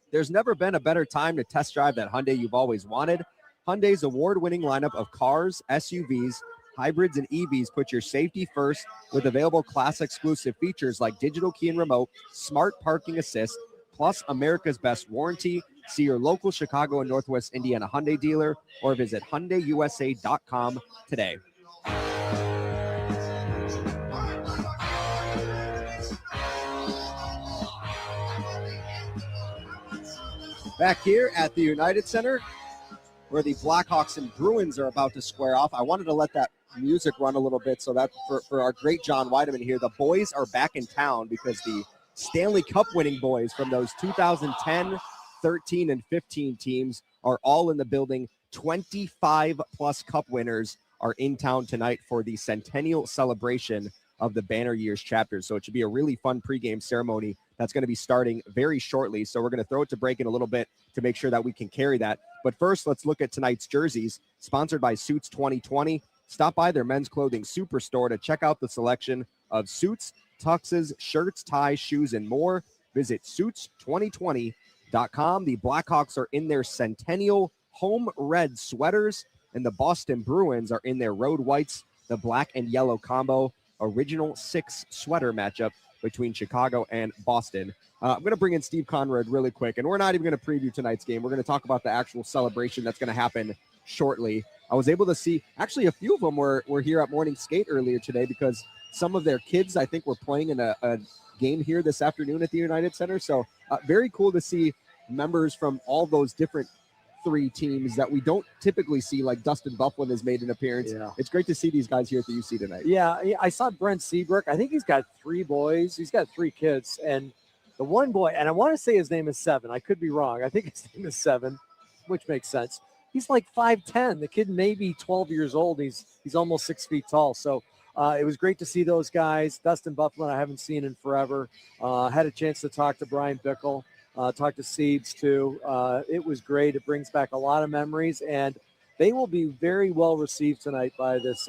There's never been a better time to test drive that Hyundai you've always wanted. Hyundai's award-winning lineup of cars, SUVs, hybrids, and EVs put your safety first with available class-exclusive features like digital key and remote, smart parking assist, plus America's best warranty. See your local Chicago and Northwest Indiana Hyundai dealer or visit HyundaiUSA.com today. Back here at the United Center, where the Blackhawks and Bruins are about to square off. I wanted to let that music run a little bit so that for our great John Weideman here, the boys are back in town because the Stanley Cup winning boys from those 2010, 13, and 15 teams are all in the building. 25-plus Cup winners are in town tonight for the centennial celebration of the Banner Years chapters. So it should be a really fun pregame ceremony that's going to be starting very shortly. So we're going to throw it to break in a little bit to make sure that we can carry that. But first, let's look at tonight's jerseys, sponsored by Suits 2020. Stop by their men's clothing superstore to check out the selection of suits, tuxes, shirts, ties, shoes, and more. Visit suits2020.com. The Blackhawks are in their centennial home red sweaters, and the Boston Bruins are in their road whites. the black and yellow combo original 6 sweater matchup between Chicago and Boston. I'm going to bring in Steve Conrad really quick, and we're not even going to preview tonight's game. We're going to talk about the actual celebration that's going to happen shortly. I was able to see, actually, a few of them were here at Morning Skate earlier today because some of their kids, I think, were playing in a game here this afternoon at the United Center. So very cool to see members from all those different 3 teams that we don't typically see, like Dustin Bufflin has made an appearance. Yeah. It's great to see these guys here at the UC tonight. Yeah, I saw Brent Seabrook. I think he's got 3 boys. He's got 3 kids. And the one boy, and I want to say his name is 7. I could be wrong. I think his name is 7, which makes sense. He's like 5'10". The kid may be 12 years old. He's almost 6 feet tall. So it was great to see those guys. Dustin Bufflin, I haven't seen in forever. Had a chance to talk to Brian Bickle. Talked to Seeds too. It was great. It brings back a lot of memories, and they will be very well received tonight by this